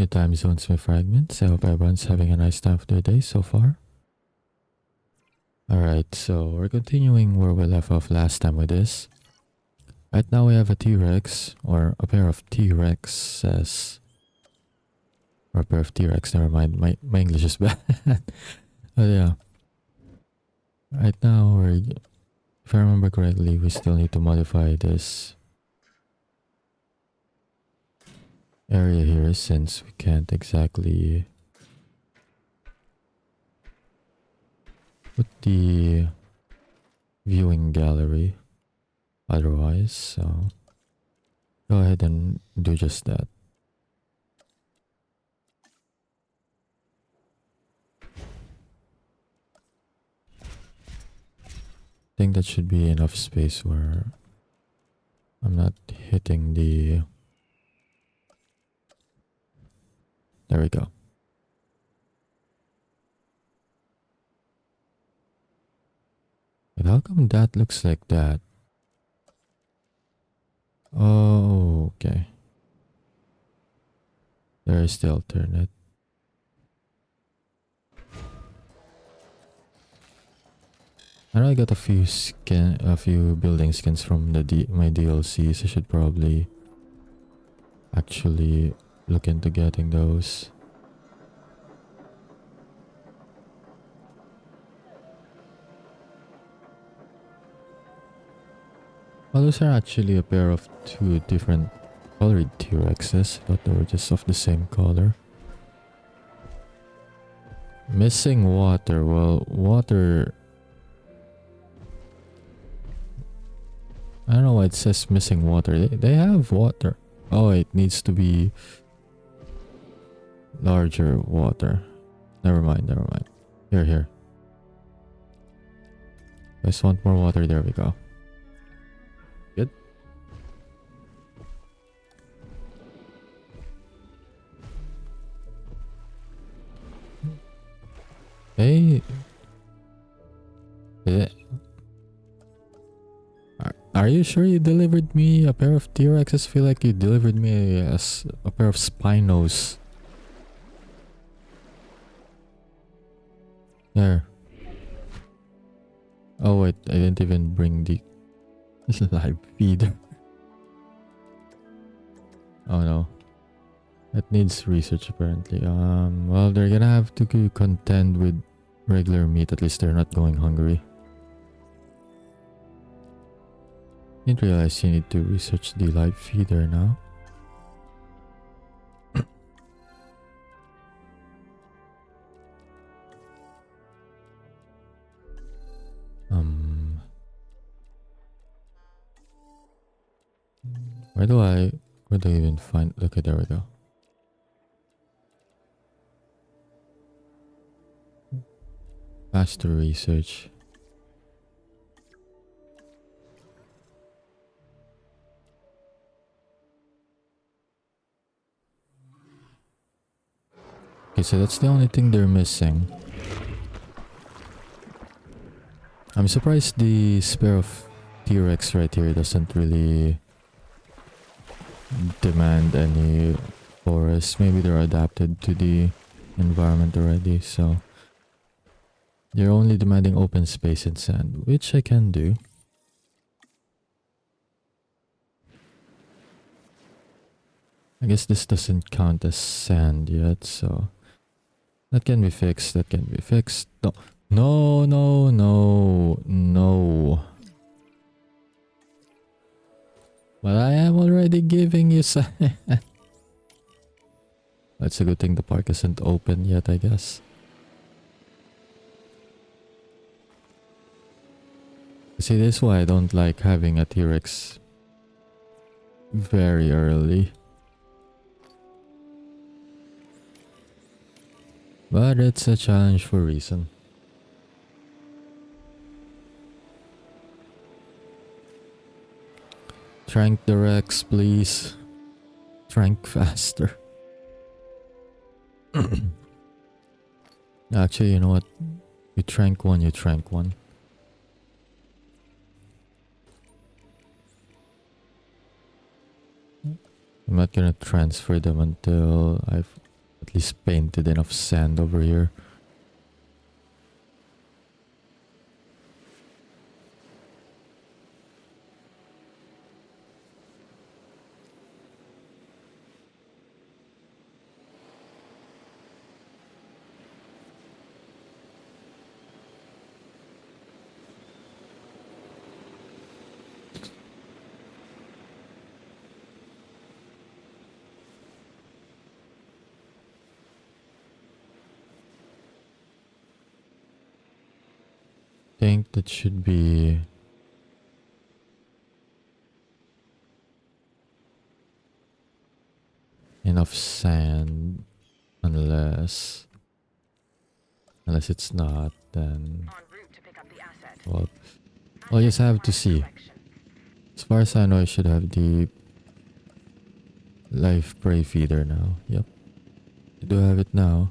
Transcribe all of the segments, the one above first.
Your time zones my fragments. I hope everyone's having a nice time of their day so far. Alright, so we're continuing where we left off last time with this. Right now we have a T-Rex, or a pair of T-Rexes. Or a pair of T-Rex, never mind, my English is bad. But yeah. Right now, if I remember correctly, we still need to modify this area here since we can't exactly put the viewing gallery otherwise, so go ahead and do just that. I think that should be enough space where I'm not hitting the... There we go. But how come that looks like that? Oh, okay. There is the alternate. I know I got a few building skins from my DLCs. I should probably actually look into getting those. Well, those are actually a pair of two different colored T-Rexes. I thought they were just of the same color. Missing water. Well, water... I don't know why it says missing water. They have water. Oh, it needs to be larger water. Never mind, never mind. Here. I just want more water. There we go. Good. Hey. Are you sure you delivered me a pair of T-Rexes? Feel like you delivered me a pair of Spinos. There. Oh wait, I didn't even bring the live feeder. Oh no. That needs research apparently. Well, they're gonna have to contend with regular meat. At least they're not going hungry. Didn't realize you need to research the live feeder now. Where do I even find... Okay, there we go. Faster research. Okay, so that's the only thing they're missing. I'm surprised the pair of T-Rex right here doesn't really demand any forest. Maybe they're adapted to the environment already, so they're only demanding open space and sand, which I can do. I guess this doesn't count as sand yet, so that can be fixed. That can be fixed. No. But I am already giving you some. That's a good thing the park isn't open yet, I guess. See, this is why I don't like having a T-Rex very early. But it's a challenge for a reason. Trank the Rex, please. Trank faster. Actually, you know what? You trank one. I'm not gonna transfer them until I've At least painted enough sand over here. Think that should be enough sand, unless it's not, then well, I'll just have to see. As far as I know, I should have the live prey feeder now. Yep, I do have it now.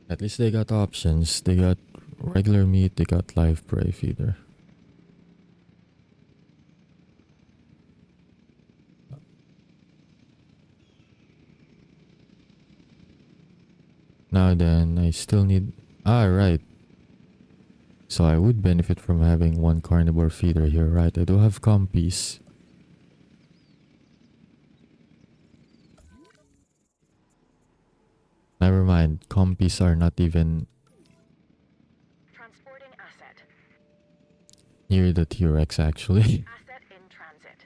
At least they got options. They got regular meat, they got live prey feeder. Now then, I still need... Ah, right. So I would benefit from having one carnivore feeder here, right? I do have compies. Never mind, compies are not even Transporting asset. near the T-Rex actually. Asset in transit.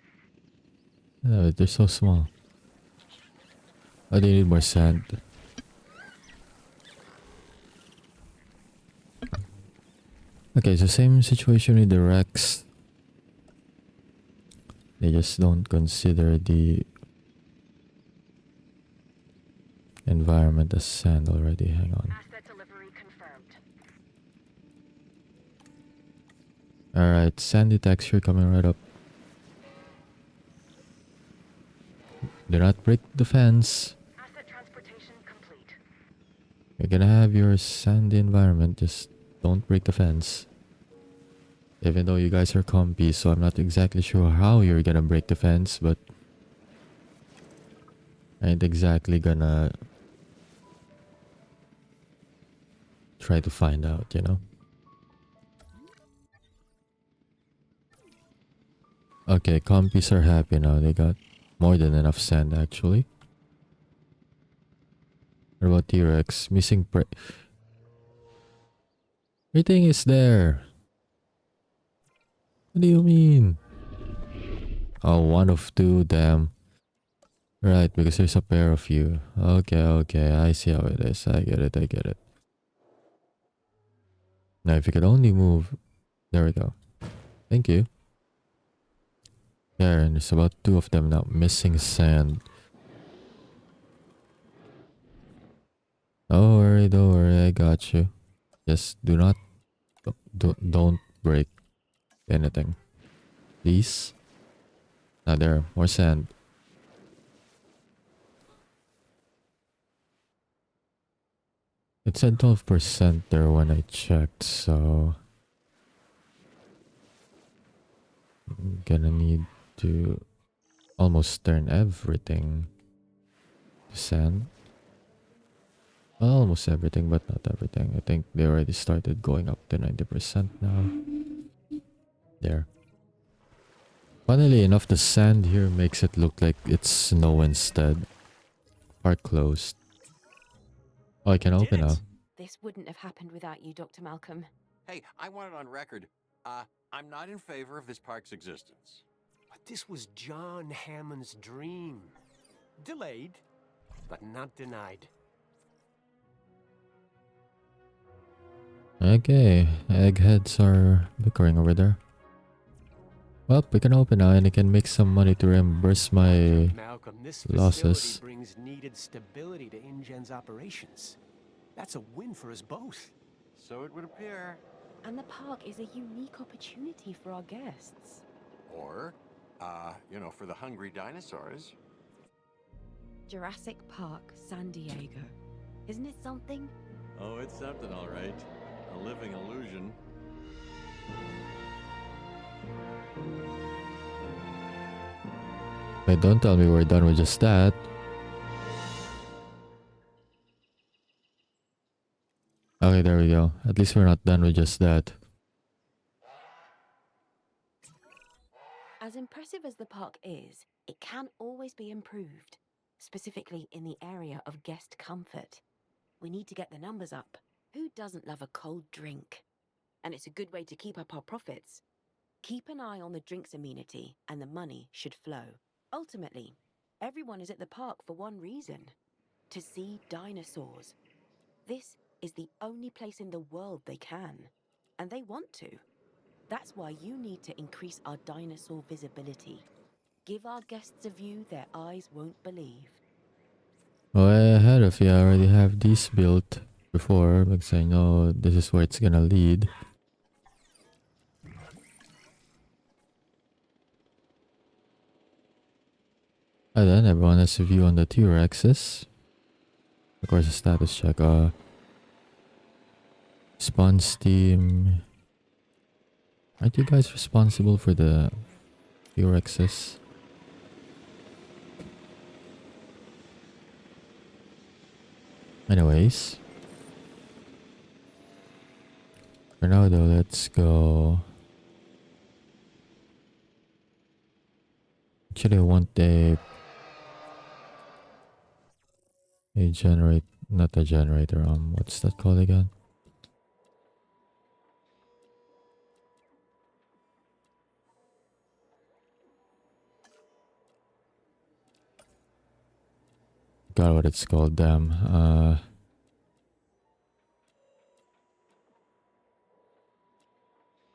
Yeah, they're so small. Oh, they need more sand. Okay, so same situation with the Rex. They just don't consider the environment as sand already. Hang on. Asset delivery confirmed. Alright, sandy texture coming right up. Do not break the fence. Asset transportation complete. You're gonna have your sandy environment, just don't break the fence. Even though you guys are comfy, so I'm not exactly sure how you're gonna break the fence, but I ain't exactly gonna try to find out, you know? Okay, compies are happy now. They got more than enough sand, actually. What about T-Rex? Missing prey. Everything is there. What do you mean? Oh, one of two, damn. Right, because there's a pair of you. Okay, okay, I see how it is. I get it, I get it. Now, if you could only move... There we go. Thank you. Yeah, and there's about two of them now. Missing sand. Don't worry, I got you. Just do not... Don't break anything. Please. Now there, more sand. It said 12% there when I checked, so... I'm gonna need to almost turn everything to sand. Almost everything, but not everything. I think they already started going up to 90% now. There. Funnily enough, the sand here makes it look like it's snow instead. Park closed. Oh, I can open now. This wouldn't have happened without you, Dr. Malcolm. Hey, I want it on record. I'm not in favor of this park's existence. But this was John Hammond's dream. Delayed, but not denied. Okay, eggheads are bickering over there. Well, we can open now and I can make some money to reimburse my Malcolm, this losses. facility brings needed stability to InGen's operations. That's a win for us both. So it would appear. And the park is a unique opportunity for our guests. Or, for the hungry dinosaurs. Jurassic Park, San Diego. Isn't it something? Oh, it's something, all right. A living illusion. Wait, don't tell me we're done with just that. Okay, there we go. At least we're not done with just that. As impressive as the park is, it can always be improved, specifically in the area of guest comfort. We need to get the numbers up. Who doesn't love a cold drink? And it's a good way to keep up our profits. Keep an eye on the drinks amenity and the money should flow. Ultimately, everyone is at the park for one reason: to see dinosaurs. This is the only place in the world they can, and they want to. That's why you need to increase our dinosaur visibility. Give our guests a view their eyes won't believe. Well, I had a few. I already have these built before because I know this is where it's gonna lead. And then everyone has a view on the T-Rexes. Of course, a status check. Response team. Aren't you guys responsible for the T-Rexes? Anyways. For now though, let's go. Actually, I want a not a generator, what's that called again? Forgot what it's called, damn.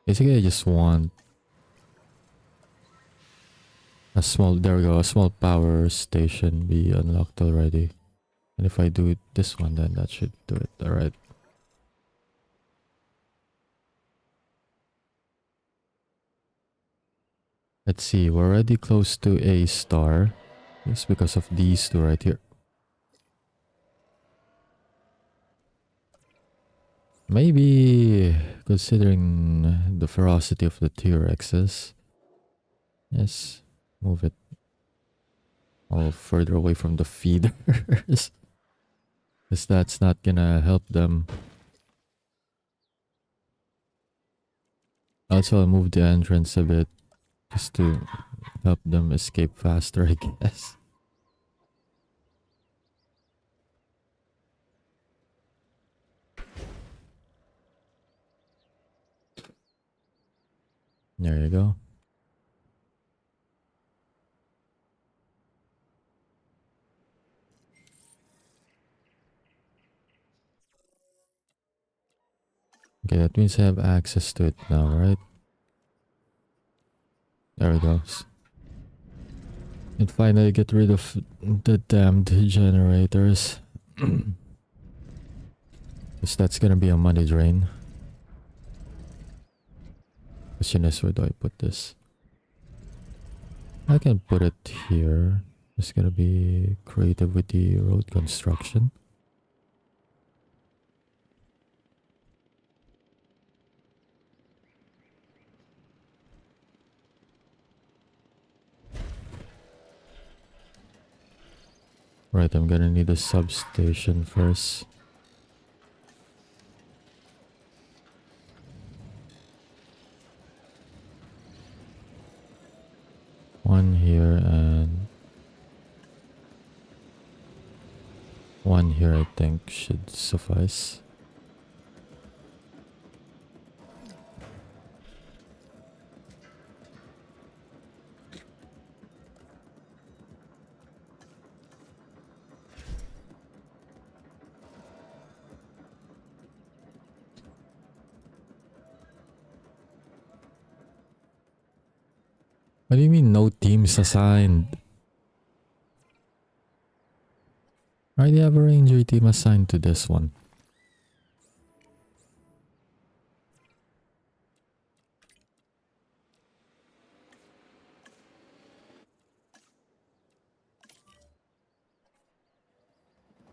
Basically I just want a small, there we go, a small power station be unlocked already. And if I do this one, then that should do it. Alright. Let's see, we're already close to a star. Just because of these two right here. Maybe, considering the ferocity of the T-Rexes, yes, move it all further away from the feeders. Because that's not gonna help them. Also, I'll move the entrance a bit just to help them escape faster, I guess. There you go. Okay, that means I have access to it now, right? There it goes. And finally get rid of the damned generators. Because that's gonna be a money drain. Question is, where do I put this? I can put it here. Just gonna be creative with the road construction. Right, I'm gonna need a substation first. One here and one here, I think, should suffice. What do you mean no teams assigned? I already have a ranger team assigned to this one.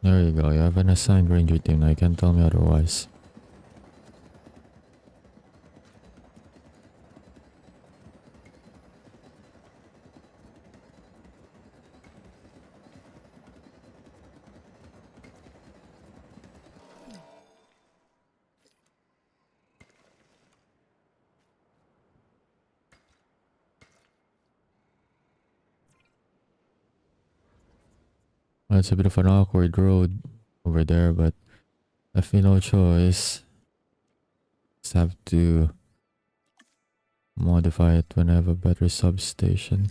There you go, you have an assigned ranger team, now you can't tell me otherwise. It's a bit of an awkward road over there, but I feel no choice. Just have to modify it when I have a better substation.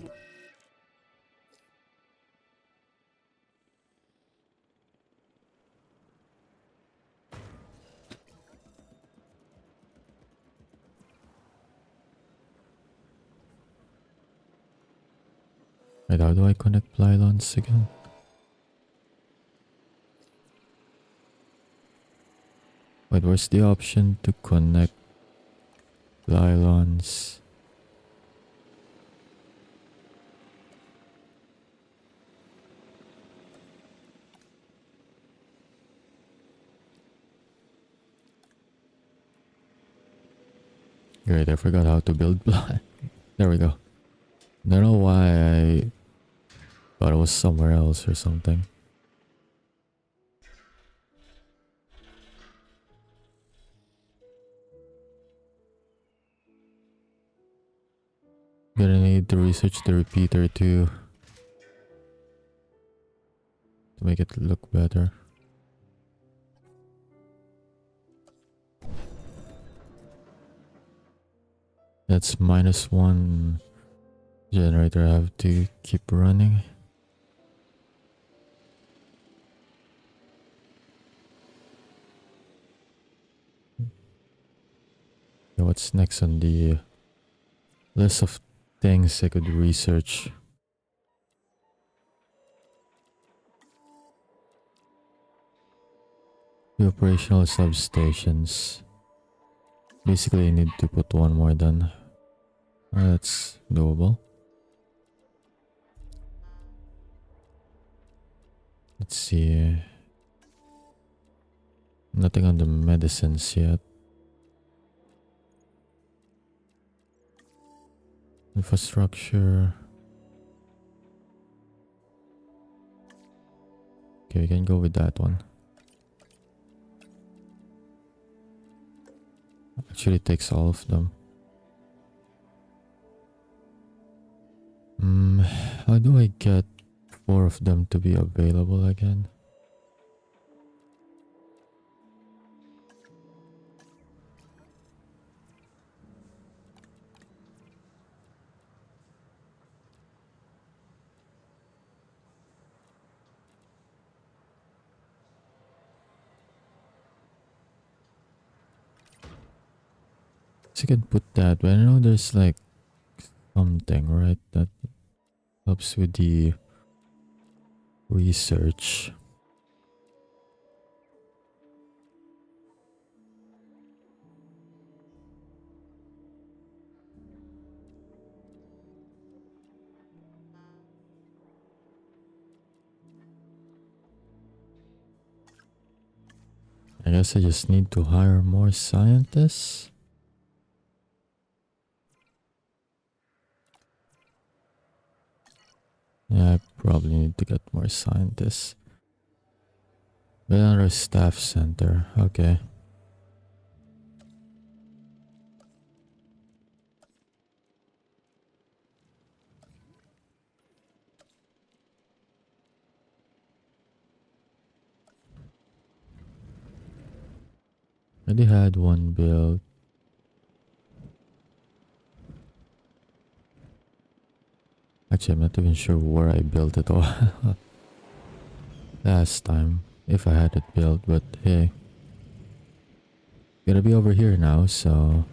Wait, how do I connect pylons again? Wait, where's the option to connect pylons? Great, I forgot how to build pylon. There we go. Don't know why I thought it was somewhere else or something. Gonna need to research the repeater too to make it look better. That's -1 generator I have to keep running. Okay, what's next on the list of things I could research? The operational substations. Basically, I need to put one more done. That's doable. Let's see. Nothing on the medicines yet. Infrastructure. Okay, we can go with that one. Actually, it takes all of them. How do I get 4 of them to be available again? So you can put that, but I know there's like something, right, that helps with the research. I guess I just need to hire more scientists. Yeah, I probably need to get more scientists. Another staff center, okay. I already had one built. Actually, I'm not even sure where I built it all last time, if I had it built, but hey. Gotta be over here now, so...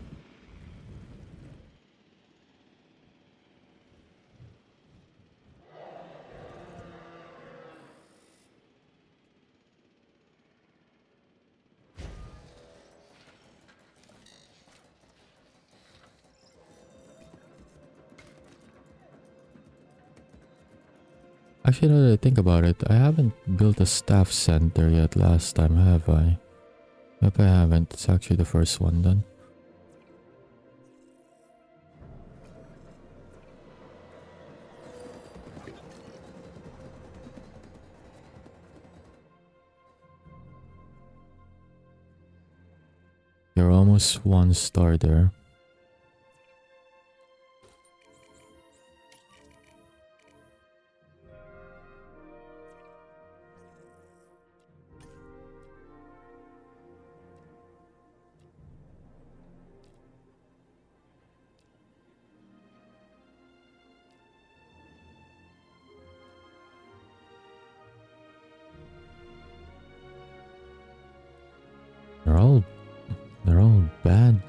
Actually, now that I think about it, I haven't built a staff center yet last time, have I? Yep, I haven't. It's actually the first one done. You're almost 1 star there.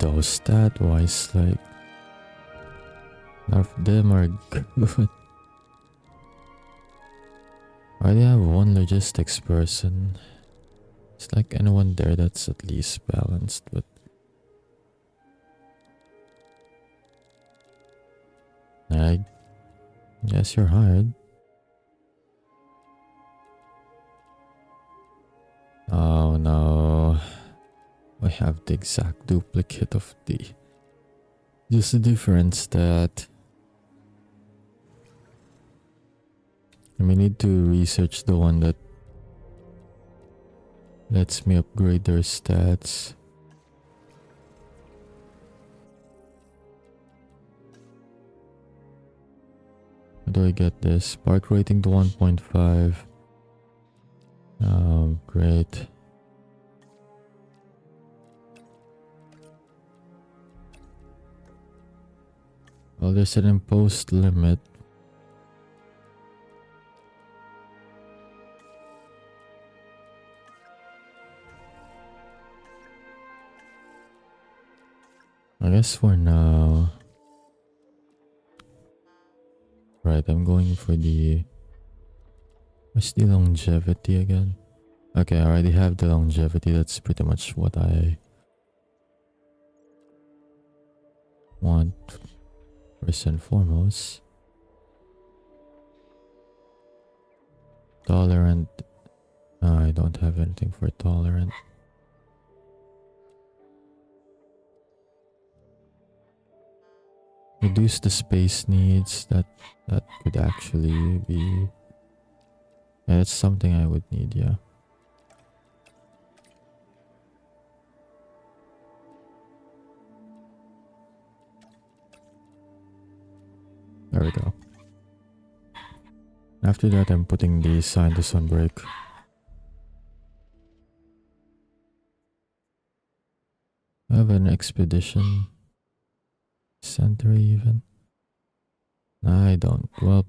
though, stat-wise, like, none of them are good. I already have one logistics person. It's like anyone there that's at least balanced, but I guess you're hired. Oh no. I have the exact duplicate of the... Just the difference that... we need to research the one that lets me upgrade their stats. How do I get this? Spark rating to 1.5. Oh, great. Well, there's an imposed limit. I guess for now... Right, I'm going for the... What's the longevity again? Okay, I already have the longevity. That's pretty much what I want first and foremost. Tolerant. No, I don't have anything for tolerant. Reduce the space needs. That could actually be... Yeah, that's something I would need, yeah. There we go. After that, I'm putting the scientists on break. I have an expedition center even. I don't. Well,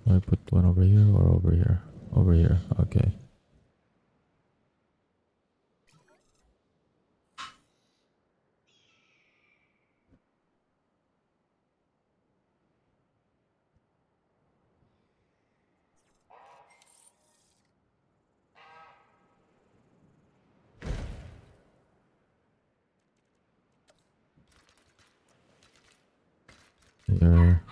do I put one over here or over here? Over here. Okay. Here.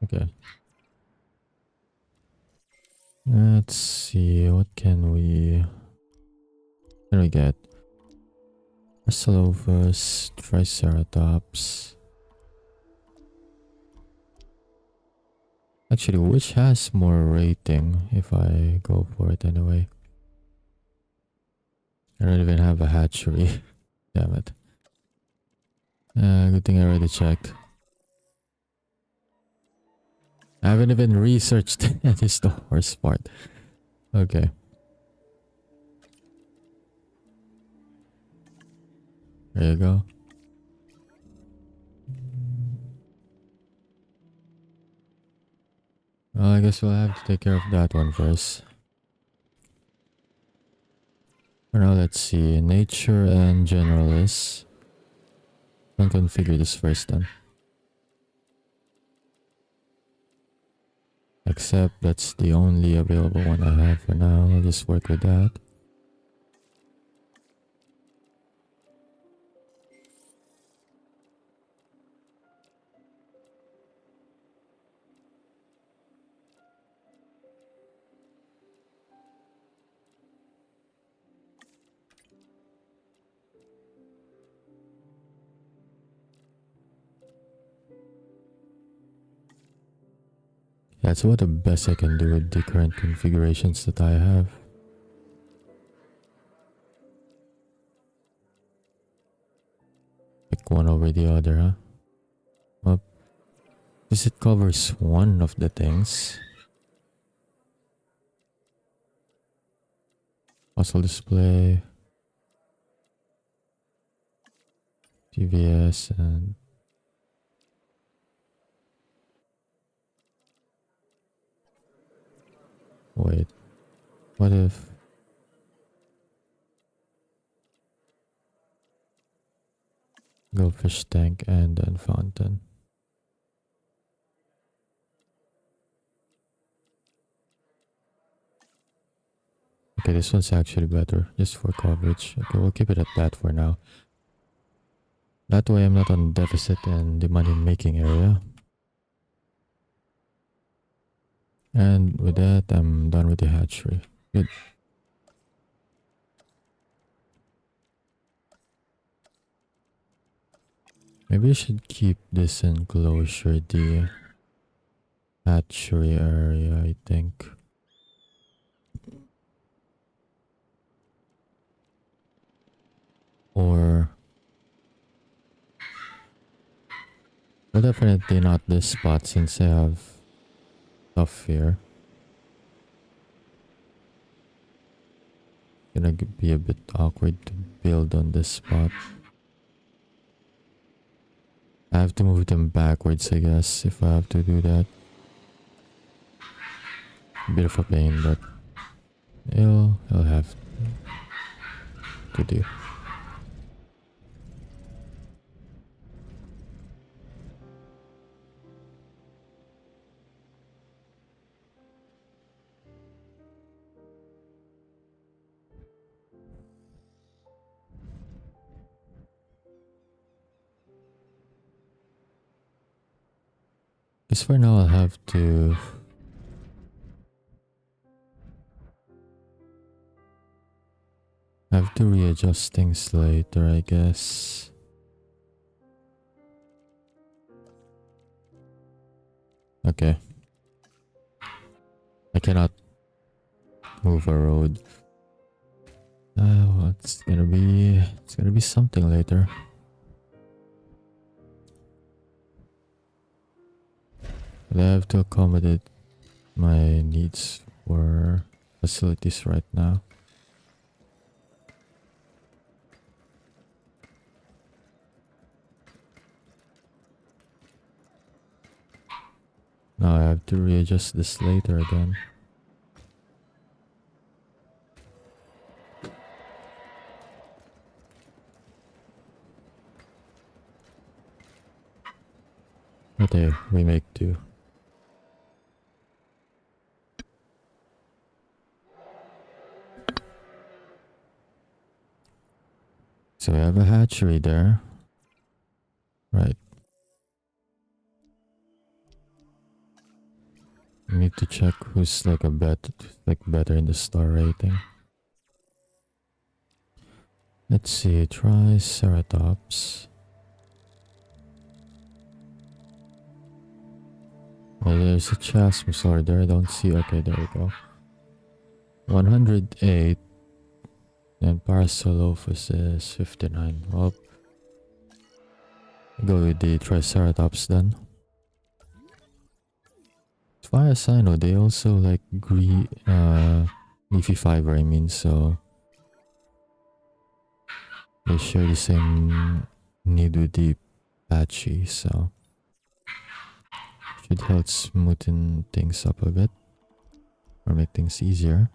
Okay. Let's see, what can we get? Arcelophus, Triceratops. Actually, which has more rating if I go for it anyway? I don't even have a hatchery. Damn it. Good thing I already checked. I haven't even researched that is the worst part. Okay. There you go. Well, I guess we'll have to take care of that one first. For now, let's see. Nature and generalists. I'll configure this first then. Except that's the only available one I have for now. I'll just work with that. That's what the best I can do with the current configurations that I have. pick one over the other, huh? Well, because it covers one of the things. Puzzle display, TVS, and wait, what if go fish tank and then fountain? Okay, this one's actually better, just for coverage. Okay, we'll keep it at that for now. That way I'm not on deficit in the money making area. And with that, I'm done with the hatchery. Good. Maybe I should keep this enclosure the hatchery area, I think. Or... well, definitely not this spot since I have stuff here. Gonna be a bit awkward to build on this spot. I have to move them backwards, I guess, if I have to do that. A bit of a pain, but it'll have to do. Because for now I'll have to readjust things later, I guess. Okay. I cannot move a road. Well, it's gonna be something later. But I have to accommodate my needs for facilities right now. Now I have to readjust this later again. But hey, we make do. So we have a hatchery there. Right. I need to check who's like better in the star rating. Let's see, Triceratops. Well, there's a Chasmosaur there. I don't see. Okay, there we go. 108. And Parasaurolophus is 59. Well, go with the Triceratops then. As far as I know, they also like leafy fiber, I mean, so they share the same need with the patchy, so should help smoothen things up a bit or make things easier.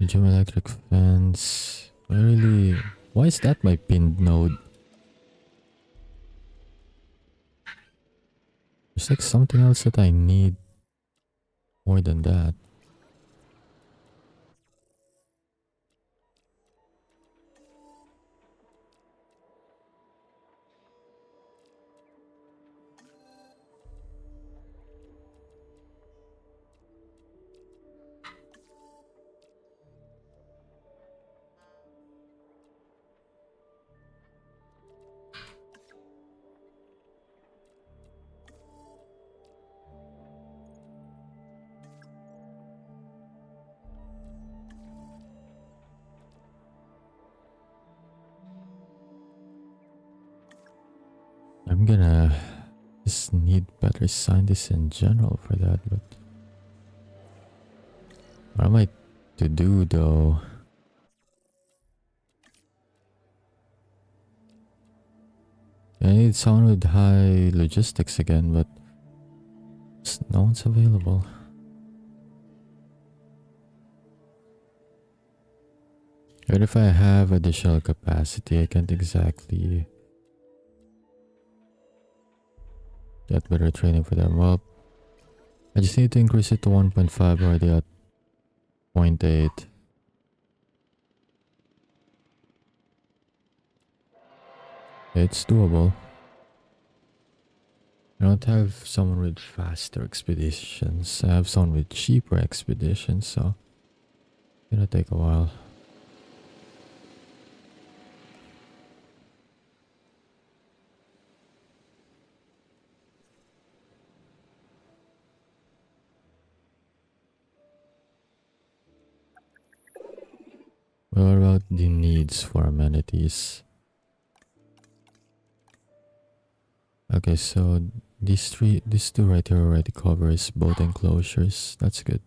The geoelectric fence. Why is that my pinned node? There's like something else that I need more than that. I'm gonna just need better scientists in general for that, but what am I to do though? I need someone with high logistics again, but no one's available. Even if I have additional capacity, I can't exactly get better training for them. Well, I just need to increase it to 1.5, already at 0.8. It's doable. I don't have someone with faster expeditions. I have someone with cheaper expeditions, so it's gonna take a while. What about the needs for amenities? Okay, so these two right here already covers both enclosures. That's good.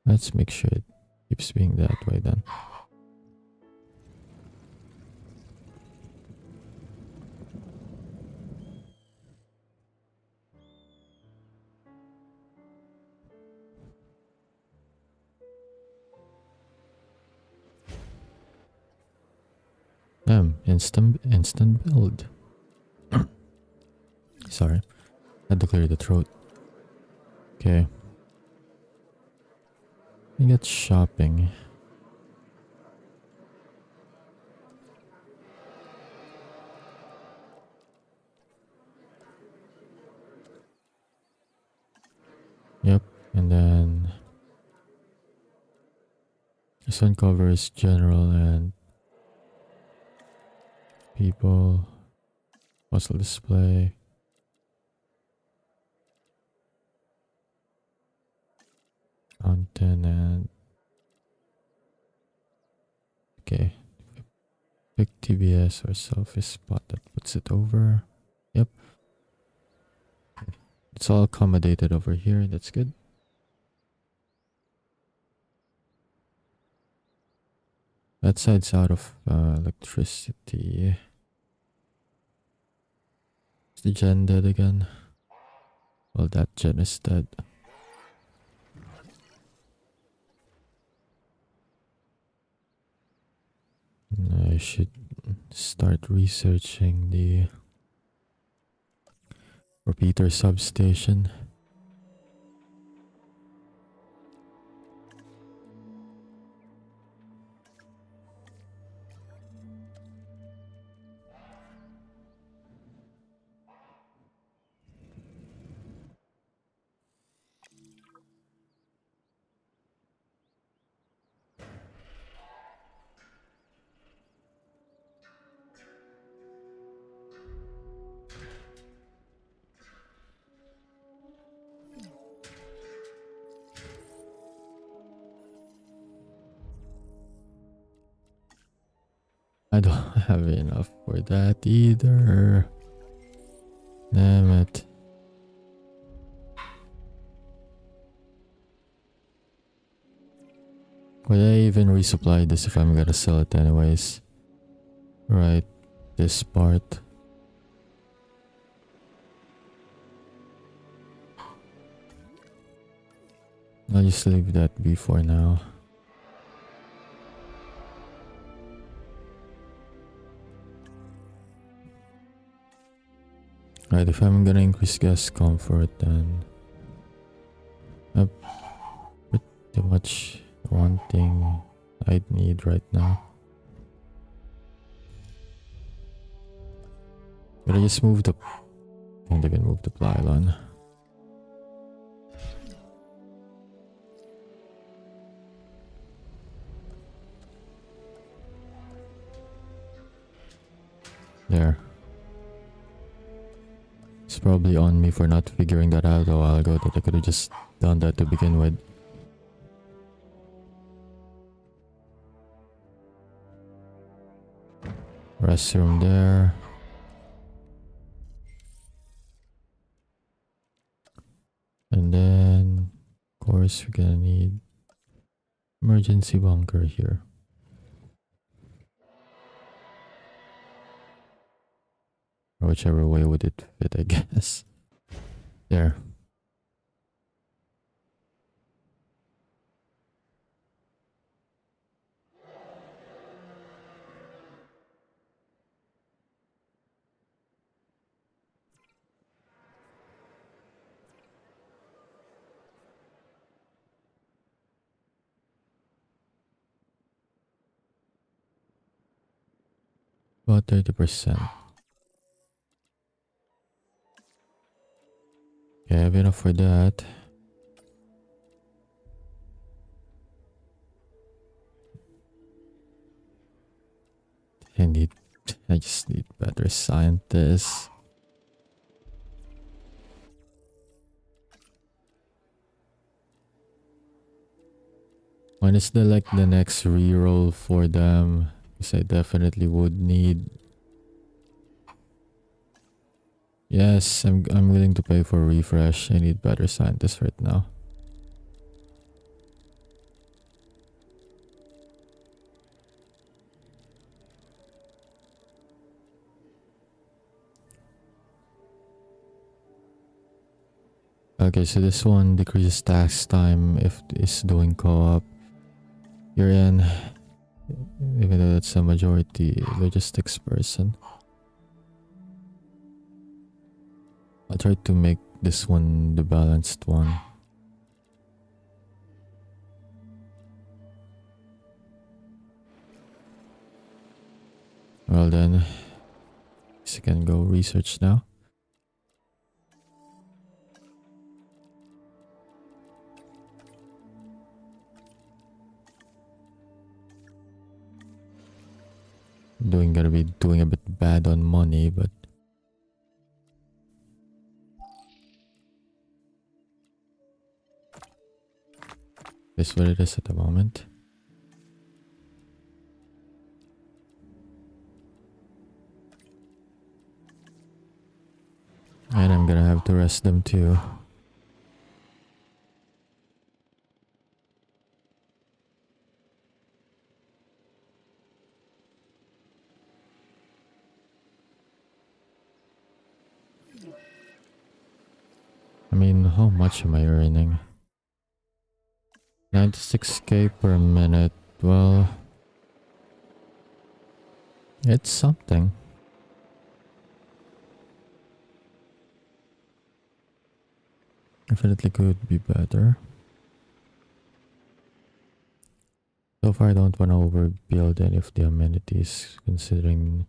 Let's make sure it keeps being that way then. Instant build. Sorry, had to clear the throat. Okay. I get shopping. Yep, and then this one covers general and people, puzzle display, content, and okay. Pick TBS or selfie spot that puts it over. Yep. It's all accommodated over here. That's good. That side's out of electricity. Is the gen dead again? Well, that gen is dead. I should start researching the repeater substation. I don't have enough for that either. Damn it. Would I even resupply this if I'm gonna sell it anyways? Right, this part. I'll just leave that be for now. Right, if I'm gonna increase guest comfort, then pretty much one thing I'd need right now. But I just moved the... can't even move the pylon. There. It's probably on me for not figuring that out a while ago, that I could have just done that to begin with. Restroom there. And then, of course, we're gonna need emergency bunker here. Or whichever way would it fit, I guess. There. About 30%. Okay, I have enough for that. I just need better scientists. When is the next reroll for them? Because I definitely would need. Yes, I'm willing to pay for a refresh. I need better scientists right now. Okay, so this one decreases task time if it's doing co-op. You're in, even though that's a majority logistics person. I'll try to make this one the balanced one. Well then, I can go research now. Gonna be doing a bit bad on money, but this is what it is at the moment. And I'm gonna have to rest them too. I mean, how much am I earning? 96k per minute. Well, it's something. Definitely could be better. So far, I don't want to overbuild any of the amenities, considering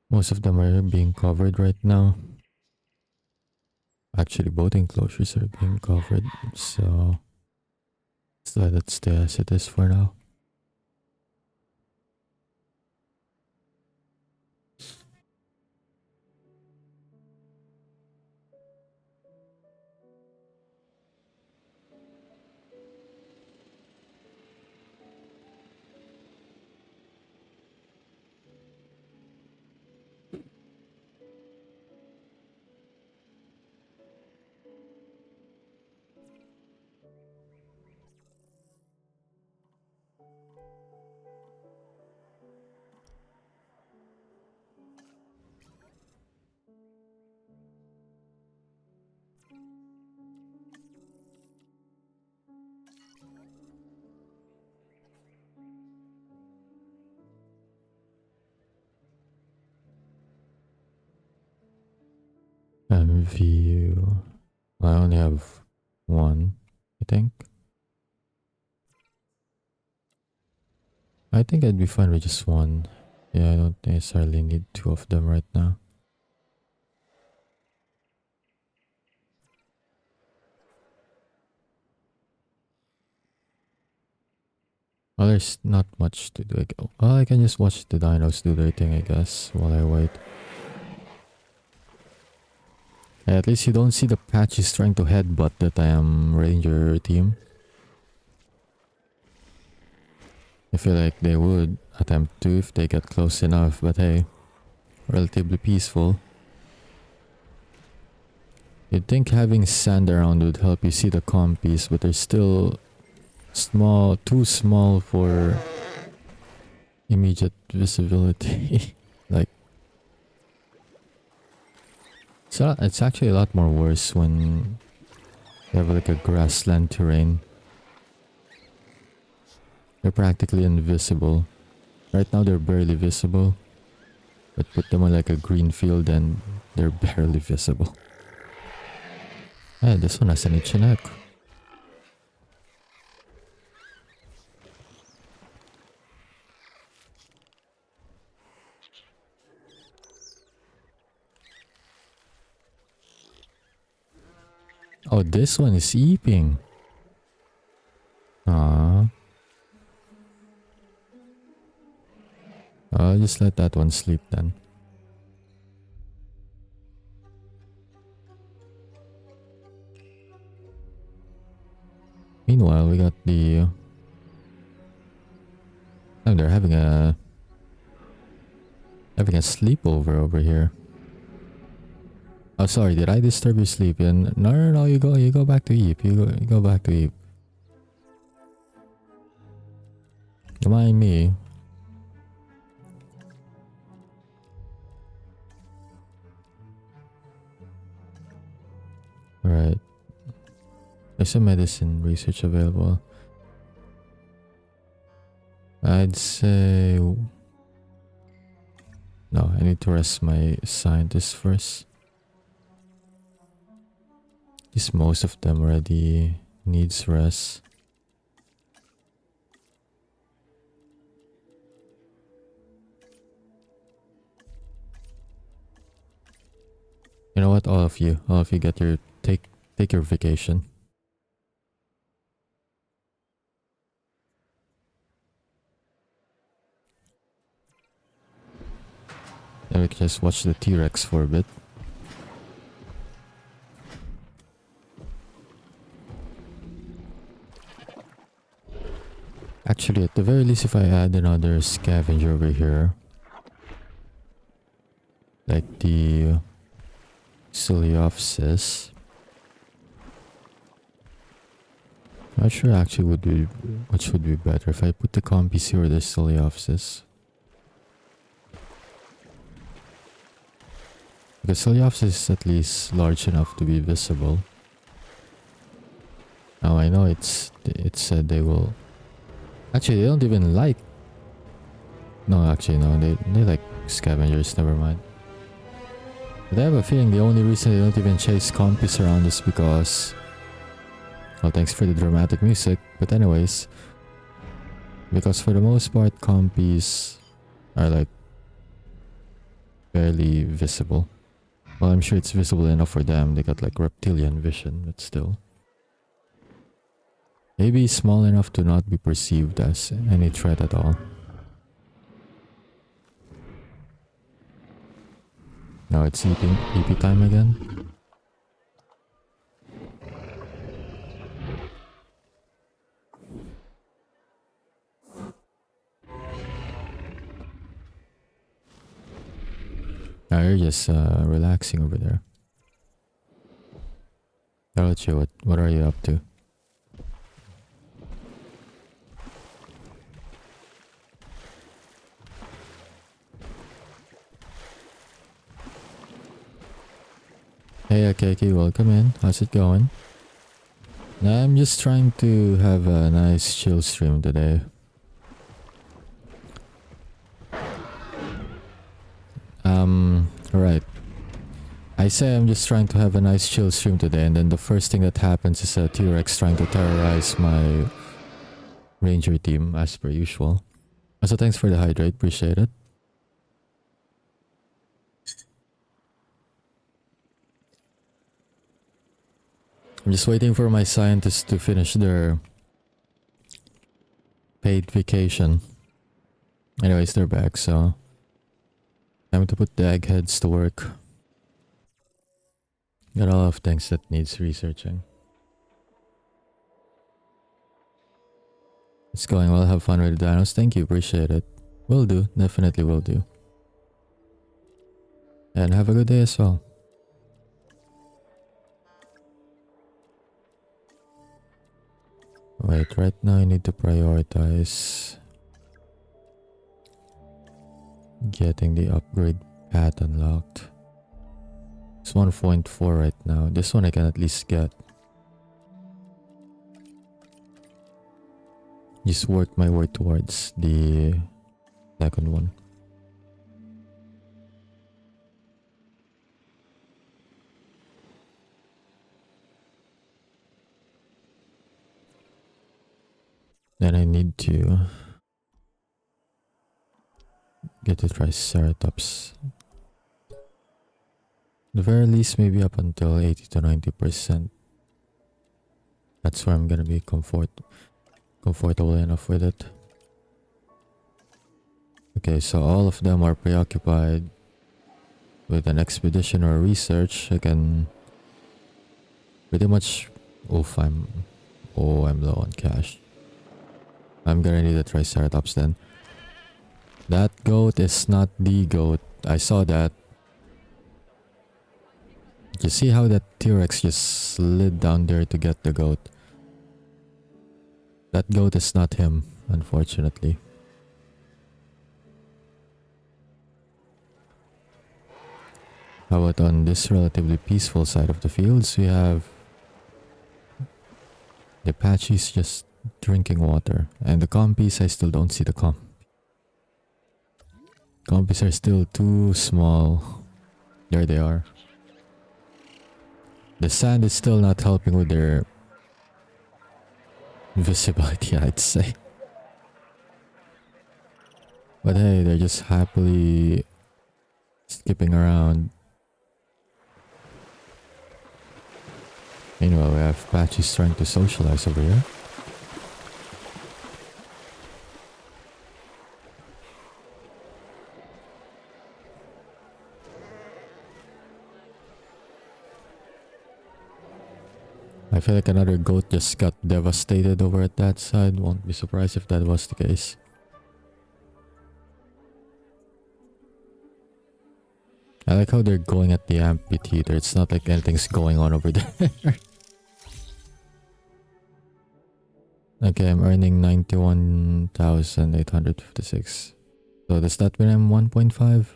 most of them are being covered right now. Actually, both enclosures are being covered, so let's let it stay as it is for now. View. I only have one, I think. I think I'd be fine with just one. Yeah, I don't necessarily need two of them right now. Well, there's not much to do. Well, I can just watch the dinos do their thing, I guess, while I wait. At least you don't see the patches trying to headbutt that I am Ranger team. I feel like they would attempt to if they get close enough, but hey, relatively peaceful. You'd think having sand around would help you see the compies, but they're still small, too small for immediate visibility. Like, so it's actually a lot more worse when you have like a grassland terrain. They're practically invisible. Right now they're barely visible, but put them on like a green field and they're barely visible. Hey, this one has an itchy neck. Oh, this one is eeping. Ah. I'll just let that one sleep then. Meanwhile, we got the... Oh, they're having a sleepover over here. Oh, sorry, did I disturb your sleep? And no, you go back to Eep. You go back to Eep. Don't mind me. Alright. There's some medicine research available. I'd say... No, I need to rest my scientists first. Just most of them already needs rest. You know what, all of you get your take your vacation. Then we can just watch the T-Rex for a bit. Actually, at the very least, if I add another scavenger over here, like the Coleopsis, not sure actually which would be better, if I put the compies here or the Coleopsis. Because Coleopsis is at least large enough to be visible. Now I know it said they will... Actually, they don't even like... No, actually no, they like scavengers, never mind. But I have a feeling the only reason they don't even chase compies around is because... Well, thanks for the dramatic music, but anyways... Because for the most part, compies are like... barely visible. Well, I'm sure it's visible enough for them, they got like reptilian vision, but still. Maybe small enough to not be perceived as any threat at all. Now it's EP time again. Now you're just relaxing over there. How about you? What are you up to? Hey Akeki, welcome in. How's it going? I'm just trying to have a nice chill stream today. Right. I say I'm just trying to have a nice chill stream today, and then the first thing that happens is a T-Rex trying to terrorize my ranger team as per usual. Also, thanks for the hydrate, appreciate it. I'm just waiting for my scientists to finish their paid vacation. Anyways, they're back, so time to put the eggheads to work. Got a lot of things that needs researching. It's going well. Have fun with the dinos. Thank you. Appreciate it. Will do. Definitely will do. And have a good day as well. Wait, right now I need to prioritize getting the upgrade path unlocked. It's 1.4 right now. This one I can at least get. Just work my way towards the second one. Then I need to get the Triceratops. At the very least, maybe up until 80 to 90%. That's where I'm gonna be comfortable enough with it. Okay, so all of them are preoccupied with an expedition or research. I can pretty much... I'm low on cash. I'm gonna need a Triceratops then. That goat is not the goat. I saw that. You see how that T-Rex just slid down there to get the goat? That goat is not him, unfortunately. How about on this relatively peaceful side of the fields, we have the Apaches just drinking water. And the compies, I still don't see the compies are still too small. There they are. The sand is still not helping with their visibility, I'd say. But hey, they're just happily skipping around. Meanwhile, we have Apaches trying to socialize over here. I feel like another goat just got devastated over at that side. Won't be surprised if that was the case. I like how they're going at the amphitheater. It's not like anything's going on over there. Okay, I'm earning 91,856. So does that mean I'm 1.5?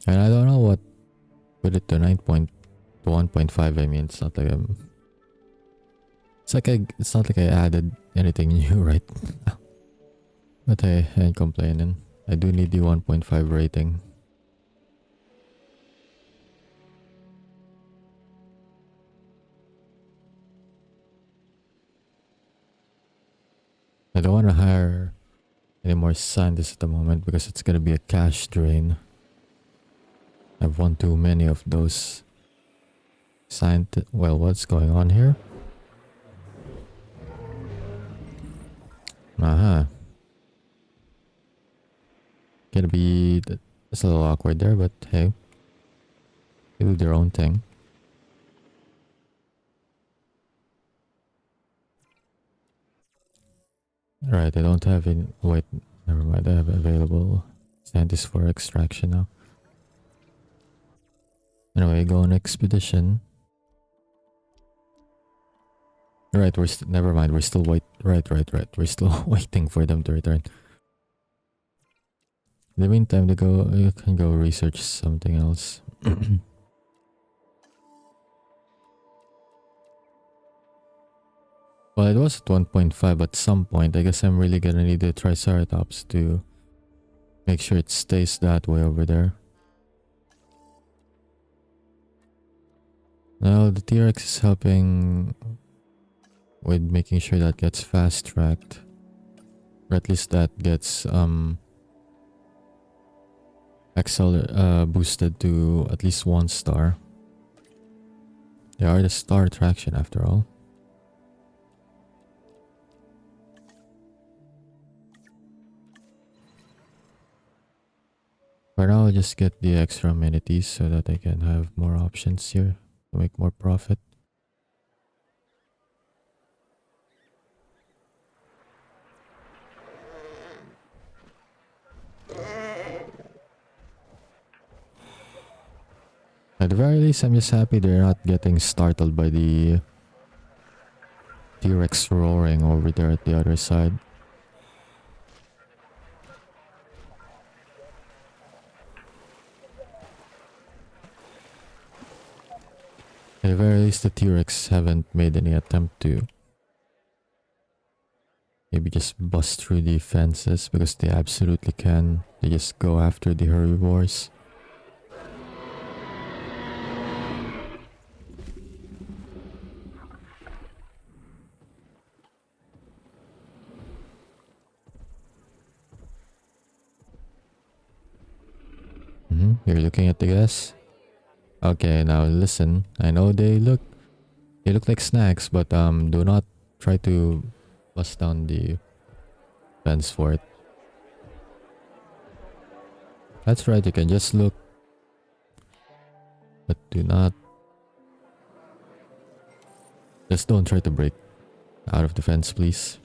And I don't know what put it to 1.5. I mean, it's not like it's not like I added anything new right now. But hey, I ain't complaining. I do need the 1.5 rating. I don't want to hire any more scientists at the moment because it's gonna be a cash drain. I've won too many of those scientists. Well, what's going on here? Gonna be... It's a little awkward there, but hey. They do their own thing. Right, I don't have any... Wait, never mind. I have available scientists for extraction now. Anyway, go on expedition. Right, never mind. We're still Right. We're still waiting for them to return. In the meantime, you can go research something else. Well, it was at 1.5 at some point. I guess I'm really gonna need the Triceratops to make sure it stays that way over there. Now, the T-Rex is helping with making sure that gets fast-tracked. Or at least that gets boosted to at least 1 star. They are the star attraction after all. For now, I'll just get the extra amenities so that I can have more options here to make more profit. At the very least, I'm just happy they're not getting startled by the T-Rex roaring over there at the other side. At the very least, the T-Rex haven't made any attempt to maybe just bust through the fences, because they absolutely can. They just go after the herbivores. You're looking at the gas? Okay, now listen. I know they look like snacks, but do not try to bust down the fence for it. That's right, you can just look, but do not. Just don't try to break out of the fence, please.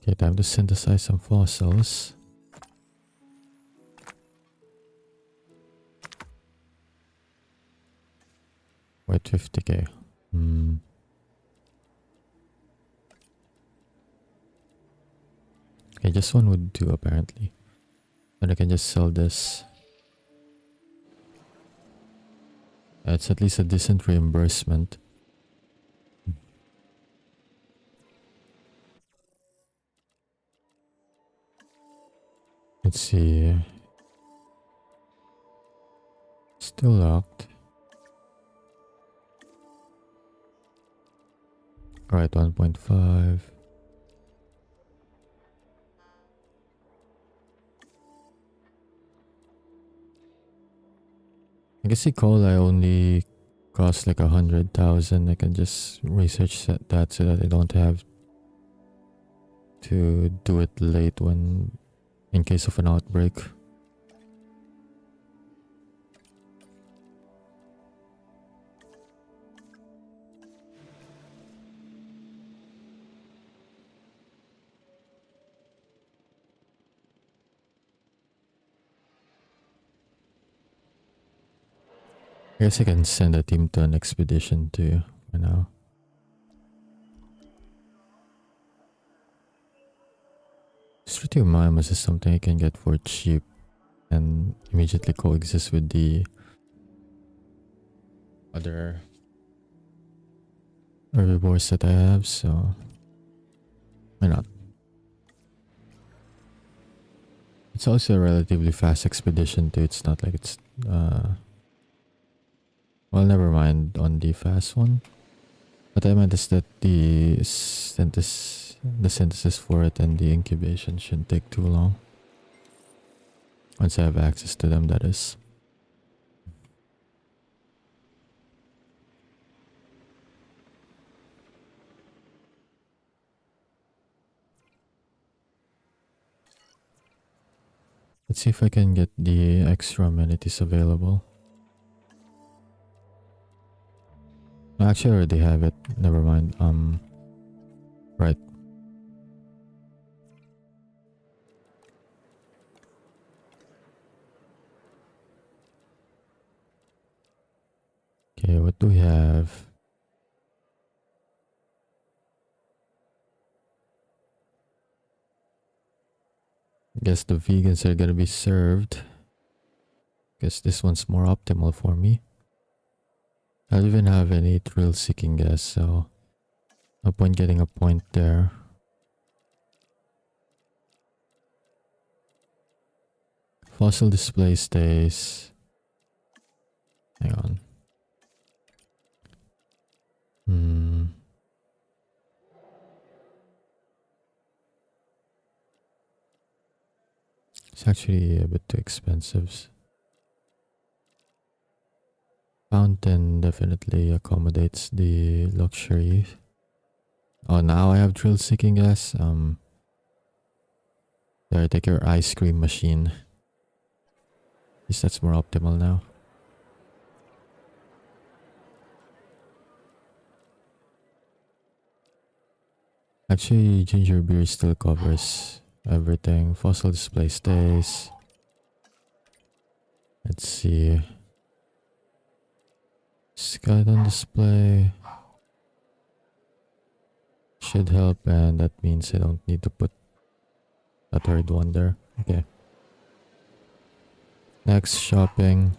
Okay, time to synthesize some fossils. Wait, 50k. Okay, just one would do apparently. Then I can just sell this. It's at least a decent reimbursement. Let's see. Still locked. Alright, 1.5. I guess the coal I only cost like 100,000. I can just research that so that I don't have to do it late when in case of an outbreak. I guess I can send a team to an expedition too for now. Stratiomimus is something I can get for cheap and immediately coexist with the other herbivores that I have, so why not? It's also a relatively fast expedition too. It's not like it's well, never mind on the fast one. What I meant is that the synthesis for it and the incubation shouldn't take too long. Once I have access to them, that is. Let's see if I can get the extra amenities available. Actually, I already have it. Never mind. Right. Okay, what do we have? Guess the vegans are gonna be served. Guess this one's more optimal for me. I don't even have any thrill-seeking gas, so no point getting a point there. Fossil display stays. Hang on. It's actually a bit too expensive. Fountain definitely accommodates the luxury. Oh, now I have thrill seeking gas. There, take your ice cream machine. At least that's more optimal now. Actually, ginger beer still covers everything. Fossil display stays. Let's see. Skeleton display should help, and that means I don't need to put a third one there. Okay. Next, shopping.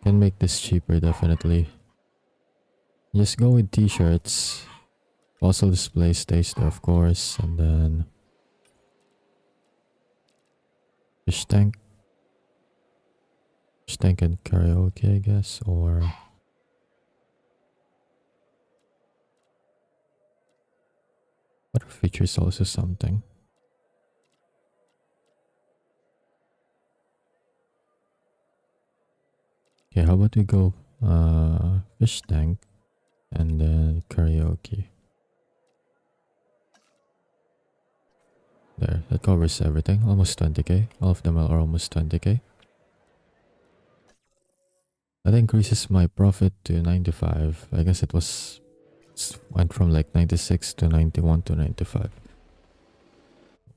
Can make this cheaper, definitely. Just go with t-shirts. Fossil display stays there, of course, and then fish tank. Fish tank and karaoke, I guess, or water feature is also something. Okay, how about we go fish tank and then karaoke. There, that covers everything. Almost 20k. All of them are almost 20k. That increases my profit to 95. I guess it went from like 96 to 91 to 95.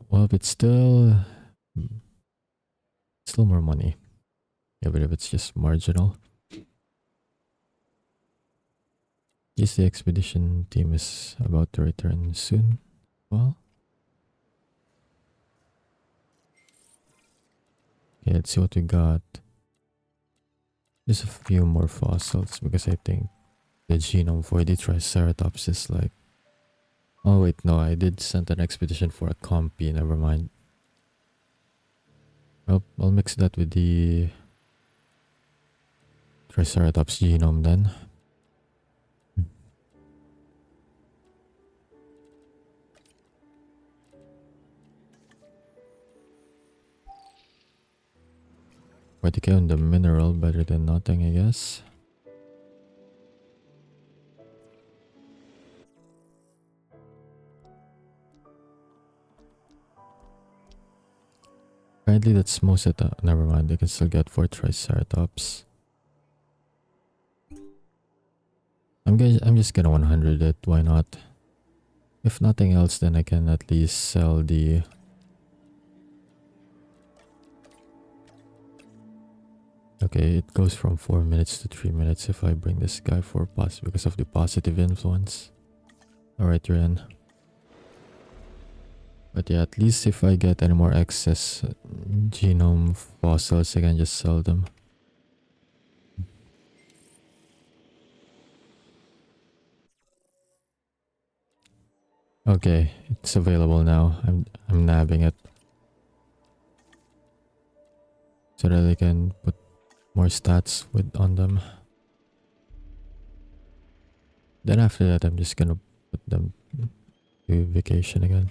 Well, it's still more money. Yeah, but if it's just marginal. Yes, the expedition team is about to return soon. Well, okay, let's see what we got. Just a few more fossils because I think the genome for the Triceratops is like... Oh wait, no, I did send an expedition for a compy, never mind. Well, I'll mix that with the Triceratops genome then. Vertical on the mineral, better than nothing, I guess. Apparently that's most of the... Never mind, I can still get 4 Triceratops. I'm just gonna 100 it, why not? If nothing else, then I can at least sell the... Okay, it goes from 4 minutes to 3 minutes if I bring this guy for because of the positive influence. Alright, you're in. But yeah, at least if I get any more excess genome fossils, I can just sell them. Okay, it's available now. I'm nabbing it. So that I can put more stats on them. Then after that, I'm just gonna put them to vacation again.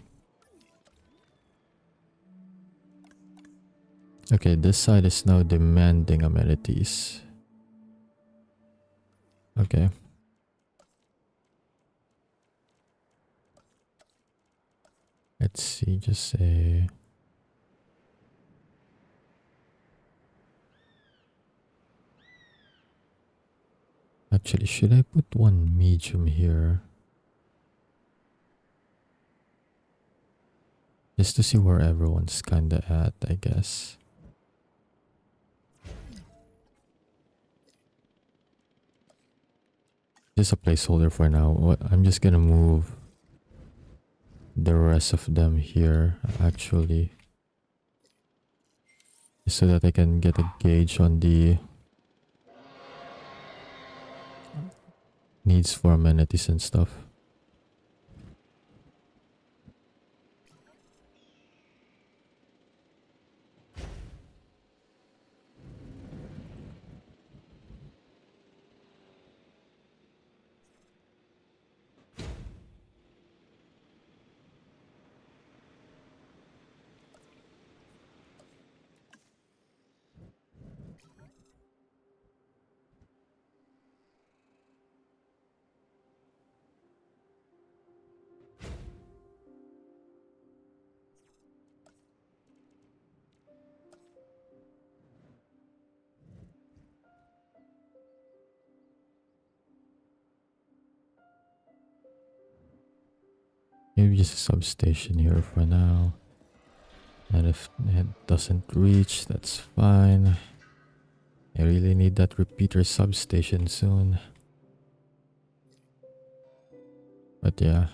Okay, this side is now demanding amenities. Okay. Let's see, just say... Actually, should I put one medium here? Just to see where everyone's kinda at, I guess. Just a placeholder for now. I'm just gonna move the rest of them here, actually. Just so that I can get a gauge on the needs for amenities and stuff. Maybe just a substation here for now. And if it doesn't reach, that's fine. I really need that repeater substation soon. But yeah.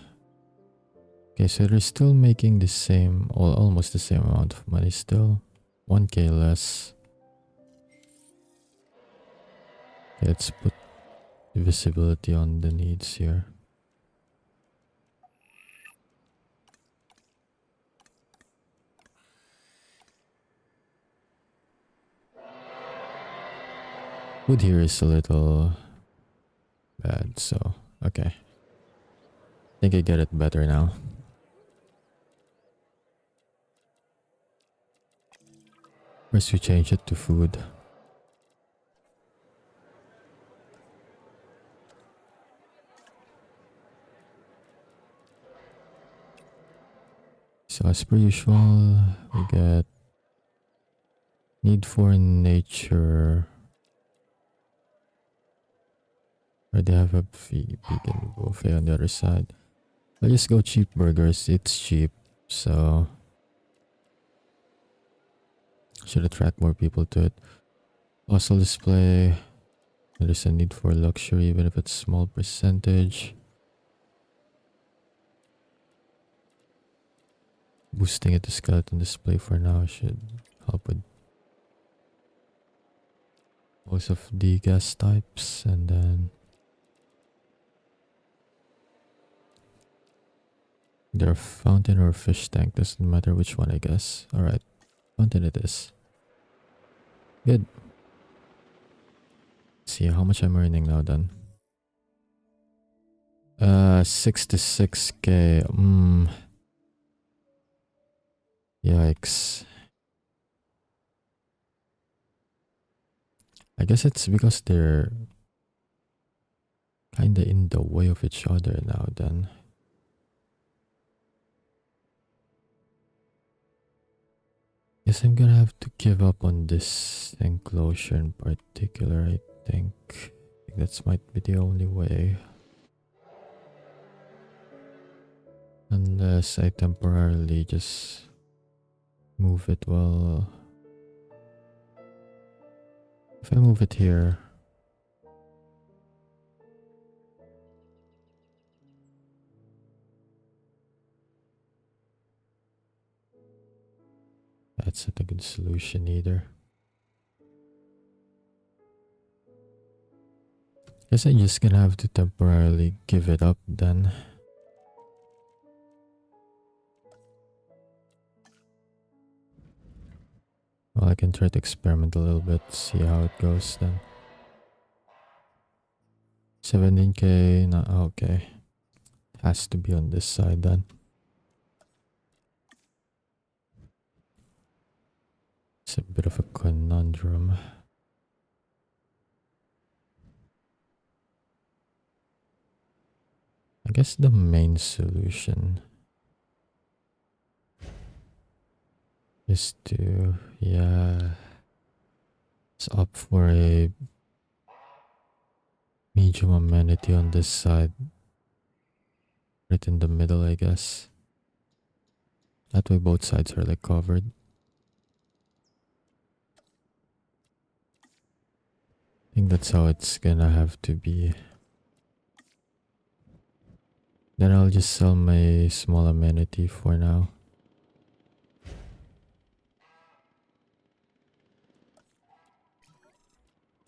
Okay, so they're still making the same, or almost the same amount of money still. 1k less. Okay, let's put visibility on the needs here. Food here is a little bad, so okay. I think I get it better now. First we change it to food. So as per usual, we get need for nature. Or they have a vegan buffet on the other side. I'll just go cheap burgers. It's cheap, so should attract more people to it. Puzzle display. There's a need for luxury, even if it's small percentage. Boosting it to skeleton display for now should help with most of the gas types, and then their fountain or fish tank, doesn't matter which one, I guess. Alright, fountain it is. Good. Let's see how much I'm earning now then. 66k. Yikes. I guess it's because they're kinda in the way of each other now then. Guess I'm gonna have to give up on this enclosure in particular, I think. That might be the only way. Unless I temporarily just move it, well... If I move it here... That's not a good solution either. Guess I'm just gonna have to temporarily give it up then. Well, I can try to experiment a little bit, see how it goes then. 17k, no, okay. Has to be on this side then. It's a bit of a conundrum. I guess the main solution is to, yeah, it's up for a medium amenity on this side. Right in the middle, I guess. That way both sides are like covered. I think that's how it's gonna have to be. Then I'll just sell my small amenity for now.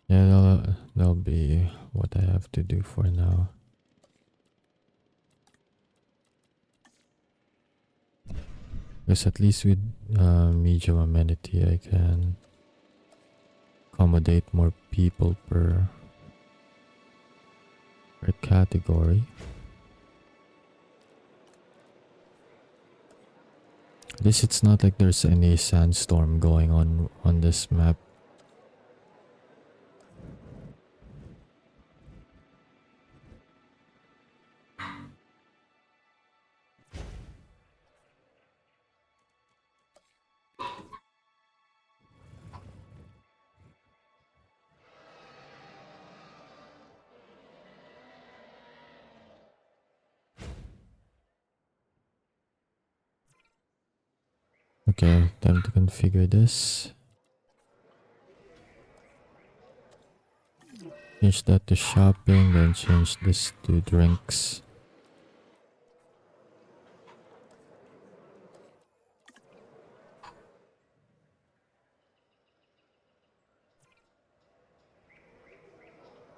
Yeah, that'll be what I have to do for now. Because at least with medium amenity I can accommodate more people per category. At least it's not like there's any sandstorm going on this map. Okay, time to configure this. Change that to shopping, then change this to drinks.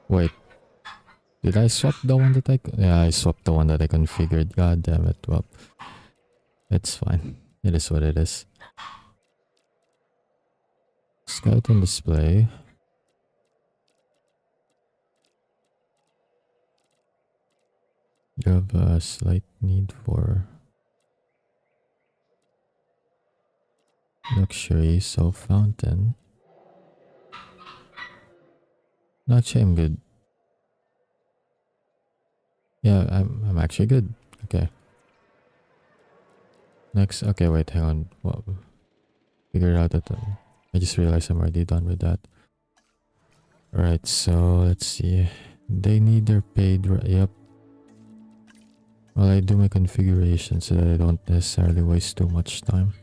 Wait, did I swap the one that yeah, I swapped the one that I configured. God damn it. Well, it's fine. It is what it is. Skeleton display. You have a slight need for luxury, so fountain. No, actually, I'm good. Yeah, I'm actually good. Okay. Next, okay, wait, hang on. Well, figure out that. I just realized I'm already done with that. Alright, so let's see. They need their paid. Yep. Well, I do my configuration so that I don't necessarily waste too much time.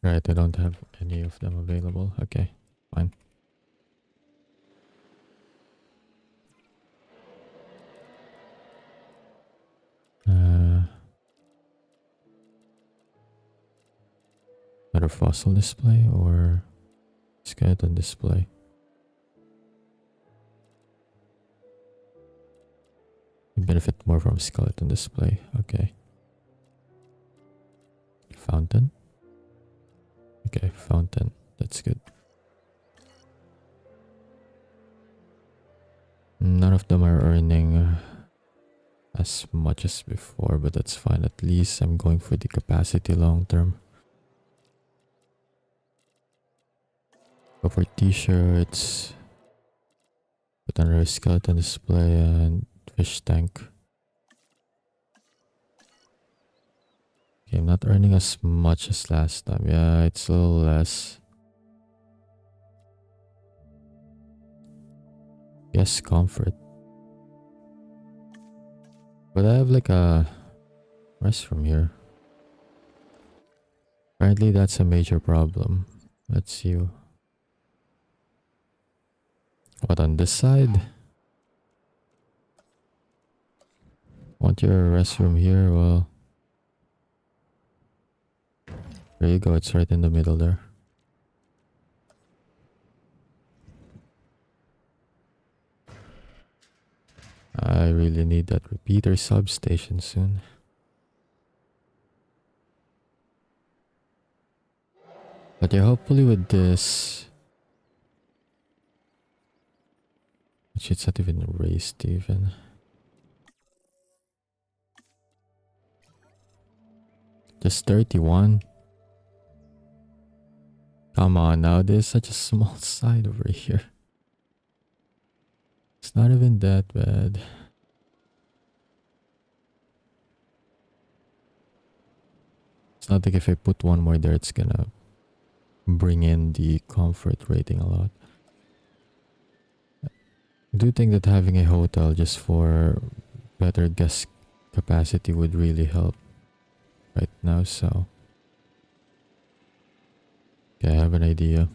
Right, I don't have any of them available. Okay, fine. Better fossil display or skeleton display? You benefit more from skeleton display. Okay. Fountain? Okay, fountain. That's good. None of them are earning as much as before, but that's fine. At least I'm going for the capacity long term. Go for t-shirts. Put under a skeleton display and fish tank. Okay, I'm not earning as much as last time. Yeah, it's a little less. Yes, comfort. But I have like a restroom here. Apparently that's a major problem. Let's see. What on this side? Want your restroom here? Well, there you go. It's right in the middle there. I really need that repeater substation soon. But yeah, hopefully with this... Actually, it's not even raised even. Just 31. Come on now, there's such a small side over here. It's not even that bad. It's not like if I put one more there, it's gonna bring in the comfort rating a lot. I do think that having a hotel just for better guest capacity would really help right now, so... Okay, I have an idea.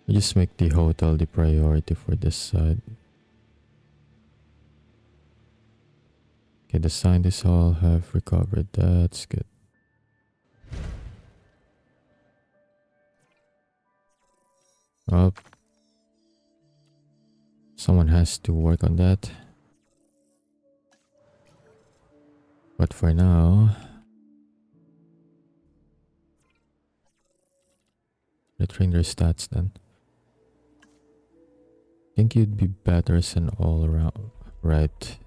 I just make the hotel the priority for this side. Okay, the scientists all have recovered. That's good. Oh, someone has to work on that. But for now, retrain their stats then. I think you'd be better as an all-around, right?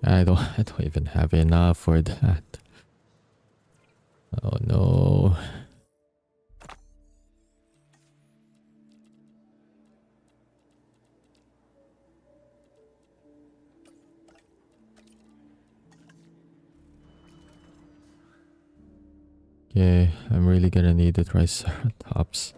I don't even have enough for that. Oh no. Okay, I'm really gonna need the Triceratops.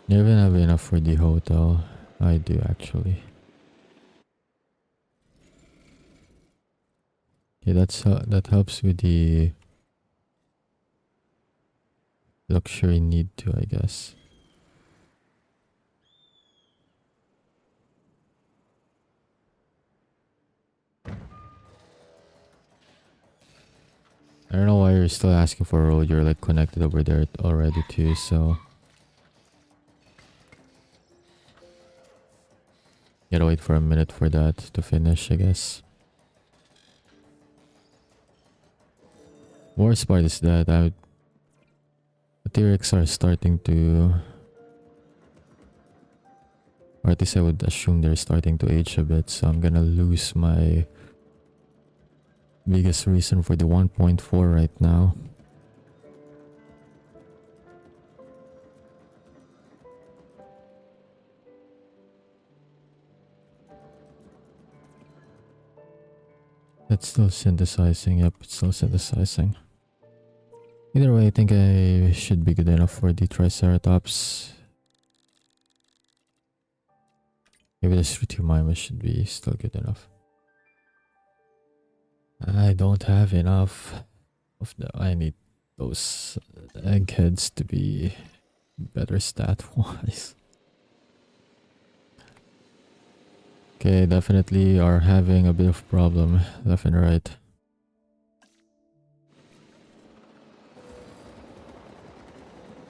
You even have enough for the hotel. I do actually. Okay, that helps with the luxury need too, I guess. I don't know why you're still asking for a road. You're like connected over there already too, so gotta wait for a minute for that to finish, I guess. Worst part is that the T-Rex are starting to, or at least I would assume they're starting to age a bit, so I'm gonna lose my biggest reason for the 1.4 right now. It's still synthesizing. Yep, it's still synthesizing. Either way, I think I should be good enough for the Triceratops. Maybe the Struthiomima should be still good enough. I don't have enough of the. I need those eggheads to be better stat wise. Okay, definitely are having a bit of problem left and right.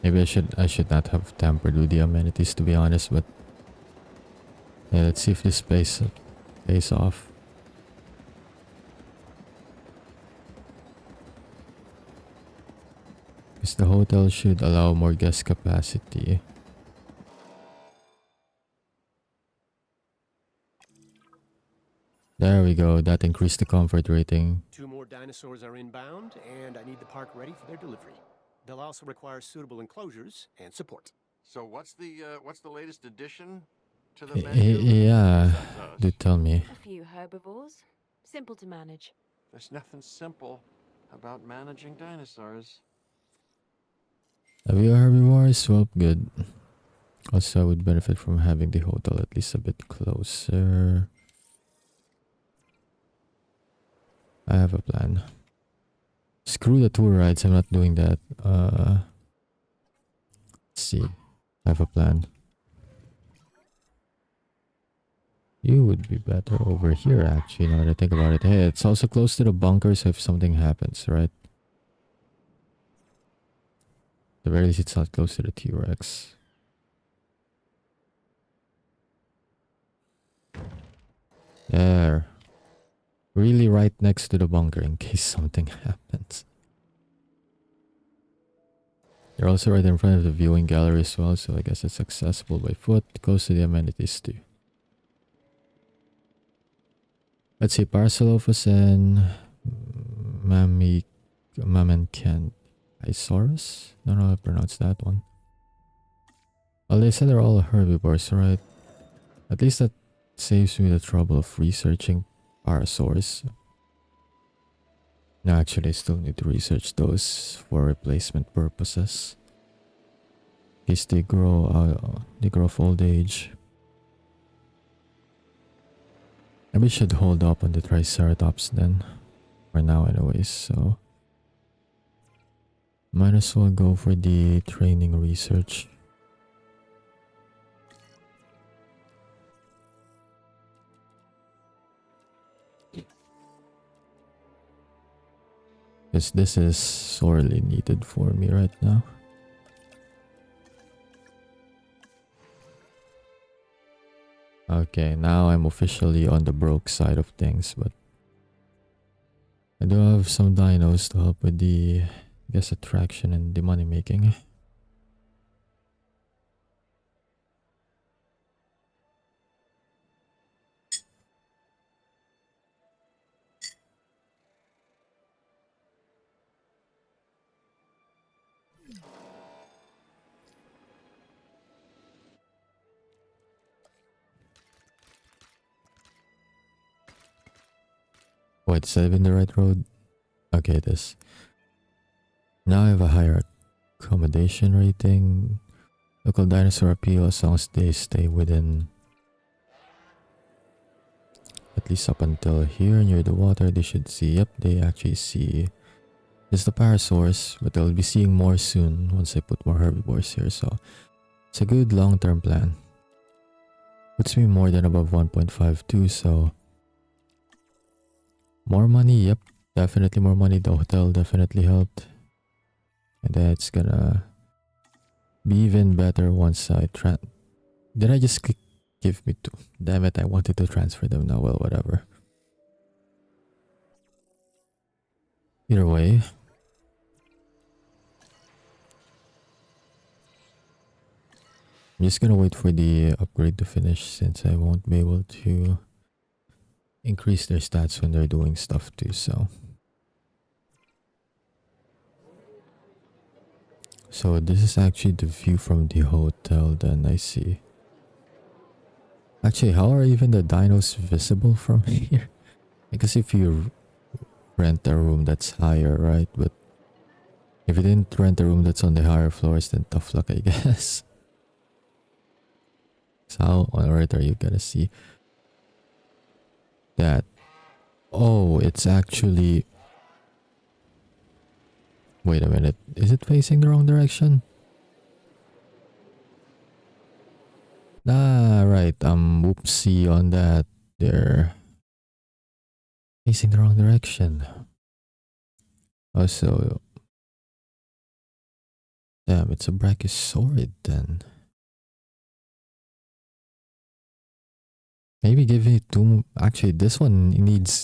Maybe I should not have tampered with the amenities, to be honest, but yeah, let's see if this pays off. Because the hotel should allow more guest capacity. There we go, that increased the comfort rating. 2 more dinosaurs are inbound, and I need the park ready for their delivery. They'll also require suitable enclosures and support. So what's the latest addition to the menu? Yeah, do tell me. A few herbivores. Simple to manage. There's nothing simple about managing dinosaurs. Have you herbivores? Well, good. Also, I would benefit from having the hotel at least a bit closer. I have a plan. Screw the tour rides, I'm not doing that. Let's see. I have a plan. You would be better over here, actually, now that I think about it. Hey, it's also close to the bunkers if something happens, right? At the very least, it's not close to the T-Rex. There. Really right next to the bunker in case something happens. You're also right in front of the viewing gallery as well, so I guess it's accessible by foot, close to the amenities too. Let's see, Parasaurolophus and Mamenchisaurus? I don't know how to pronounce that one. Well, they said they're all herbivores, right? At least that saves me the trouble of researching Parasaurs. No, actually, I still need to research those for replacement purposes. In case they grow of old age. Maybe we should hold up on the Triceratops then. For now anyways, so might as well go for the training research. Because this is sorely needed for me right now. Okay, now I'm officially on the broke side of things, but I do have some dinos to help with the, I guess, attraction and the money making. Wait, is that even the right road? Okay, it is. Now I have a higher accommodation rating. Local dinosaur appeal as long as they stay within at least up until here near the water. They should see. Yep, they actually see. It's the parasaurs, but they'll be seeing more soon once I put more herbivores here. So it's a good long-term plan. Puts me more than above 1.52, so more money. Yep, definitely more money. The hotel definitely helped, and that's gonna be even better once I Did I just click give me two? Damn it, I wanted to transfer them now. Well, whatever. Either way. I'm just gonna wait for the upgrade to finish since I won't be able to increase their stats when they're doing stuff too, so. So this is actually the view from the hotel then, I see. Actually, how are even the dinos visible from here? Because if you rent a room that's higher, right? But if you didn't rent a room that's on the higher floors, then tough luck, I guess. So how on earth are you gonna see that? Oh, it's actually... Wait a minute. Is it facing the wrong direction? Ah, right. Whoopsie on that. They're facing the wrong direction. Also, damn, it's a Brachiosaurid then. Maybe give it two. Actually, this one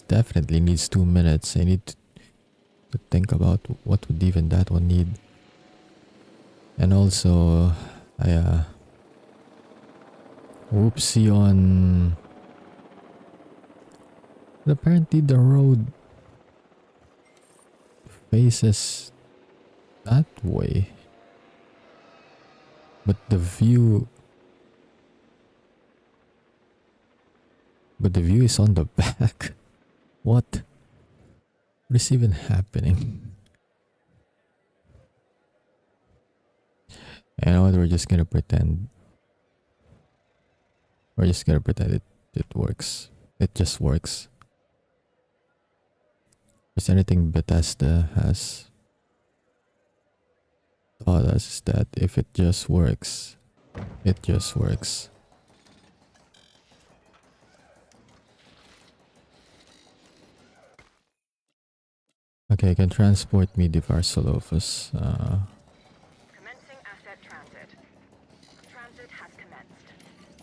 definitely needs 2 minutes. I need to think about what would even that one need. And also, whoopsie on. But apparently, the road faces that way, but the view is on the back. What is even happening? You know what, we're just gonna pretend it works. It just works. Is anything Bethesda has taught us is that if it just works, it just works. Okay, can transport me the Varsolopus. Commencing asset transit. Transit has commenced.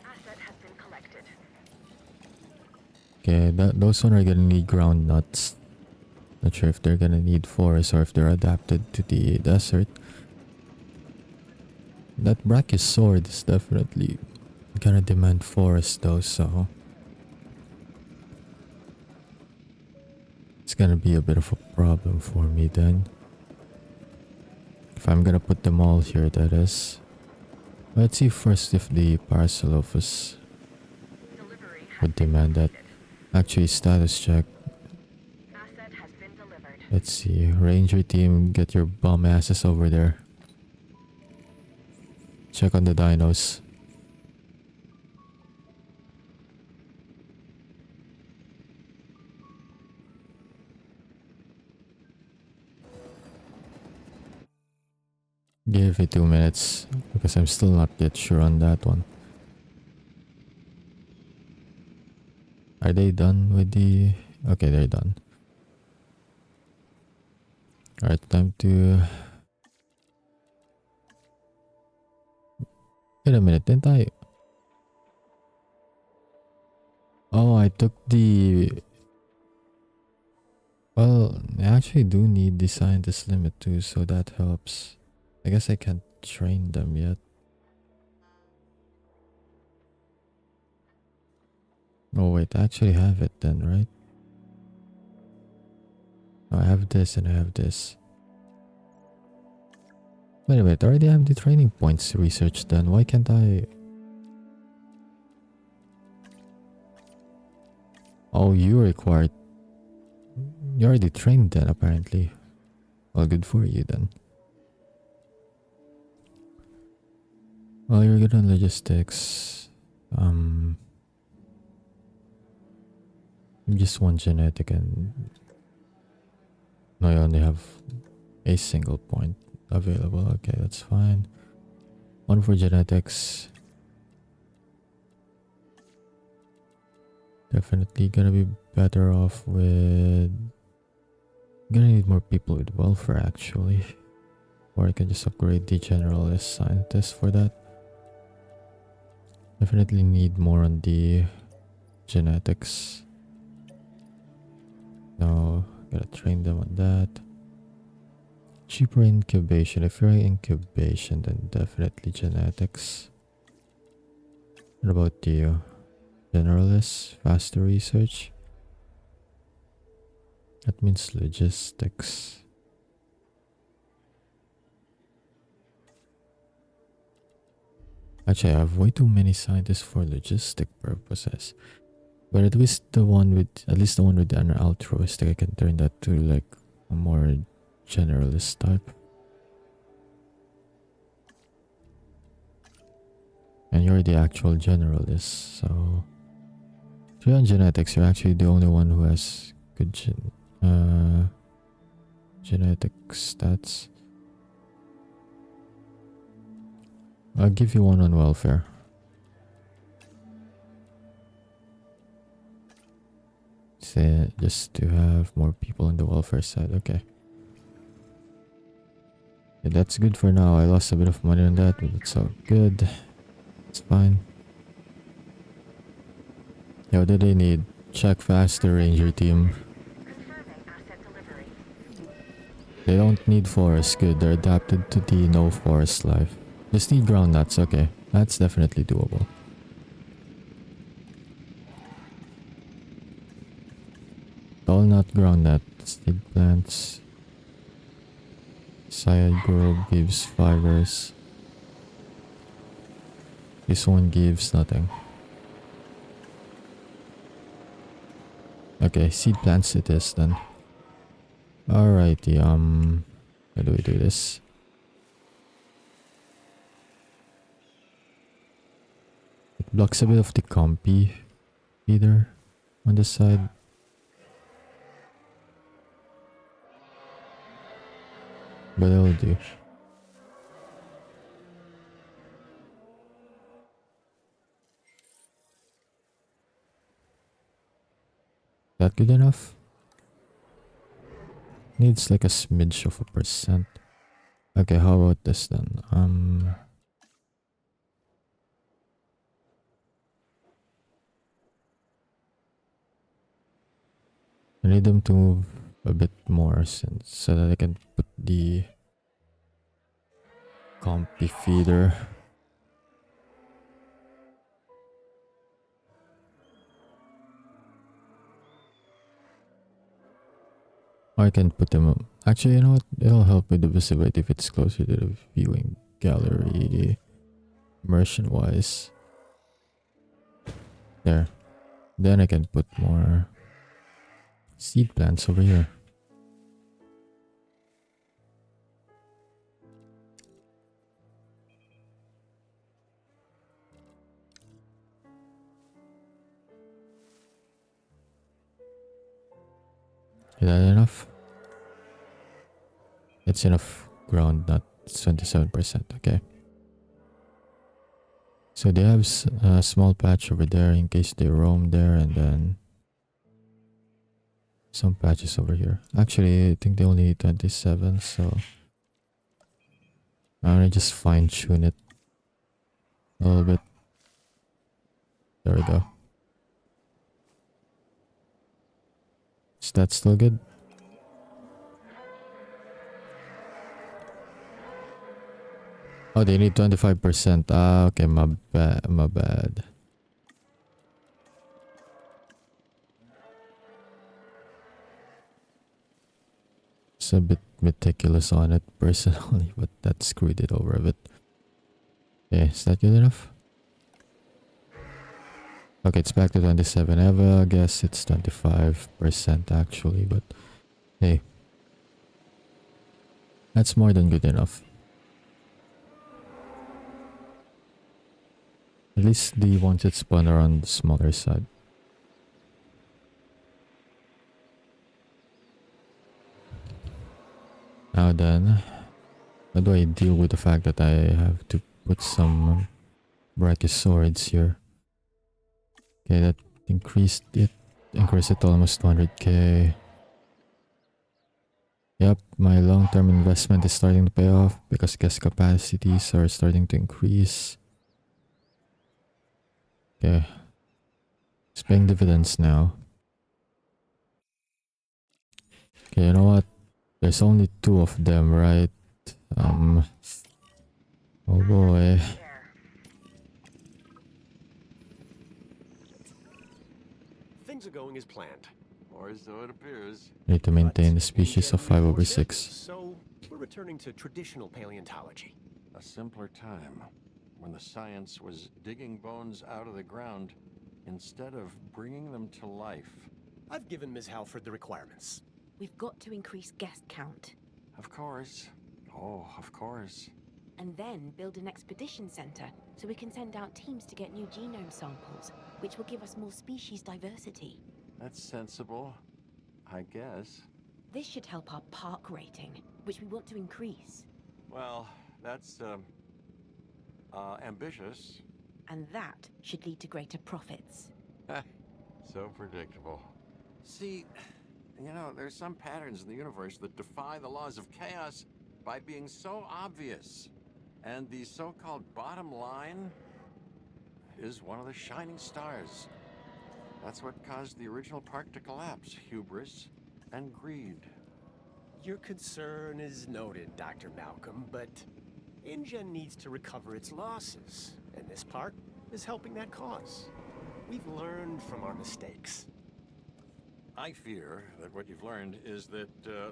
Asset has been collected. Okay, those one are gonna need ground nuts. Not sure if they're gonna need forest or if they're adapted to the desert. That Brachiosaurid is definitely gonna demand forest though, so it's gonna be a bit of a problem for me then. If I'm gonna put them all here, that is. Let's see first if the Parasaurolophus Delivery has would been demand that. completed. Actually, status check. Asset has been delivered. Let's see. Ranger team, get your bum asses over there. Check on the dinos. Give it 2 minutes because I'm still not yet sure on that one. Are they done with the... Okay, they're done. Alright, time to... Wait a minute, didn't I... Oh, I took the... Well, I actually do need the scientist limit too, so that helps. I guess I can't train them yet. Oh wait, I actually have it then, right? Oh, I have this and I have this. Wait a minute, I already have the training points research done. Why can't I... Oh, you required... You already trained then, apparently. Well, good for you then. Well, you're good on logistics. Just one genetic and... No, you only have a single point available. Okay, that's fine. One for genetics. Definitely gonna be better off with... Gonna need more people with welfare actually. Or I can just upgrade the generalist scientist for that. Definitely need more on the genetics. No, gotta train them on that. Cheaper incubation. If you're incubation, then definitely genetics. What about you? Generalist, faster research. That means logistics. Actually, I have way too many scientists for logistic purposes. But at least the one with an altruistic, I can turn that to like a more generalist type. And you're the actual generalist, so... So on genetics, you're actually the only one who has good genetic stats. I'll give you one on welfare. Say, just to have more people on the welfare side, okay. Yeah, that's good for now. I lost a bit of money on that, but it's all good. It's fine. Yeah, what do they need? Check faster, ranger team. Confirming asset delivery. They don't need forest, good. They're adapted to the no forest life. Just need ground nuts, okay. That's definitely doable. Tall nut, ground nut, seed plants. Side grove gives fibers. This one gives nothing. Okay, seed plants it is then. Alrighty, how do we do this? It blocks a bit of the compy feeder on the side. But it'll do. That good enough? Needs like a smidge of a percent. Okay, how about this then? I need them to move a bit more so that I can put the compy feeder. Or I can put them... Actually, you know what? It'll help with the visibility if it's closer to the viewing gallery. Immersion wise. There. Then I can put more seed plants over here. Is that enough? It's enough ground, not 27%, okay. So they have a small patch over there in case they roam there, and then some patches over here. Actually, I think they only need 27, so I'm gonna just fine tune it a little bit. There we go. Is that still good? Oh, they need 25%. Ah, okay, my bad. It's a bit meticulous on it personally, but that screwed it over a bit. Okay, is that good enough? Okay, it's back to 27. I have a guess it's 25% actually, but Hey. That's more than good enough. At least the ones that spawn are on the smaller side. Now then, how do I deal with the fact that I have to put some brachiosaurids here? Okay, that increased it to almost 200k. Yep, my long-term investment is starting to pay off because guest capacities are starting to increase. Okay. It's paying dividends now. Okay, you know what? There's only 2 of them, right? Oh boy. Things are going as planned. Or so it appears. Need to maintain But a species InGen of 5 over reforced 6. So we're returning to traditional paleontology. A simpler time, when the science was digging bones out of the ground instead of bringing them to life. I've given Ms. Halford the requirements. We've got to increase guest count. Of course. Oh, of course. And then build an expedition center so we can send out teams to get new genome samples, which will give us more species diversity. That's sensible, I guess. This should help our park rating, which we want to increase. Well, that's, ambitious. And that should lead to greater profits. So predictable. See, you know, there's some patterns in the universe that defy the laws of chaos by being so obvious. And the so-called bottom line is one of the shining stars. That's what caused the original park to collapse. Hubris and greed. Your concern is noted, Dr. Malcolm, but InGen needs to recover its losses, and this park is helping that cause. We've learned from our mistakes. I fear that what you've learned is that,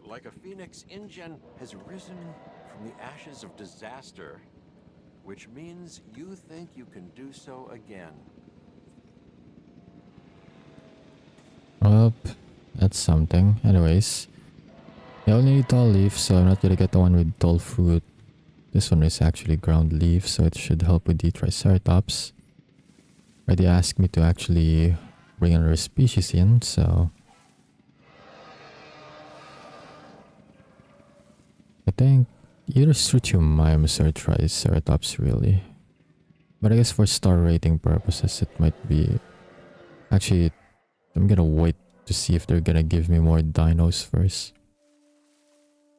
like a phoenix, InGen has risen from the ashes of disaster, which means you think you can do so again. Well, that's something. Anyways, I only need tall leaves, so I'm not gonna get the one with tall fruit. This one is actually ground leaf, so it should help with the Triceratops. Already asked me to actually bring another species in, so I think either Struthiomimus or Triceratops really. But I guess for star rating purposes it might be... Actually, I'm gonna wait to see if they're gonna give me more dinos first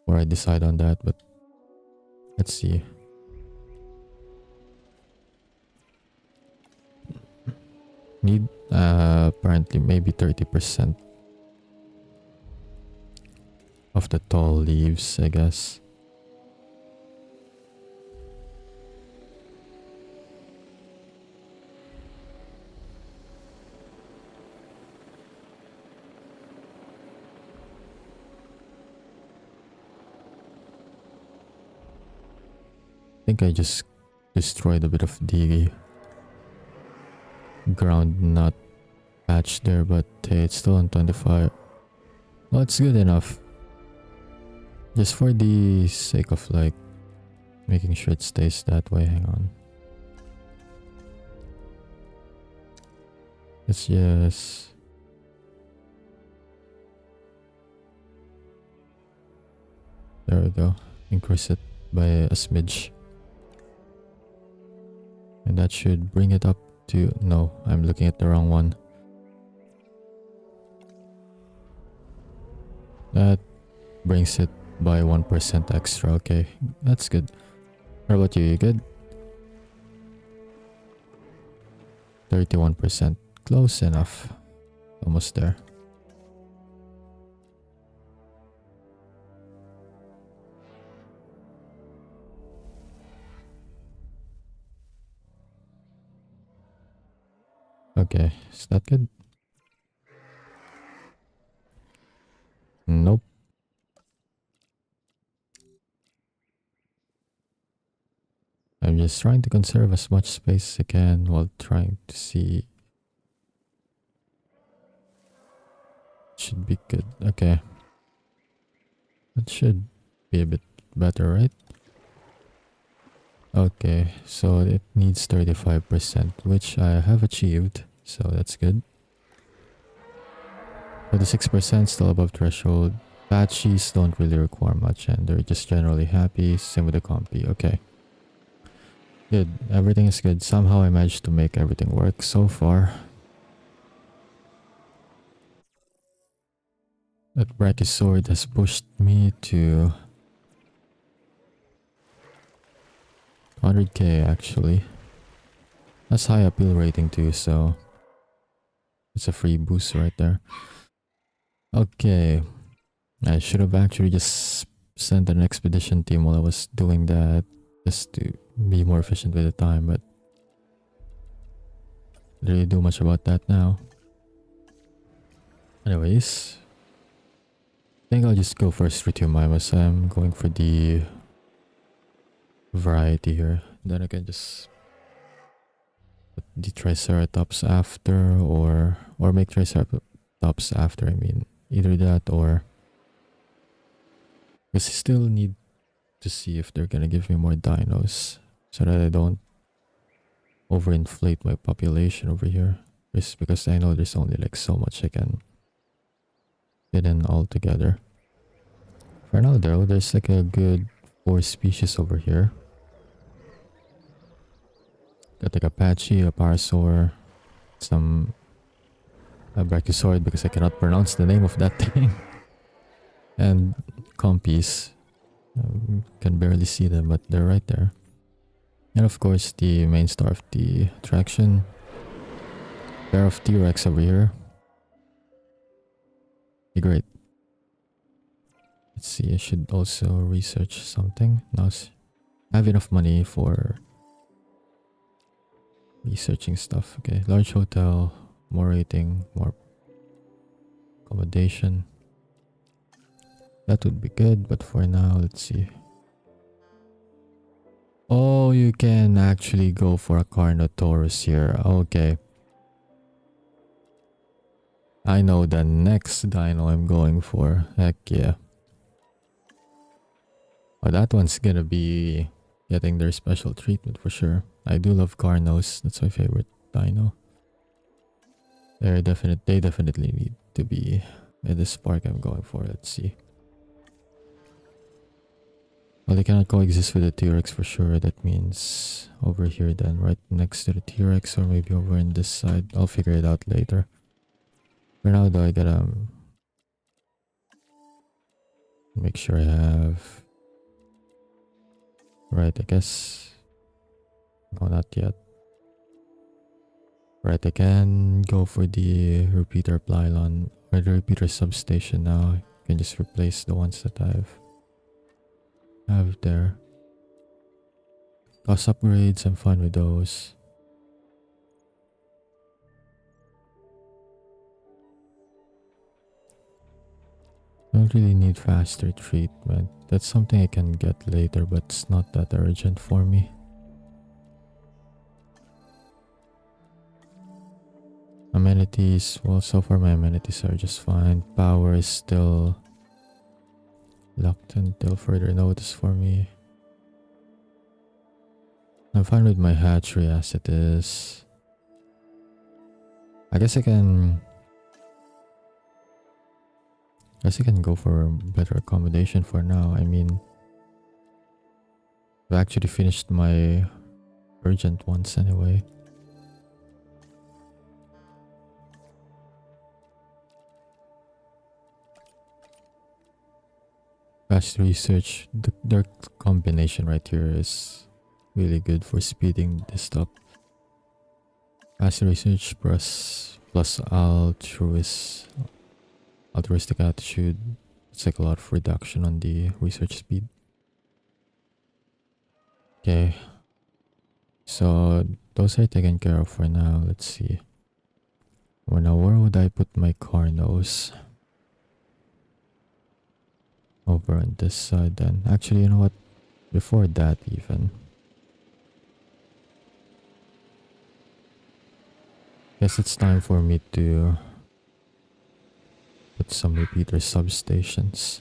before I decide on that, but let's see. Need apparently maybe 30% of the tall leaves, I guess. I think I just destroyed a bit of the ground nut patch there, but hey, it's still on 25. Well, it's good enough. Just for the sake of like making sure it stays that way. Hang on. Let's just... There we go. Increase it by a smidge. And that should bring it up to... No, I'm looking at the wrong one. That brings it by 1% extra. Okay, that's good. How about you? You good? 31%. Close enough. Almost there. Okay, is that good? Nope. I'm just trying to conserve as much space as I can while trying to see. Should be good. Okay. That should be a bit better, right? Okay, so it needs 35%, which I have achieved, so that's good. 46% still above threshold. Patchies don't really require much and they're just generally happy. Same with the compy. Okay. Good. Everything is good. Somehow I managed to make everything work so far. That Brachiosaurus has pushed me to 100k actually. That's high appeal rating too, so it's a free boost right there. Okay. I should have actually just sent an expedition team while I was doing that, just to be more efficient with the time, but didn't really do much about that now. Anyways, I think I'll just go for Strutiomimus. I'm going for the variety here. Then I can just put the Triceratops after, or make Triceratops after. I mean, either that or because I still need to see if they're gonna give me more dinos so that I don't overinflate my population over here. Just because I know there's only like so much I can fit in all together. For now though, there's like a good 4 species over here. Got like a Apache, a Parasaur, some a Brachiosaurus because I cannot pronounce the name of that thing. And compies. Can barely see them, but they're right there. And of course, the main star of the attraction. Pair of T-Rex over here. Be great. Let's see, I should also research something. Now I have enough money for researching stuff. Okay, large hotel, more rating, more accommodation. That would be good, but for now, let's see. Oh, you can actually go for a Carnotaurus here. Okay. I know the next dino I'm going for. Heck yeah. Oh, that one's gonna be getting their special treatment for sure. I do love Carnos. That's my favorite dino. They definitely need to be in this park I'm going for. Let's see. Well, they cannot coexist with the T-Rex for sure. That means over here then, right next to the T-Rex, or maybe over in this side. I'll figure it out later. For now though, I gotta make sure I have... Right, I guess... No, not yet. Right, I can go for the repeater pylon, or the repeater substation now. I can just replace the ones that I have there. Cost upgrades, I'm fine with those. Don't really need faster treatment. That's something I can get later, but it's not that urgent for me. Amenities, well, so far my amenities are just fine. Power is still locked until further notice for me. I'm fine with my hatchery as it is. I guess I can go for better accommodation for now. I mean, I've actually finished my urgent ones anyway. Fast research, their combination right here is really good for speeding this up. Fast research plus altruistic attitude. It's like a lot of reduction on the research speed. Okay, so those are taken care of for now. Let's see. Well, now where would I put my Carnos? Over on this side then. Actually, you know what? Before that even. Guess it's time for me to put some repeater substations.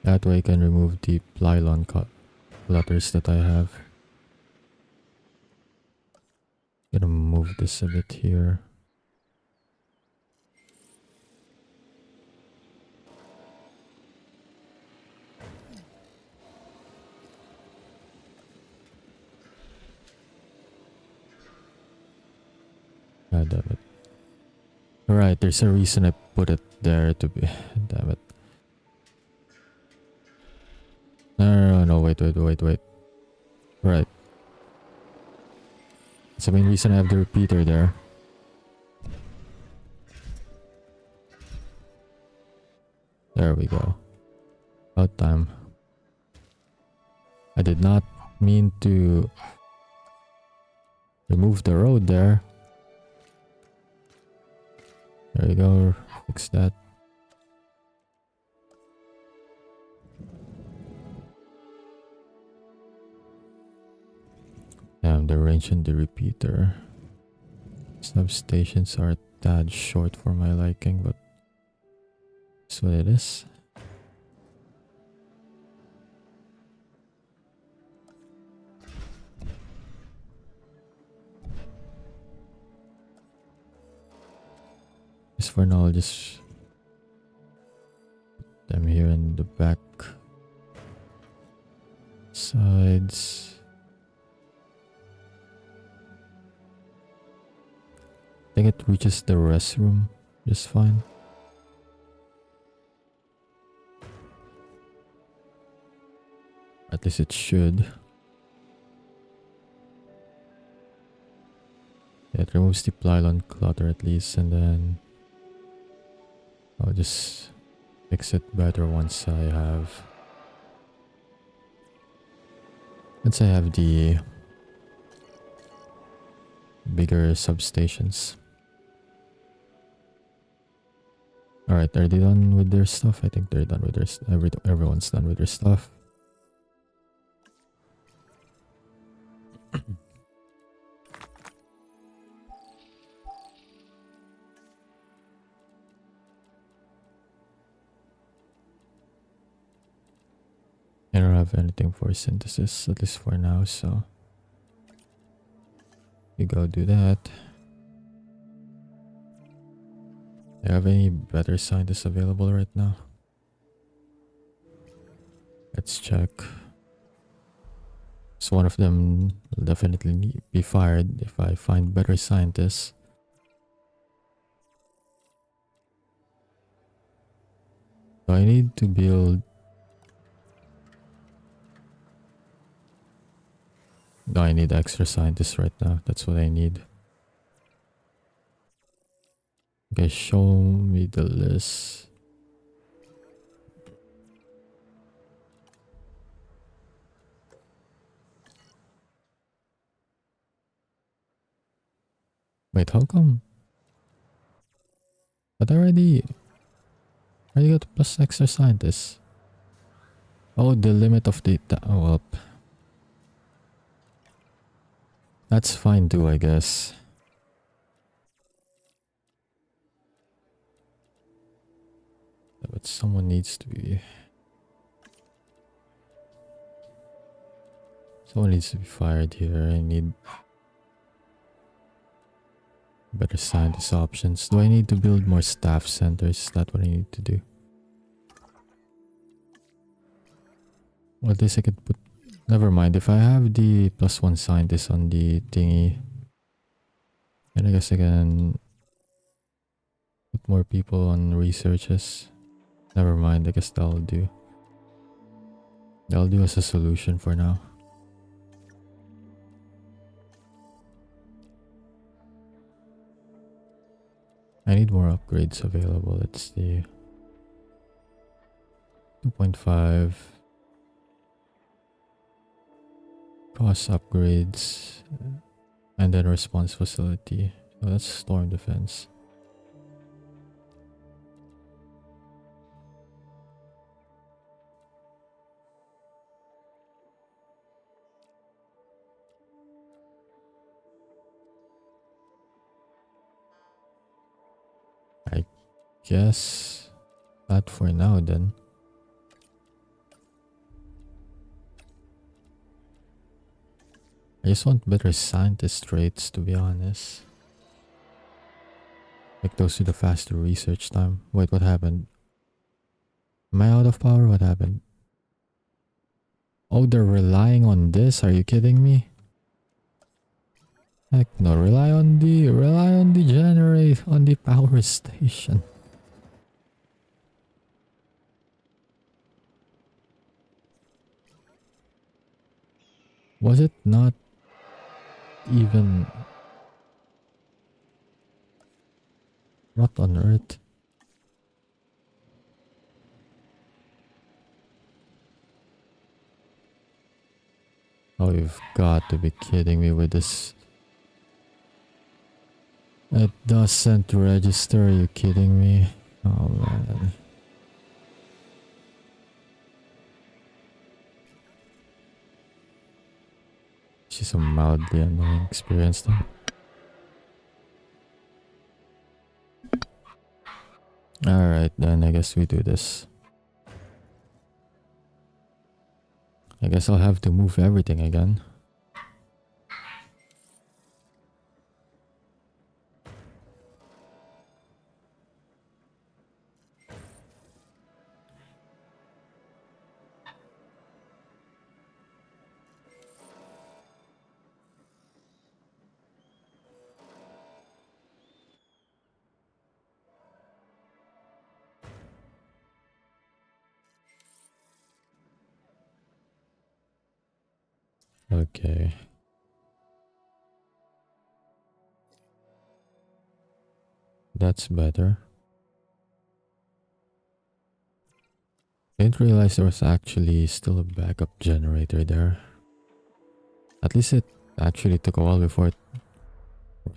That way I can remove the pylon clutters that I have. Gonna move this a bit here. God damn it. Alright, there's a reason I put it there to be. Damn it. No, wait. Right. That's the main reason I have the repeater there. There we go. About time. I did not mean to remove the road there. There we go. Fix that. Damn, the range and the repeater. Substations are a tad short for my liking, but that's what it is. Just for now, I'll just put them here in the back sides. I think it reaches the restroom just fine. At least it should. Yeah, it removes the pylon clutter at least, and then I'll just fix it better once I have the bigger substations. Alright, are they done with their stuff? I think they're done with their everyone's done with their stuff. I don't have anything for synthesis, at least for now, so you go do that. Do you have any better scientists available right now? Let's check. So one of them will definitely be fired if I find better scientists. So I need to build... No, I need extra scientists right now. That's what I need. Okay, show me the list. Wait, how come? But I already got plus extra scientists. Oh, the limit of the... Oh, well. That's fine too, I guess. But someone needs to be... Someone needs to be fired here. I need better scientist options. Do I need to build more staff centers? Is that what I need to do? Well, at least I could put... Never mind. If I have the +1 scientist on the thingy, then I guess I can put more people on researches. Never mind. I guess that'll do. That'll do as a solution for now. I need more upgrades available. Let's see. 2.5. Cost upgrades. And then response facility. So that's storm defense. I guess that for now then. I just want better scientist rates, to be honest. Like those with the faster research time. Wait, what happened? Am I out of power? What happened? Oh, they're relying on this? Are you kidding me? Heck no, rely on the power station. Was it not even... What on earth? Oh, you've got to be kidding me with this. It doesn't register, are you kidding me? Oh man. She's a mildly annoying experience though. Alright then, I guess we do this. I guess I'll have to move everything again. Okay. That's better. Didn't realize there was actually still a backup generator there. At least it actually took a while before it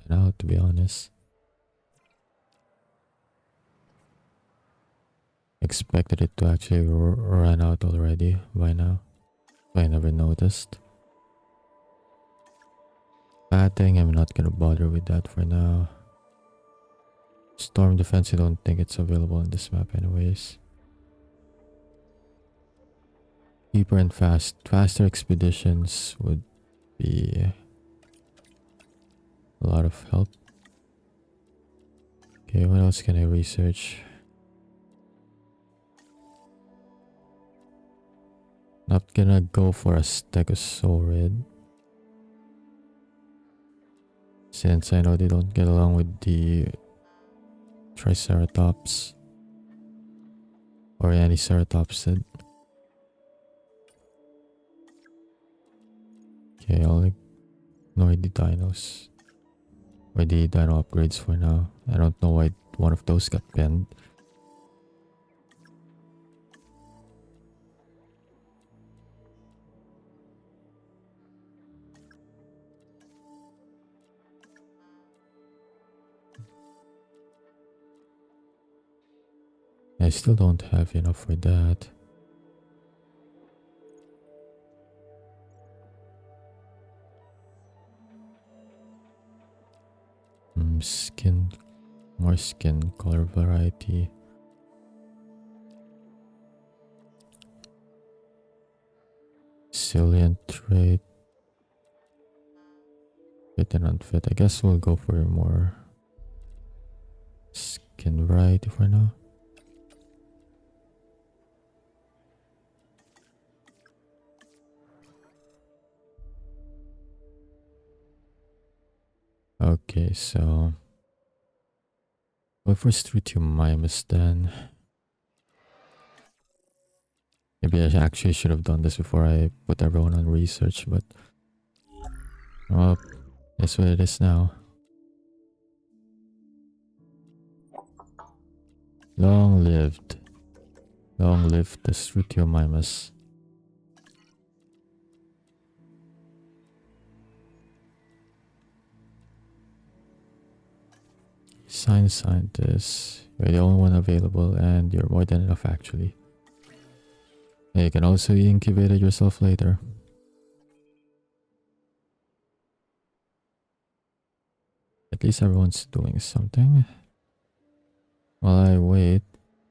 ran out, to be honest. Expected it to actually run out already by now. I never noticed. Bad thing, I'm not gonna bother with that for now. Storm defense, I don't think it's available on this map anyways. Deeper and faster expeditions would be a lot of help. Okay, what else can I research? Not gonna go for a Stegosaurid, since I know they don't get along with the Triceratops or any ceratopsid. Okay, I'll ignore the dinos or the dino upgrades for now. I don't know why one of those got pinned. I still don't have enough for that. Skin, more skin color variety. Salient trait. Fit and unfit. I guess we'll go for more skin variety for now. Okay, so go for Strutiomimus then. Maybe I actually should have done this before I put everyone on research, but well, that's what it is now. Long live the Strutiomimus. Science scientist, you're the only one available, and you're more than enough actually. And you can also incubate it yourself later. At least everyone's doing something. While I wait,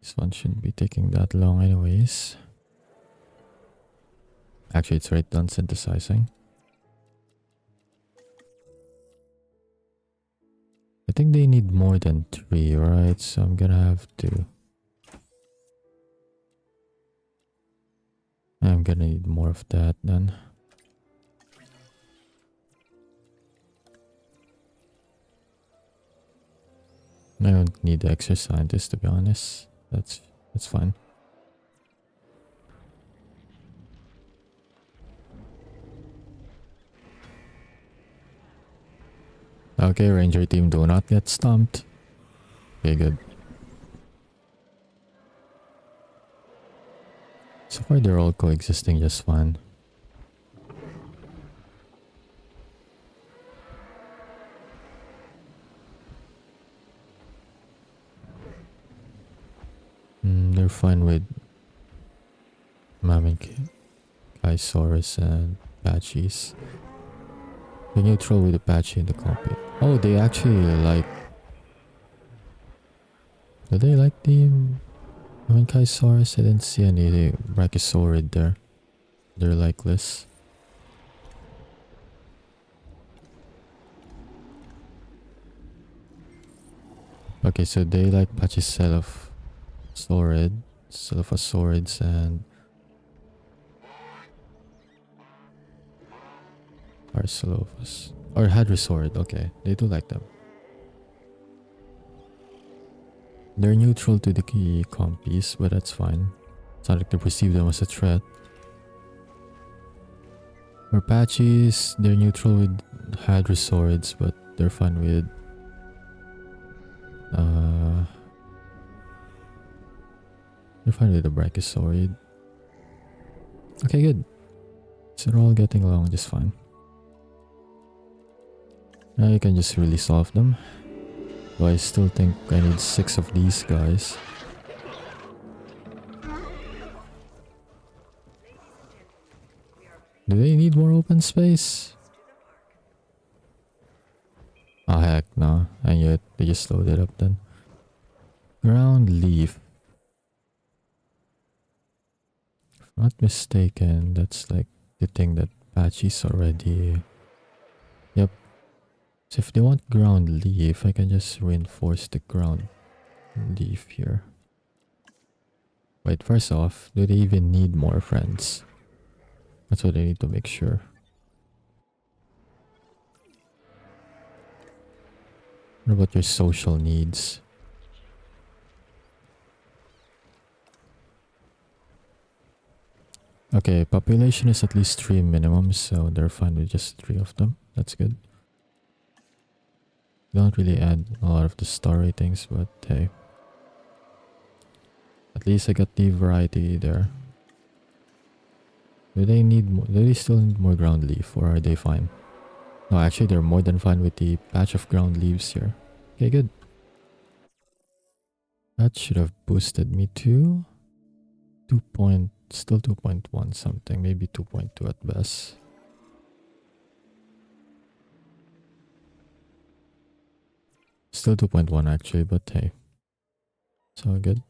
this one shouldn't be taking that long anyways. Actually, it's right done synthesizing. think they need more than 3, right? So I'm gonna have to... I'm gonna need more of that then. I don't need the extra scientist, to be honest. That's fine. Okay, Ranger team, do not get stumped. Okay, good. So far, they're all coexisting just fine. They're fine with Mammochisaurus and Apaches. They're neutral with Apache in the cockpit. Oh, they actually like... Do they like the Mammochisaurus? I didn't see any Brachiosaurus there. They're like this. Okay, so they like Pachycephalosaurids and Arcelophus. Or Hadrosaurid, okay. They do like them. They're neutral to the key compies, but that's fine. It's not like they perceive them as a threat. For Apaches, they're neutral with Hadrosaurids, but they're fine with they're fine with the Brachiosaurid. Okay, good. So they're all getting along just fine. Now you can just release all of them. But I still think I need 6 of these guys. Do they need more open space? Oh heck no. And yet they just load it up then. Ground leaf. If I'm not mistaken, that's like the thing that Apache's already... Yep. So if they want ground leaf, I can just reinforce the ground leaf here. Wait, first off, do they even need more friends? That's what I need to make sure. What about your social needs? Okay, population is at least 3 minimum, so they're fine with just 3 of them. That's good. Don't really add a lot of the star ratings, but hey. At least I got the variety there. Do they still need more ground leaf, or are they fine? No, actually they're more than fine with the patch of ground leaves here. Okay, good. That should have boosted me to still 2.1 something, maybe 2.2 at best. Still 2.1 actually, but hey. It's all good.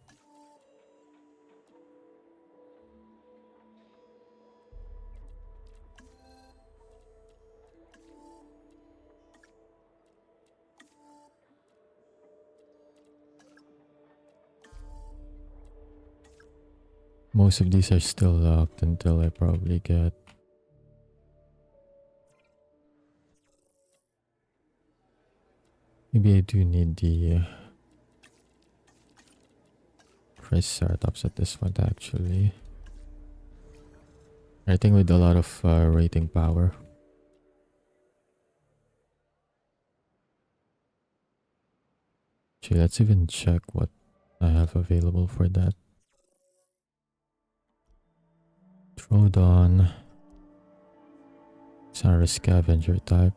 Most of these are still locked until I probably get... Maybe I do need the Triceratops at this point actually. I think with a lot of rating power. Actually, let's even check what I have available for that. Troodon. It's not a scavenger type.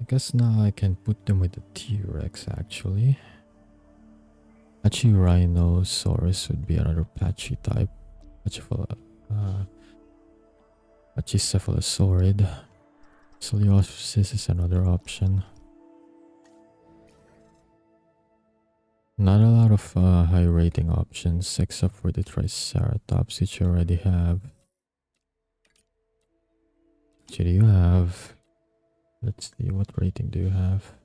I guess now I can put them with the T-Rex actually. Pachyrhinosaurus would be another Pachy type. Pachycephalosaurid. Scoliosis is another option. Not a lot of high rating options except for the Triceratops, which you already have. Which do you have? Let's see, what rating do you have?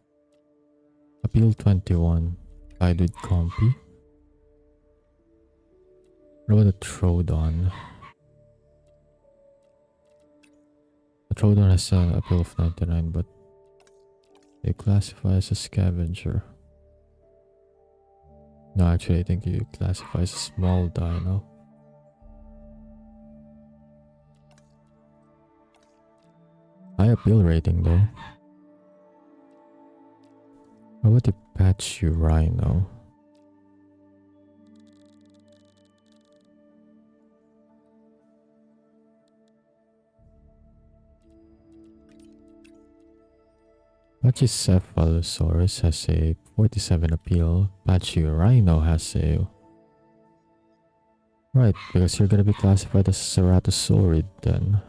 appeal 21. Tied with Compy. What about the Trodon? The Trodon has an appeal of 99, but they classify as a scavenger. No, actually, I think you classify as a small dino. High appeal rating though. How about the Apache Rhino? Pachycephalosaurus has a 47 appeal. Pachy-Rhino has a... Right, because you're gonna be classified as a ceratosaurid then.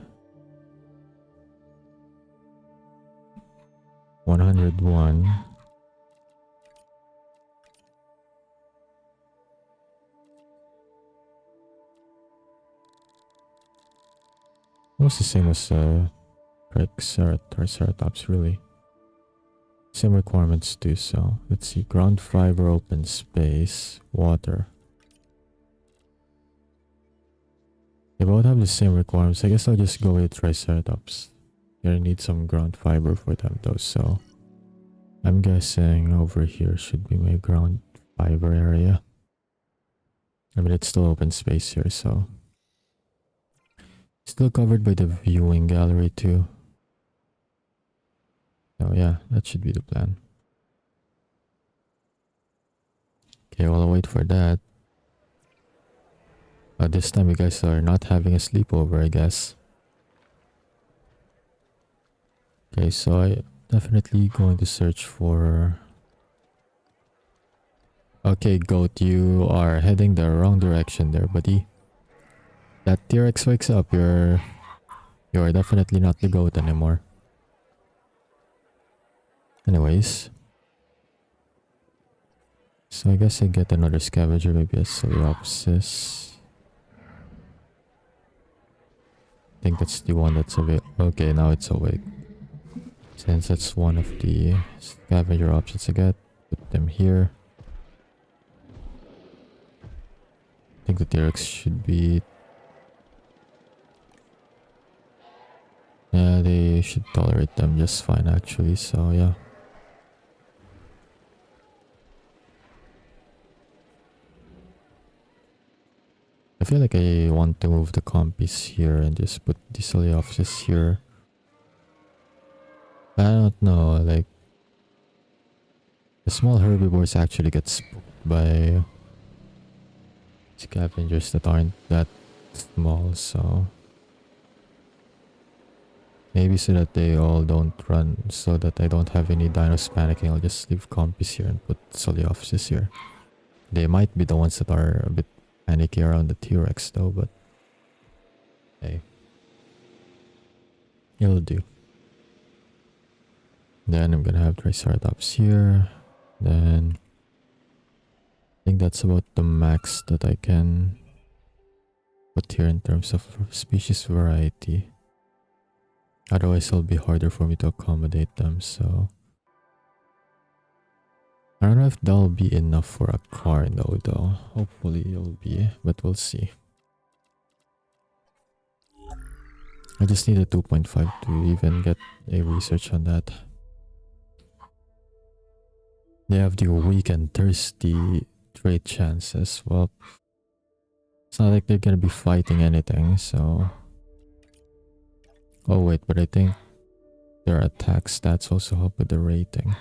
101. Almost the same as Triceratops, really. Same requirements too, so let's see. Ground fiber, open space, water. They both have the same requirements. I guess I'll just go with Triceratops. You're gonna need some ground fiber for them though, so I'm guessing over here should be my ground fiber area. I mean, it's still open space here, so still covered by the viewing gallery too. So yeah, that should be the plan. Okay, well, I'll wait for that. But this time you guys are not having a sleepover, I guess. Okay, so I definitely going to search for... Okay, Goat, you are heading the wrong direction there, buddy. That T-Rex wakes up, you're definitely not the Goat anymore. Anyways. So I guess I get another scavenger, maybe a Coleopsis. I think that's the one that's awake. Okay, now it's awake. Since that's one of the scavenger options I get, put them here. I think the T-Rex should be... Yeah, they should tolerate them just fine actually, so yeah. I feel like I want to move the compies here and just put the Coleopsis here. I don't know, like... The small herbivores actually get spooked by scavengers that aren't that small, so... Maybe so that they all don't run, so that I don't have any dinos panicking, I'll just leave compies here and put Coleopsis here. They might be the ones that are a bit panicky around the T-Rex though, but... Hey. It'll do. Then I'm gonna have Triceratops here. Then... I think that's about the max that I can put here in terms of species variety. Otherwise it'll be harder for me to accommodate them, so... I don't know if that'll be enough for a car though. Hopefully it'll be, but we'll see. I just need a 2.5 to even get a research on that. They have the weak and thirsty trade chances. Well, it's not like they're gonna be fighting anything, so... Oh wait, but I think their attack stats also help with the rating.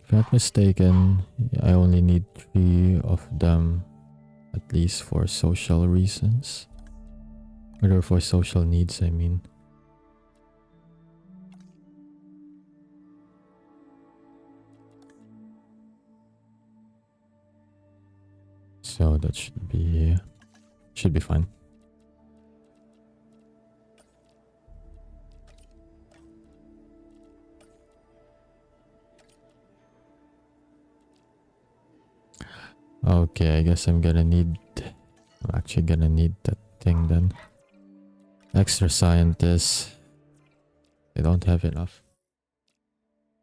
If I'm not mistaken, I only need 3 of them, at least for social reasons. Or for social needs, I mean. So that should be fine. Okay, I guess I'm actually gonna need that thing then. Extra scientists. They don't have enough.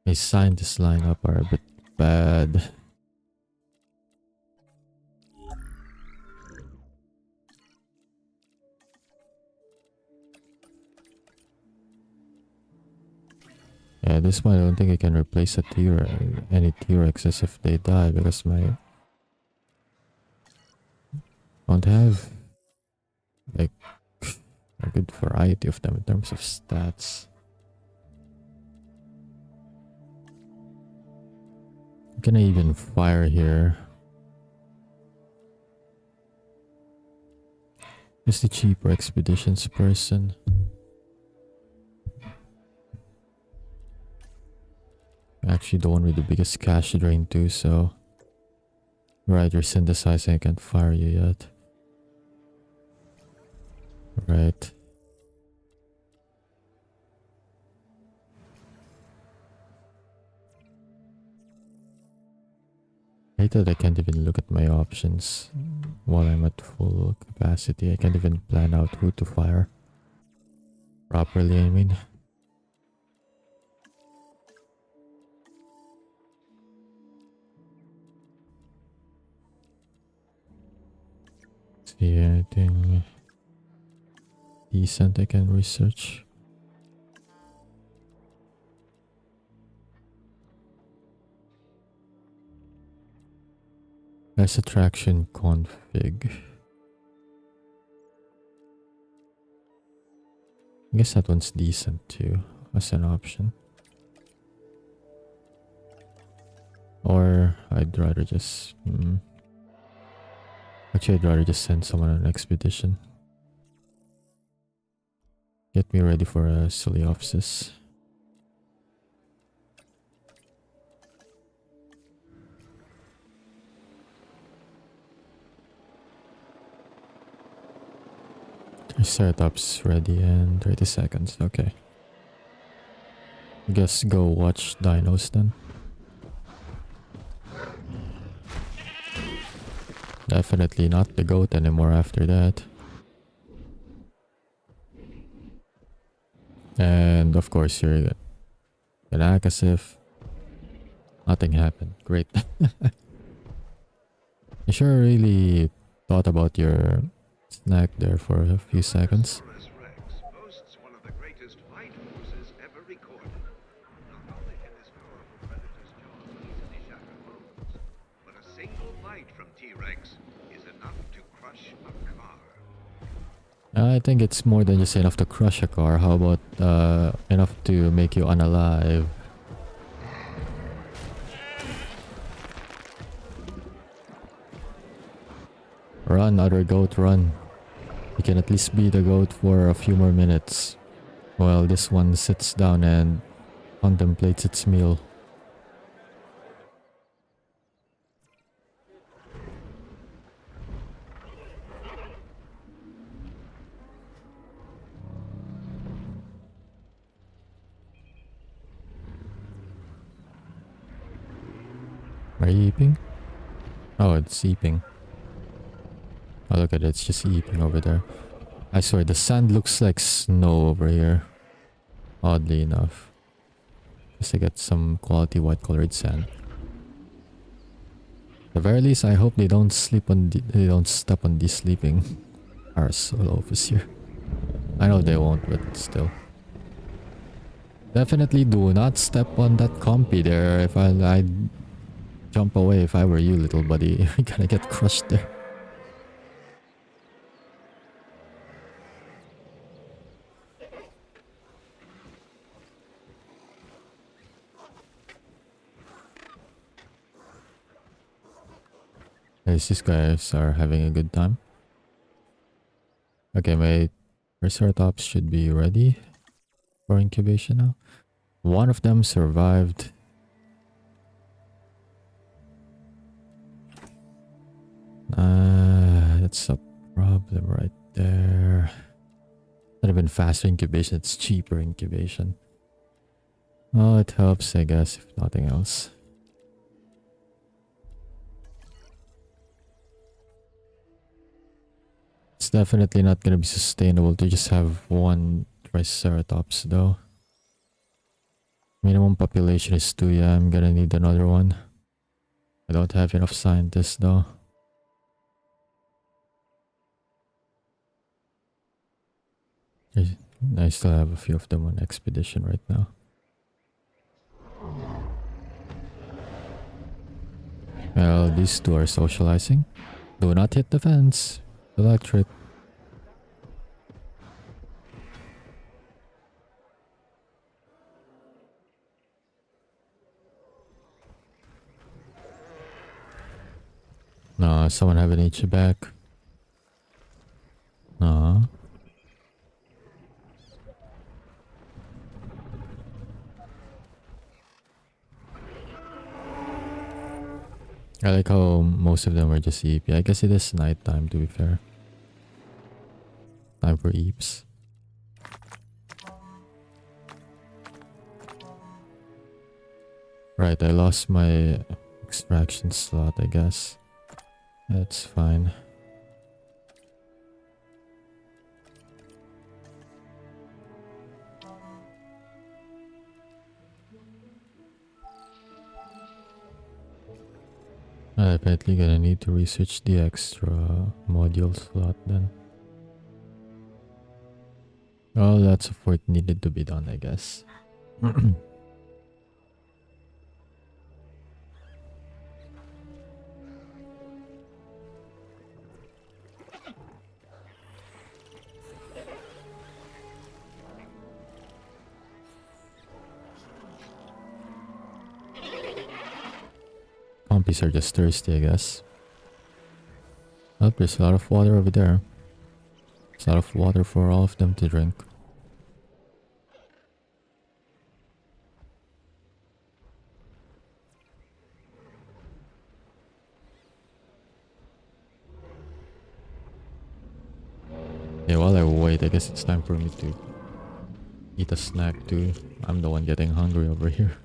My scientist lineup are a bit bad. Yeah, this one I don't think I can replace a any T-Rexes if they die because my don't have like a good variety of them in terms of stats. Can I even fire here? Just the cheaper expeditions person. Actually the one with the biggest cash drain too, so right, you're synthesizing, I can't fire you yet. Right. I hate that I can't even look at my options while I'm at full capacity. I can't even plan out who to fire properly, I mean. See anything decent I can research? Best attraction config. I guess that one's decent too, as an option. Or I'd rather just... Actually, I'd rather just send someone on an expedition. Get me ready for a Coleopsis. Triceratops ready in 30 seconds. Okay. Guess go watch dinos then. Definitely not the goat anymore after that. And of course you're an Akasif. Nothing happened. Great. You sure really thought about your snack there for a few seconds. Rex boasts one of the greatest fight forces ever recorded. Not only can this powerful predator's jaws easily shatter bones, but a single bite from T-Rex is enough to crush a car. I think it's more than just enough to crush a car. How about enough to make you unalive? Run, other goat, run. You can at least be the goat for a few more minutes while this one sits down and contemplates its meal. Are you eeping? Oh, it's eeping. Oh, look at it, it's just eeping over there. I swear, the sand looks like snow over here. Oddly enough. Just to get some quality white colored sand. At the very least, I hope they don't sleep on they don't step on these sleeping Arsolopus here. I know they won't, but still. Definitely do not step on that compy there. If I'd jump away if I were you, little buddy. You're gonna get crushed there. These guys are having a good time. Okay, my Triceratops should be ready for incubation now. One of them survived. That's a problem right there. Would have been faster incubation, it's cheaper incubation. Oh, it helps, I guess, if nothing else. It's definitely not gonna be sustainable to just have one Triceratops though. Minimum population is 2, yeah, I'm gonna need another one. I don't have enough scientists though. I still have a few of them on expedition right now. Well, these two are socializing. Do not hit the fence. Electric. No, someone have an each back. No. I like how most of them are just EP. I guess it is nighttime, to be fair. Time for eeps. Right, I lost my extraction slot, I guess. That's fine. I'm definitely gonna need to research the extra module slot then. Well, lots of work needed to be done, I guess. Pompies are just thirsty, I guess. Oh, there's a lot of water over there. There's a lot of water for all of them to drink. Yeah, while I wait, I guess it's time for me to eat a snack too. I'm the one getting hungry over here.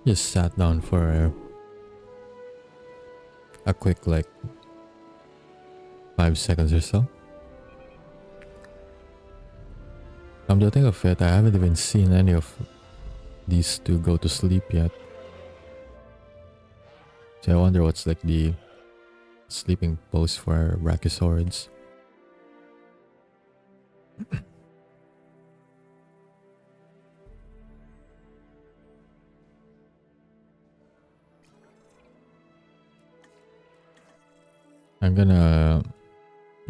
Just sat down for a quick, like, 5 seconds or so. Come to think of it, I haven't even seen any of these two go to sleep yet. So I wonder what's like the sleeping pose for brachiosaurids. I'm gonna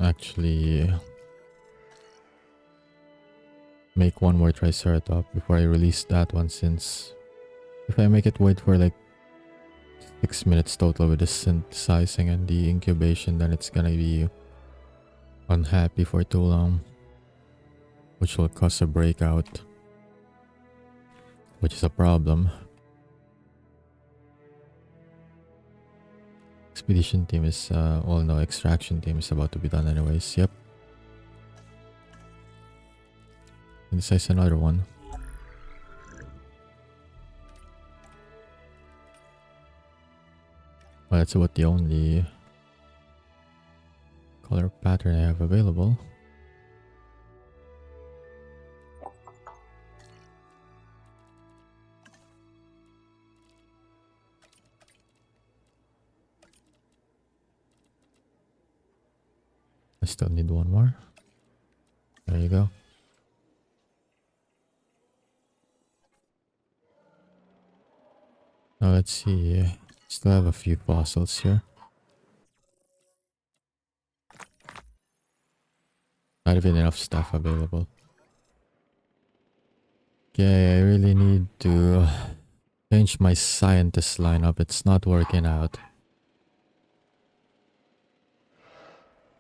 actually make one more triceratops before I release that one, since if I make it wait for like 6 minutes total with the synthesizing and the incubation, then it's gonna be unhappy for too long, which will cause a breakout, which is a problem. Expedition team is, well, no, extraction team is about to be done anyways. Yep. Synthesize another one. Well, that's about the only color pattern I have available. I still need one more. There you go. Now let's see. Still have a few fossils here. Not even enough stuff available. Okay, I really need to change my scientist lineup. It's not working out.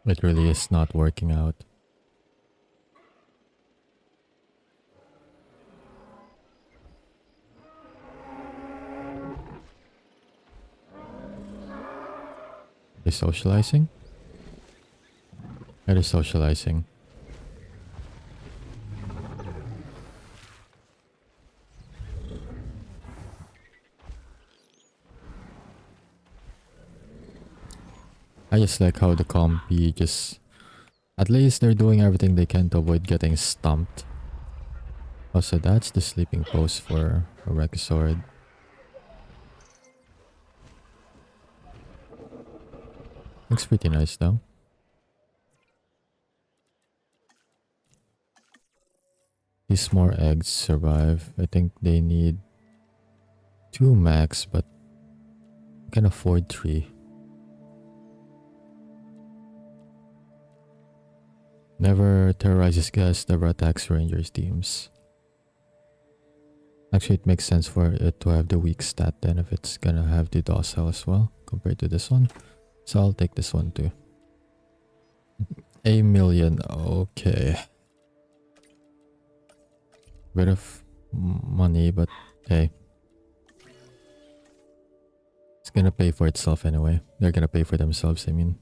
It really is not working out. They socializing? It is socializing. I just like how the compy just... At least they're doing everything they can to avoid getting stumped. Oh, so that's the sleeping post for a Rexord. Looks pretty nice though. These more eggs survive. I think they need 2 max, but I can afford 3. Never terrorizes guests, never attacks rangers teams. Actually, it makes sense for it to have the weak stat then if it's gonna have the docile as well compared to this one. So I'll take this one too. 1 million, okay. Bit of money, but hey. It's gonna pay for itself anyway. They're gonna pay for themselves, I mean.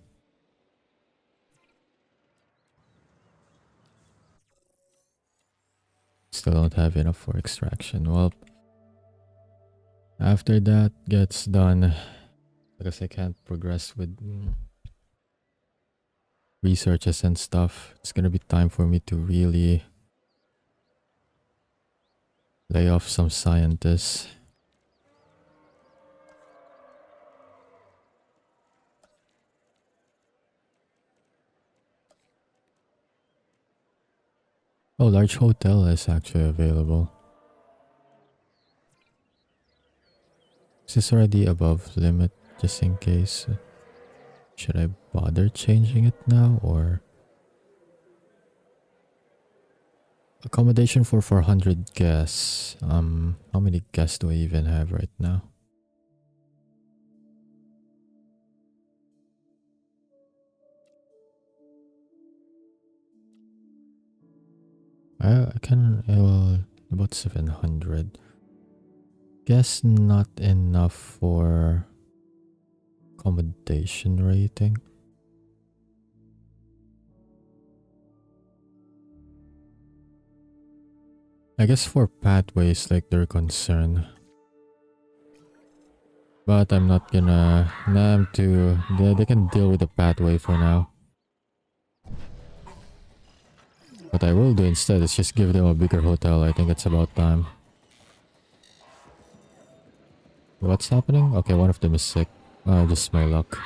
Still don't have enough for extraction. Well, after that gets done, because I can't progress with researches and stuff, it's gonna be time for me to really lay off some scientists. Oh, large hotel is actually available. Is this already above limit, just in case? Should I bother changing it now, or... Accommodation for 400 guests. How many guests do I even have right now? I can... about 700. Guess not enough for accommodation rating. I guess for pathways, like, they're concerned. But I'm not gonna... Nah, I'm too... They can deal with the pathway for now. What I will do instead is just give them a bigger hotel. I think it's about time. What's happening? Okay, one of them is sick. Just my luck.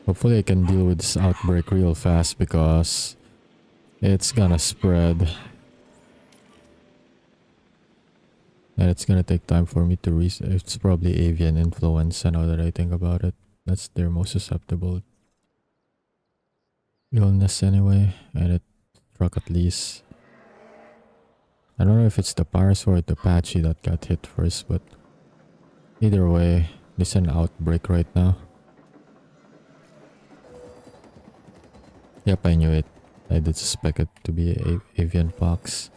Hopefully I can deal with this outbreak real fast because it's gonna spread. And it's gonna take time for me to research. It's probably avian influenza now that I think about it. That's their most susceptible illness anyway. And it struck at least. I don't know if it's the Parasaur or the Patchy that got hit first, but either way, there's an outbreak right now. Yep, I knew it. I did suspect it to be avian pox.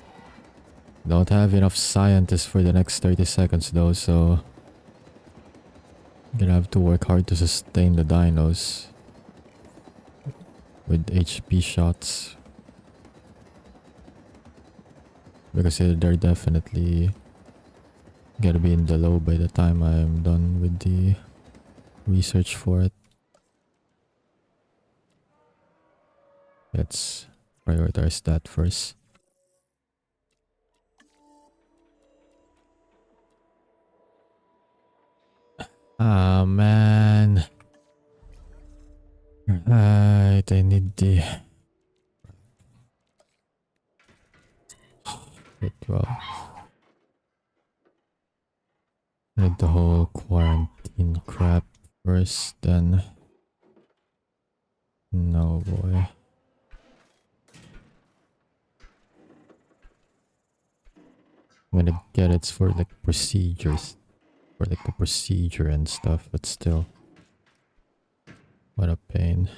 Don't have enough scientists for the next 30 seconds though, so I'm gonna have to work hard to sustain the dinos with HP shots, because they're definitely gonna be in the low by the time I'm done with the research for it. Let's prioritize that first. Ah, man. Right, I need the... Well, I need the whole quarantine crap first, then... No, boy. I'm gonna get it for like procedures. For like the procedure and stuff, but still. What a pain.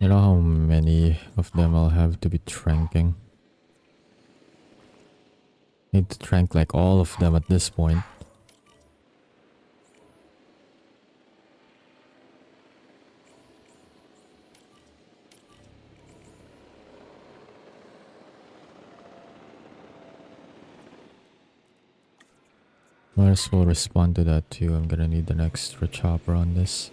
You know how many of them I'll have to be tranking? Need to trank like all of them at this point. Might as well respond to that too. I'm gonna need an extra chopper on this.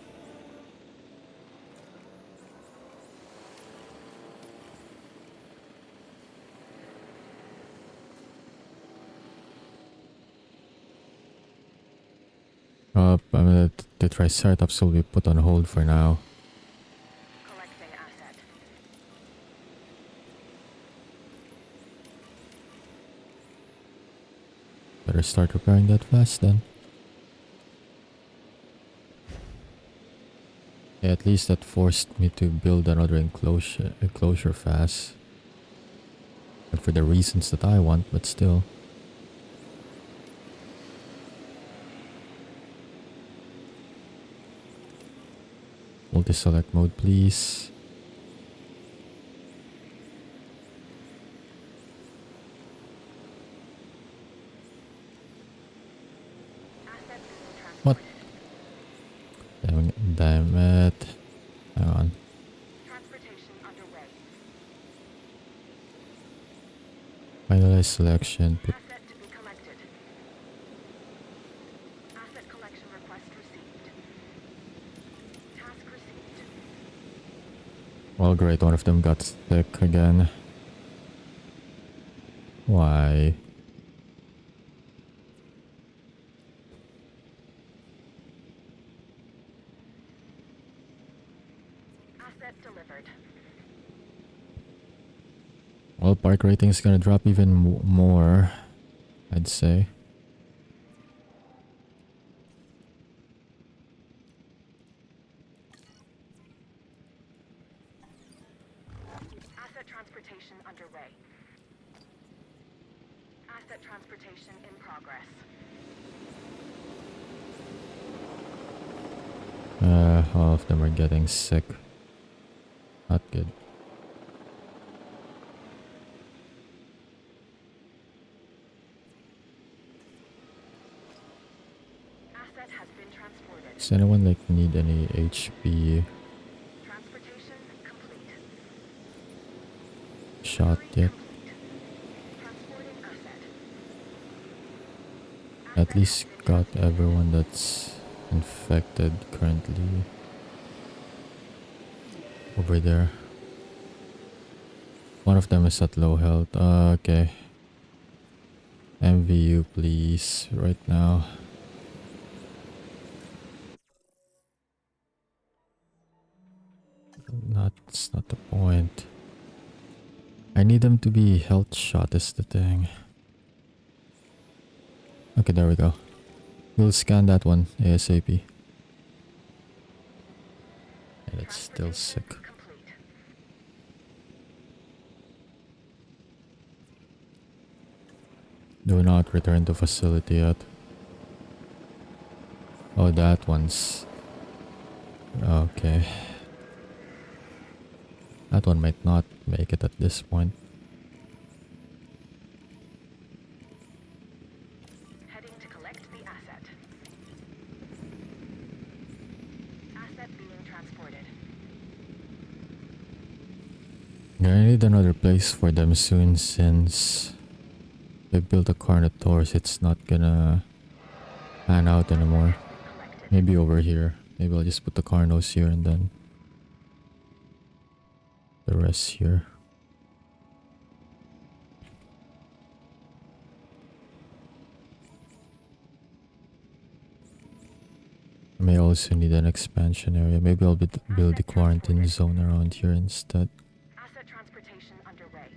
I mean, the Triceratops will be put on hold for now. Collecting asset. Better start repairing that fast then. Yeah, at least that forced me to build another enclosure fast. Not for the reasons that I want, but still. Multi-select mode, please. Asset being What? transported. Damn it. Hang on. Transportation underway. Finalize selection. Put Asset to be collected. Asset collection request received. Task received. well, great. One of them got sick again. Why? Asset delivered. Well, park rating is gonna drop even more, I'd say. Asset transportation underway. Asset transportation in progress. All of them are getting sick. Not good. Asset has been transported. Does anyone like need any HP Transportation complete. shot yet? Complete. Transporting asset. At Asset least has been got transported. everyone that's infected currently over there. One of them is at low health. Okay. MVU please, right now. That's not the point. I need them to be health shot is the thing. Okay, there we go. We'll scan that one ASAP. And it's still sick. Complete. Do not return to facility yet. Oh, that one's... okay. That one might not make it at this point. Heading to collect the asset. Asset being transported. I need another place for them soon since they built a Carnotaurus. It's not gonna pan out anymore. Collected. Maybe over here. Maybe I'll just put the Carnos here and then the rest here. I may also need an expansion area. Maybe I'll build the quarantine zone around here instead. Asset transportation underway.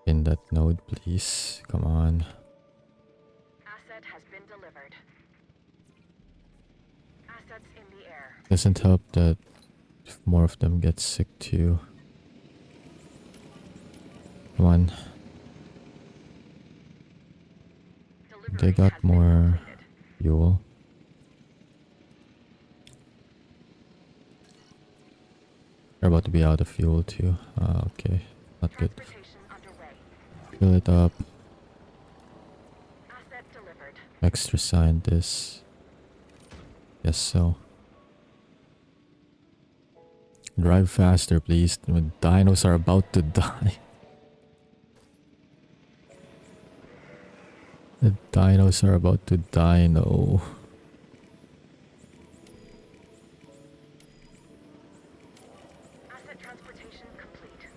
In that node, please. Come on. Asset has been delivered. Assets in the air. Doesn't help that if more of them get sick too. Come on. They Delivery got has been more completed. fuel. They're about to be out of fuel too. Okay. Not good. Transportation underway. Fill it up. Asset delivered. Extra scientists. Yes, so. Drive faster, please. The dinos are about to die. The dinos are about to die, no. Asset transportation complete.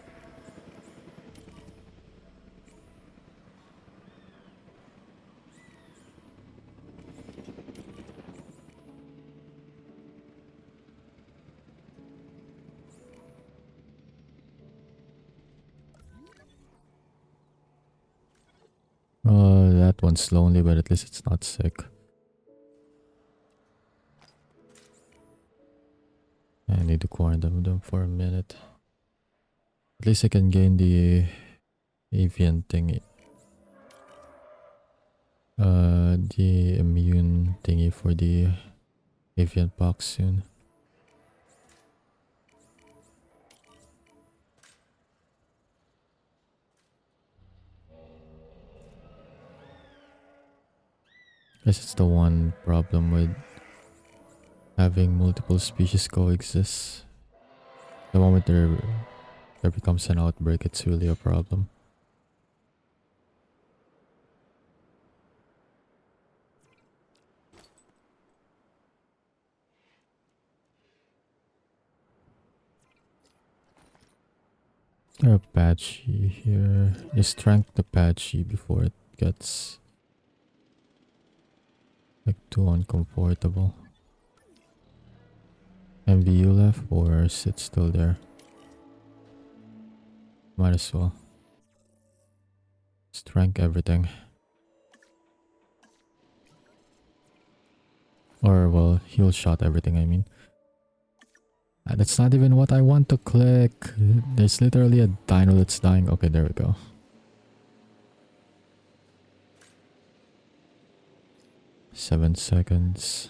That one's lonely, but at least it's not sick. I need to quarantine them for a minute. At least I can gain the avian thingy. The immune thingy for the avian pox soon. Guess it's the one problem with having multiple species coexist. The moment there becomes an outbreak, it's really a problem. There are Apache here. Just trank the Apache before it gets like too uncomfortable. MVU left or sit still there? Might as well. Just trank everything. Or well, heal shot everything, I mean. That's not even what I want to click. There's literally a dino that's dying. Okay, there we go. Seven seconds.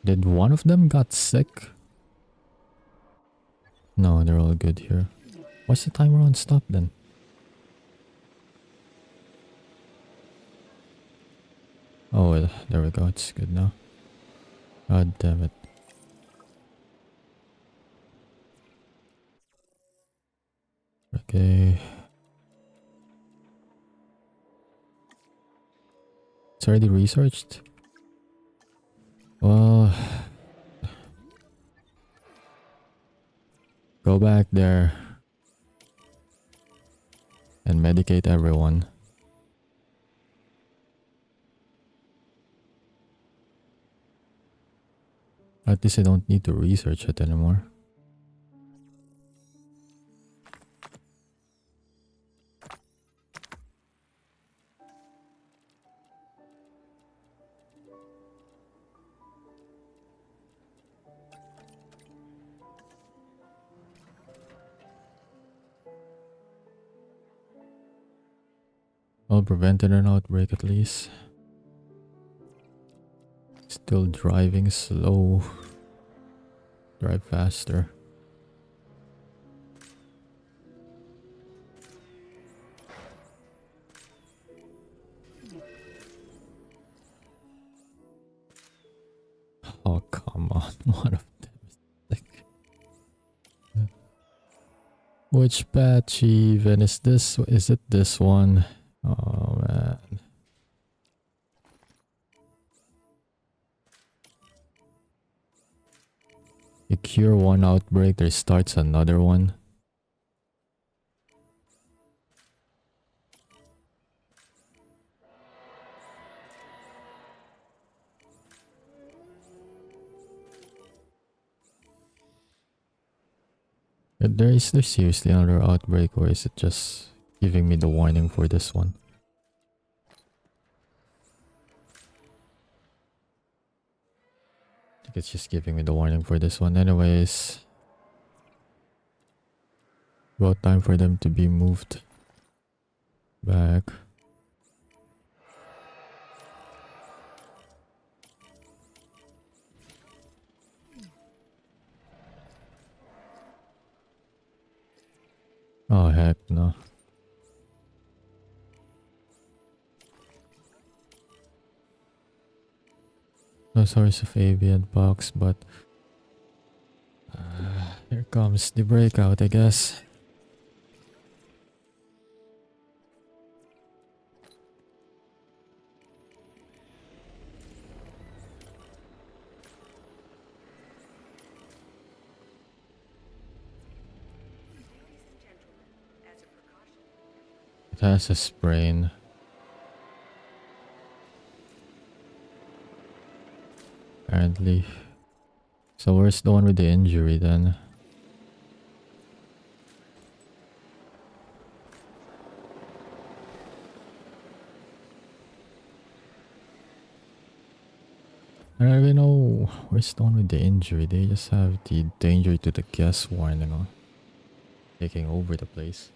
Did one of them got sick? No, they're all good here. What's the timer on stop then? Oh, well, there we go. It's good now. God damn it. Okay. It's already researched? Well, go back there and medicate everyone. At least I don't need to research it anymore. Well, prevented an outbreak at least. Still driving slow. Drive faster. Oh, come on. One of them is sick. Which patch even is this? Is it this one? Oh, man. You cure one outbreak, there starts another one. Is there seriously another outbreak, or is it just giving me the warning for this one? It's just giving me the warning for this one. Anyways, about time for them to be moved back. Oh heck no. No source of avian box, but here comes the breakout, I guess. It has a sprain. Apparently. So where's the one with the injury then? I don't really know where's the one with the injury. They just have the danger to the guest warning on taking over the place.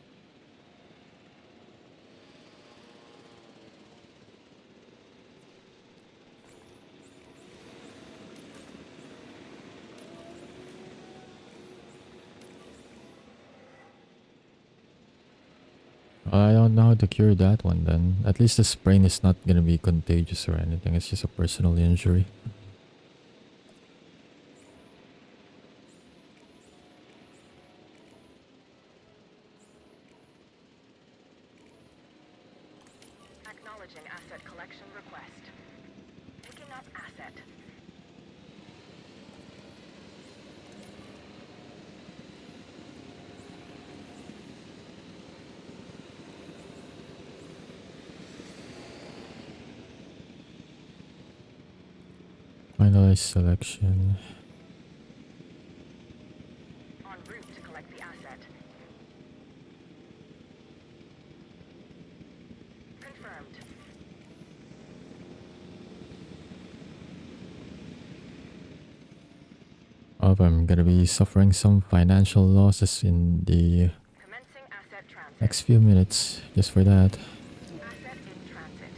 I don't know how to cure that one then. At least the sprain is not gonna be contagious or anything. It's just a personal injury. Acknowledging asset collection request. Picking up asset. Finalize selection. En route to collect the asset. Confirmed. Oh, I'm gonna be suffering some financial losses in the Commencing asset transit. next few minutes just for that. Asset in transit.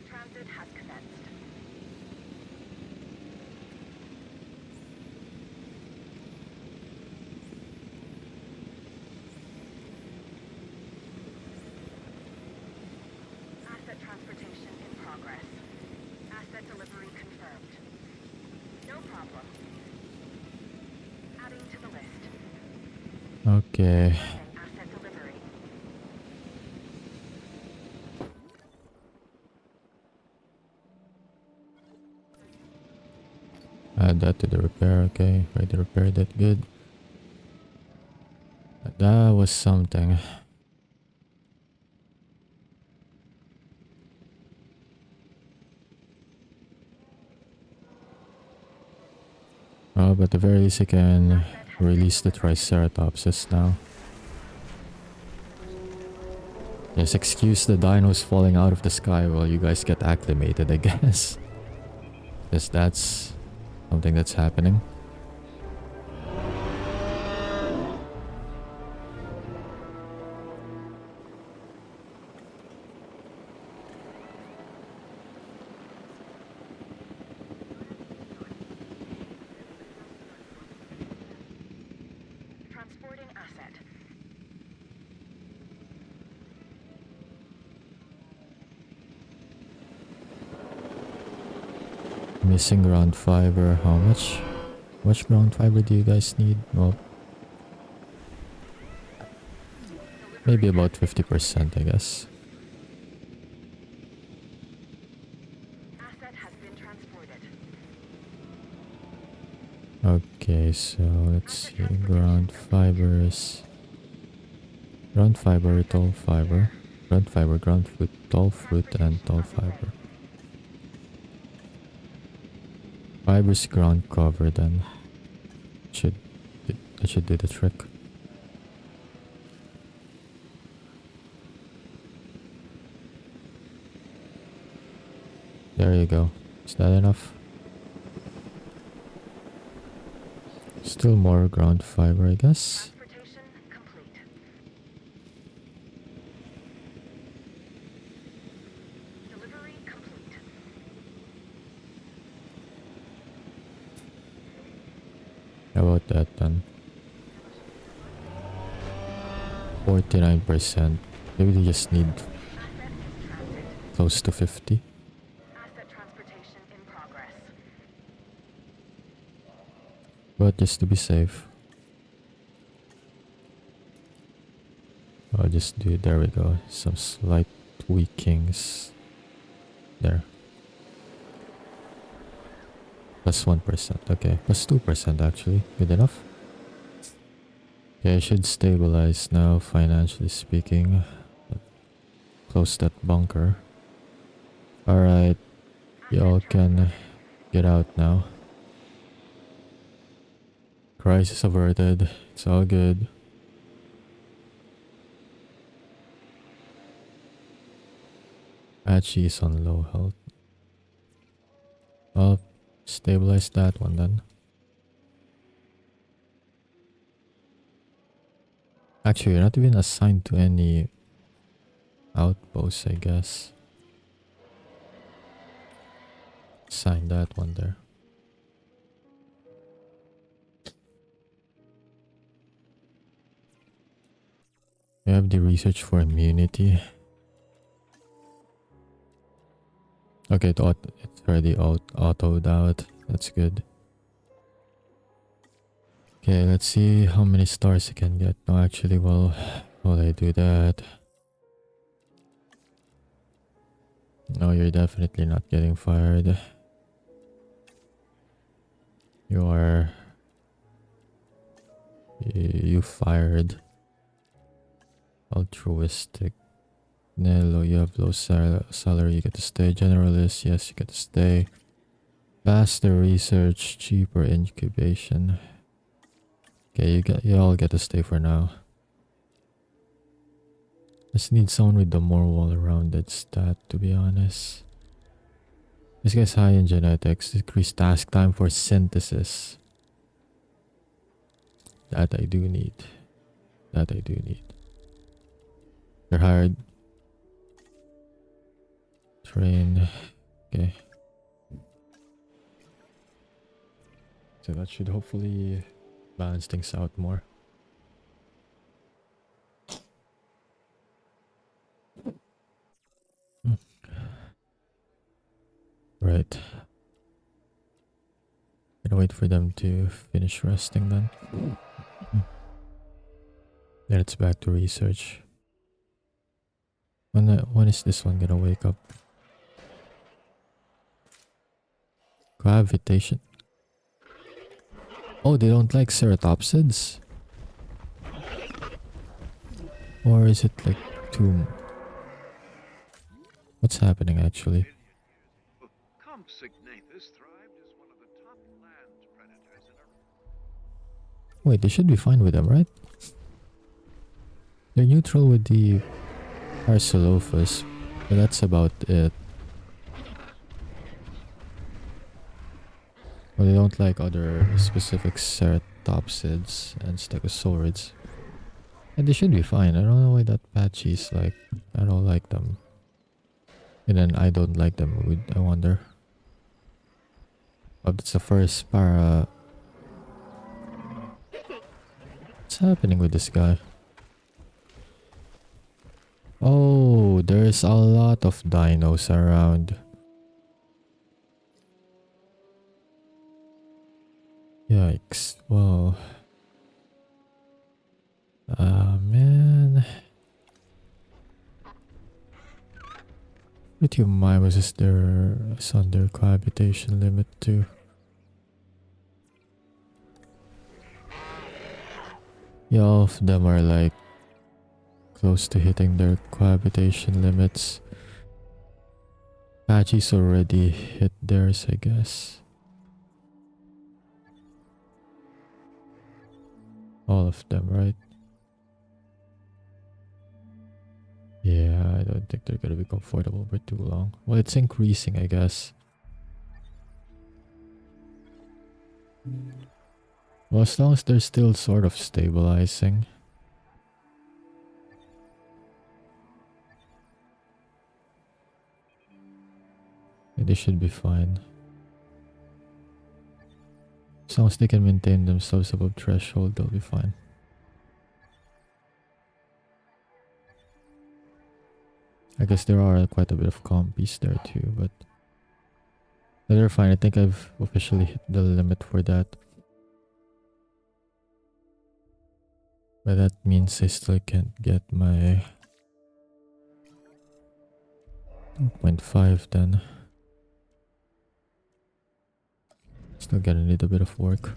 Transit has commenced. Asset transportation in progress. Asset delivery confirmed. No problem. Adding to the list. Okay. Commencing asset delivery. Add that to the repair, okay. Ready to repair that, good. That was something. Oh, but at the very least I can release the Triceratopses now. Just excuse the dinos falling out of the sky while you guys get acclimated, I guess. Because that's something that's happening. Transporting asset. Missing ground fiber. How much? How much ground fiber do you guys need? Well, maybe about 50%, I guess. Asset has been transported. Okay, so let's see. Ground fibers. Ground fiber, tall fiber. Ground fiber, ground fruit, tall fruit, and tall fiber. Fibers ground cover then. That should do the trick. There you go. Is that enough? Still more ground fiber, I guess. Transportation complete. Delivery complete. How about that then? 49%. Maybe they just need Asset in transit. close to 50. Asset transportation in progress. But just to be safe, I'll just do it. There we go. Some slight tweakings there. Plus 1%. Okay, plus 2% actually. Good enough. Okay, I should stabilize now, financially speaking. Close that bunker. Alright, y'all can get out now. Crisis averted. It's all good. Achi is on low health. I'll stabilize that one then. Actually, you're not even assigned to any outposts, I guess. Assign that one there. You have the research for immunity. Okay, it's already autoed out. That's good. Okay, let's see how many stars you can get. No, actually, while I do that. No, you're definitely not getting fired. You are... You fired. Altruistic. Nello, you have low salary, you get to stay. Generalist, yes, you get to stay. Faster research, cheaper incubation. Okay, you all get to stay for now. Just need someone with the more well-rounded stat, to be honest. This guy's high in genetics. Decreased task time for synthesis. That I do need. That I do need. You're hired. Train. Okay. So that should hopefully balance things out more. Right. Gonna wait for them to finish resting then. Then it's back to research. When is this one gonna wake up? Gravitation. Oh, they don't like ceratopsids? Or is it like too... What's happening actually? Compsognathus thrived as one of the top land predators in a... Wait, they should be fine with them, right? They're neutral with the Arcelophus, but that's about it. Well, they don't like other specific ceratopsids and stegosaurids. And they should be fine. I don't know why that Patchy's like... I don't like them. And then I don't like them, I wonder. Oh, that's the first para... What's happening with this guy? Oh, there's a lot of dinos around. Yikes. Whoa. Ah, man. Tritium-Mimus is under cohabitation limit too. Yeah, all of them are like close to hitting their cohabitation limits. Patchy's already hit theirs, I guess. All of them, right? Yeah, I don't think they're gonna be comfortable for too long. Well, it's increasing, I guess. Well, as long as they're still sort of stabilizing. They should be fine. As long as they can maintain themselves above threshold, they'll be fine. I guess there are quite a bit of compies there too, but they're fine. I think I've officially hit the limit for that. But that means I still can't get my 2.5 then. Still gonna need a bit of work.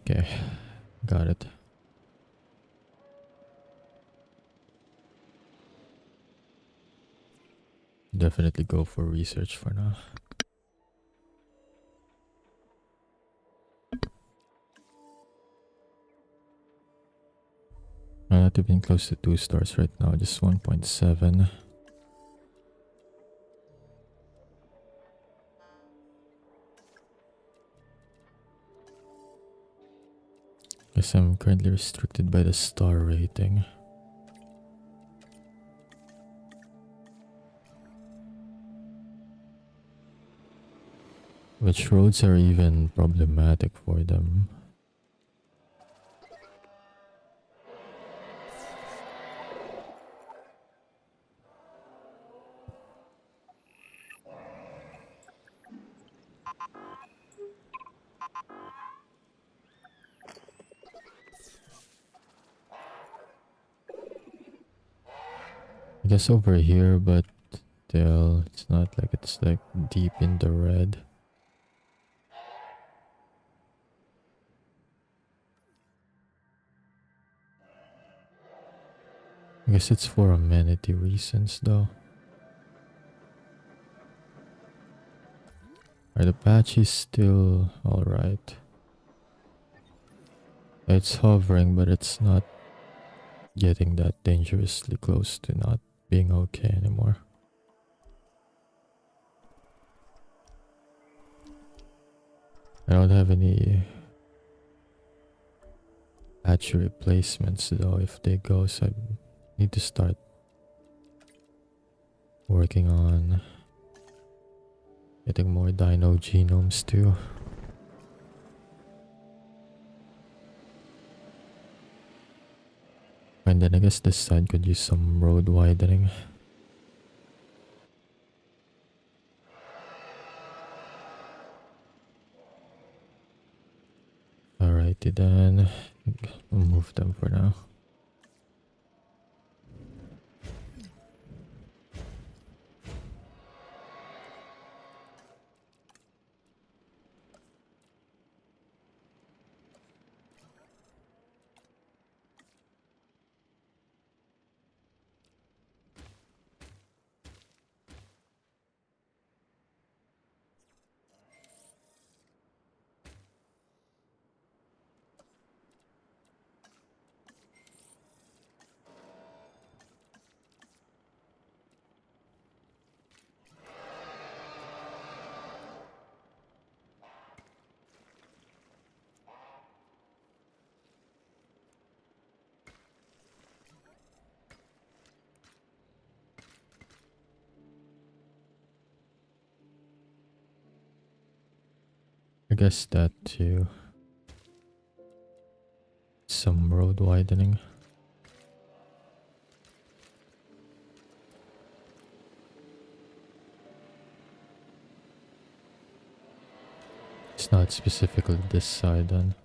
Okay, got it. Definitely go for research for now. I'm not even close to 2 stars right now, just 1.7. Guess I'm currently restricted by the star rating. Which roads are even problematic for them? I guess over here, but still, it's not like it's like deep in the red. I guess it's for amenity reasons though. Are the patches still alright? It's hovering, but it's not getting that dangerously close to not being okay anymore. I don't have any patch replacements though if they go, so I need to start working on getting more dino genomes too. And then I guess this side could use some road widening. Alrighty then, we'll move them for now. I guess that too. Some road widening. It's not specifically this side then.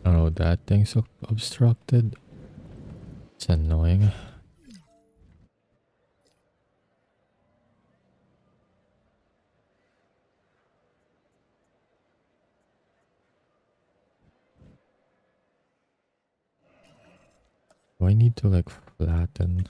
Oh, that thing's obstructed. It's annoying. Do I need to like flatten?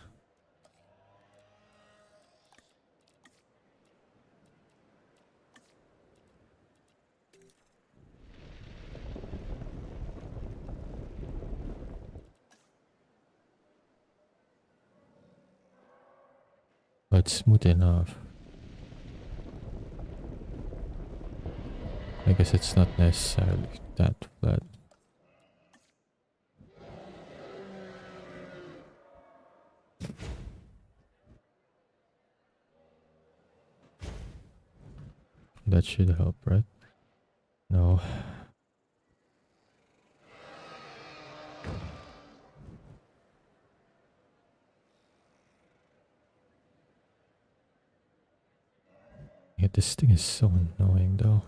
Oh, it's smooth enough. I guess it's not necessarily that flat. That should help, right? No. Yeah, this thing is so annoying though.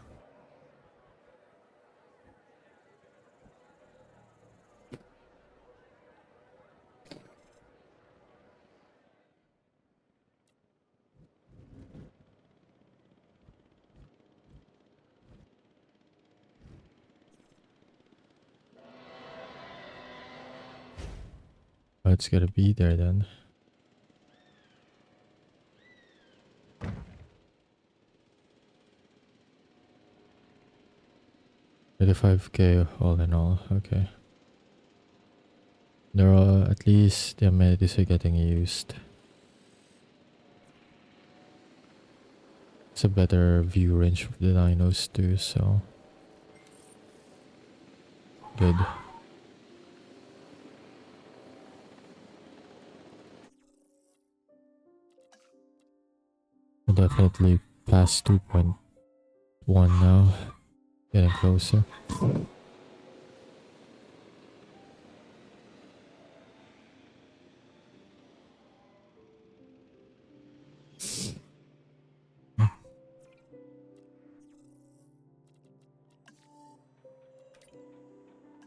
But it's gotta be there then. 35k all in all, okay. There are at least the amenities are getting used. It's a better view range of the dinos too, so good. We'll definitely past 2.1 now. Getting closer.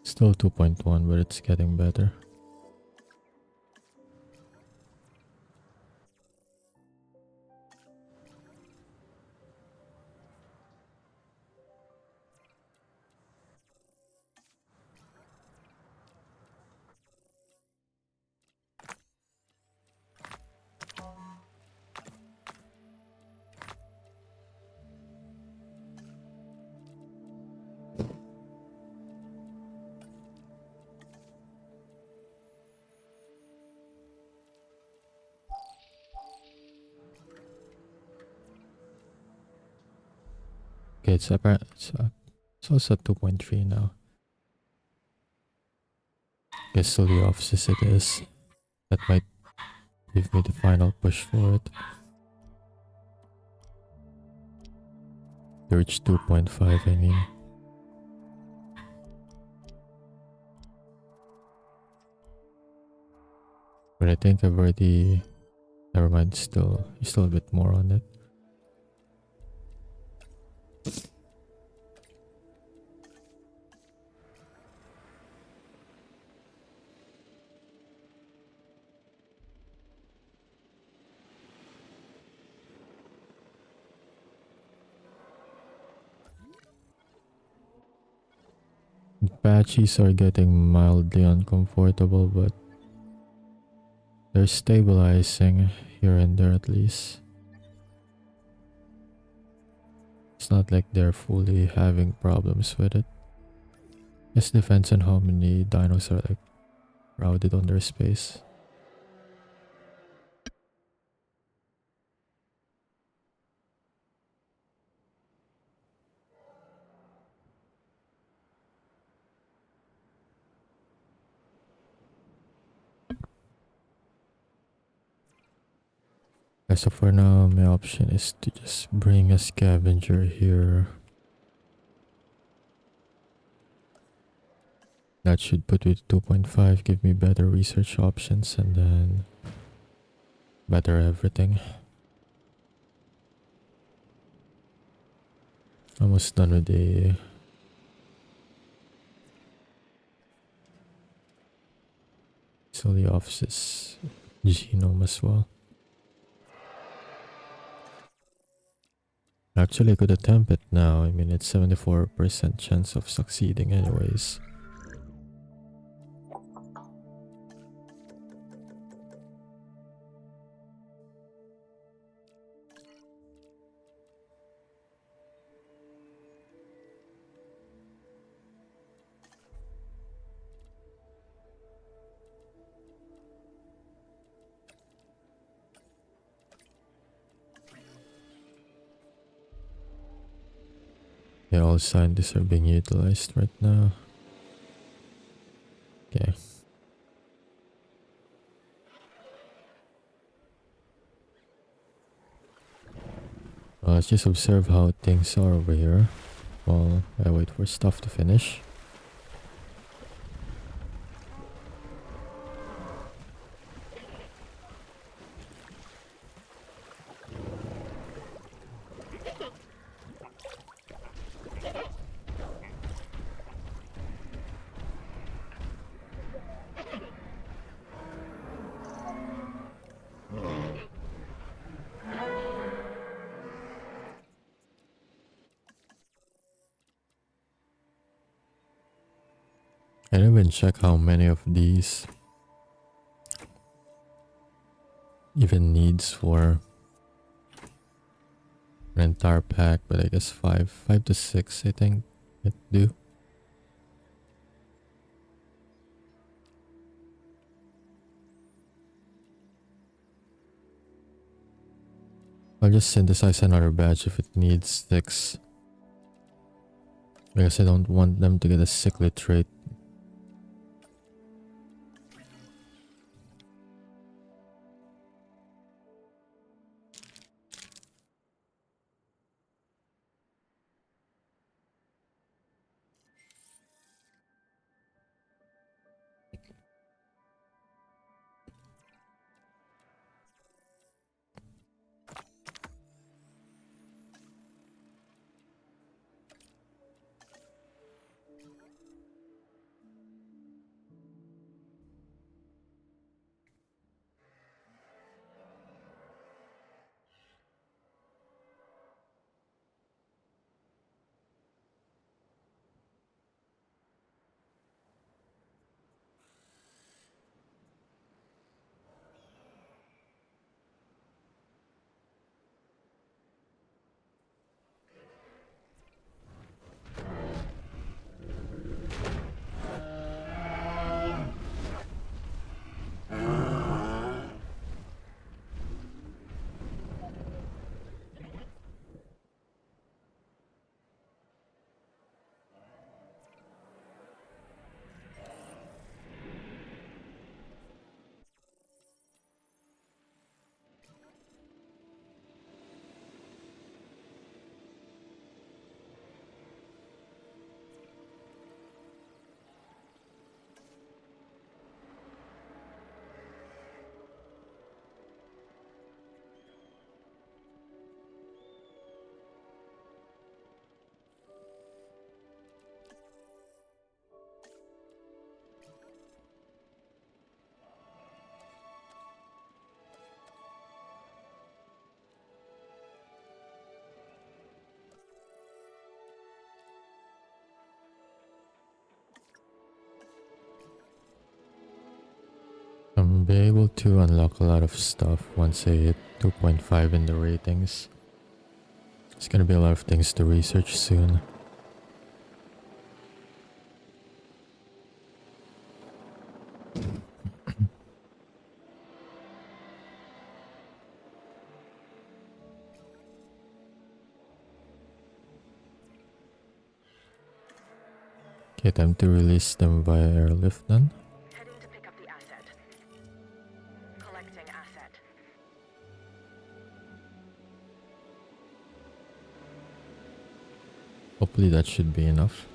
Still 2.1, but it's getting better. Okay, it's also at 2.3 now. Guess still the offices it is. That might give me the final push for it. To reach 2.5, I mean. But I think I've already... Never mind, still a bit more on it. Patches are getting mildly uncomfortable, but they're stabilizing here and there at least. It's not like they're fully having problems with it. It depends on how many dinos are like crowded on their space. So for now, my option is to just bring a scavenger here. That should put me to 2.5, give me better research options, and then better everything. Almost done with the So the office's genome as well. Actually, I could attempt it now. I mean, it's 74% chance of succeeding anyways. Yeah, all scientists are being utilized right now. Okay. Well, let's just observe how things are over here while I wait for stuff to finish. I didn't even check how many of these even needs for an entire pack, but I guess 5 to 6 I think it do. I'll just synthesize another batch if it needs 6. Because I don't want them to get a sickly trait. I'm be able to unlock a lot of stuff once I hit 2.5 in the ratings. There's gonna be a lot of things to research soon. Okay, time to release them via airlift then. Heading to pick up the asset. Collecting asset. Hopefully that should be enough.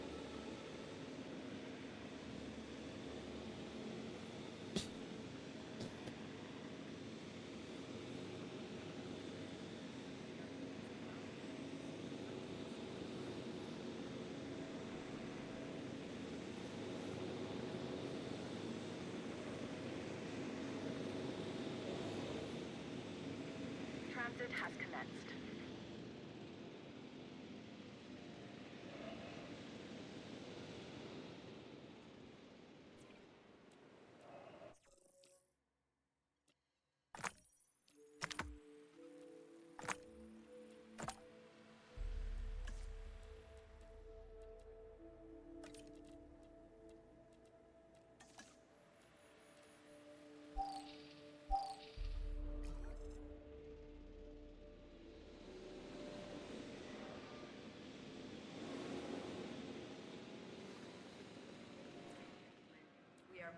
transit has commenced. We are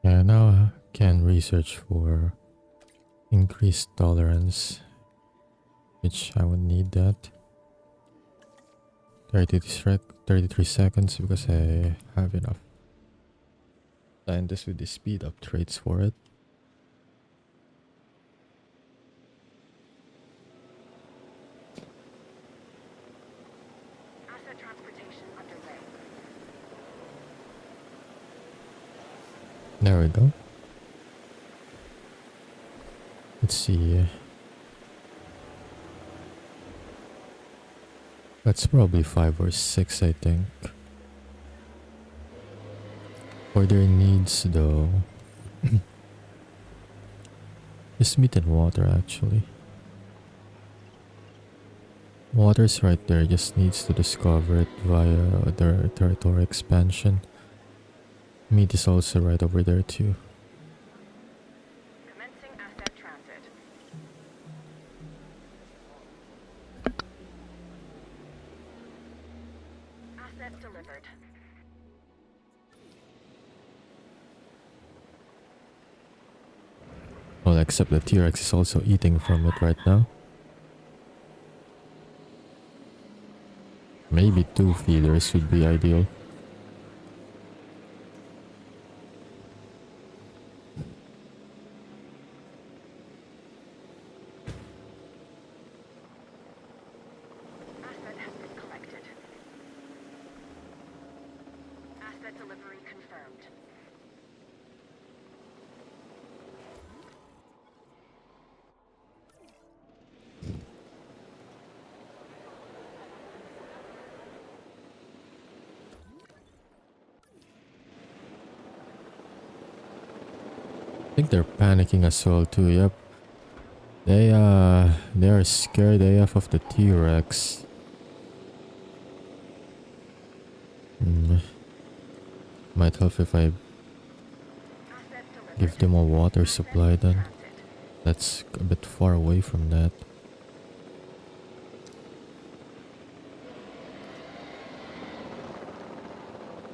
Yeah, now I can research for increased tolerance, which I would need that. 33 seconds because I have enough. And this with the speed up traits for it. asset transportation underway. There we go. Let's see. That's probably 5 or 6, I think. For their needs, though. Just meat and water, actually. Water's right there, just needs to discover it via their territory expansion. Meat is also right over there, too. Commencing asset transit. Asset delivered. Well, except the T-Rex is also eating from it right now. Maybe 2 feeders would be ideal. Asset has been collected. Asset delivery confirmed. I think they're panicking as well too, yep. They are scared AF of the T-Rex. Might help if I Asset delivered. give them a water supply Asset then. transit. That's a bit far away from that.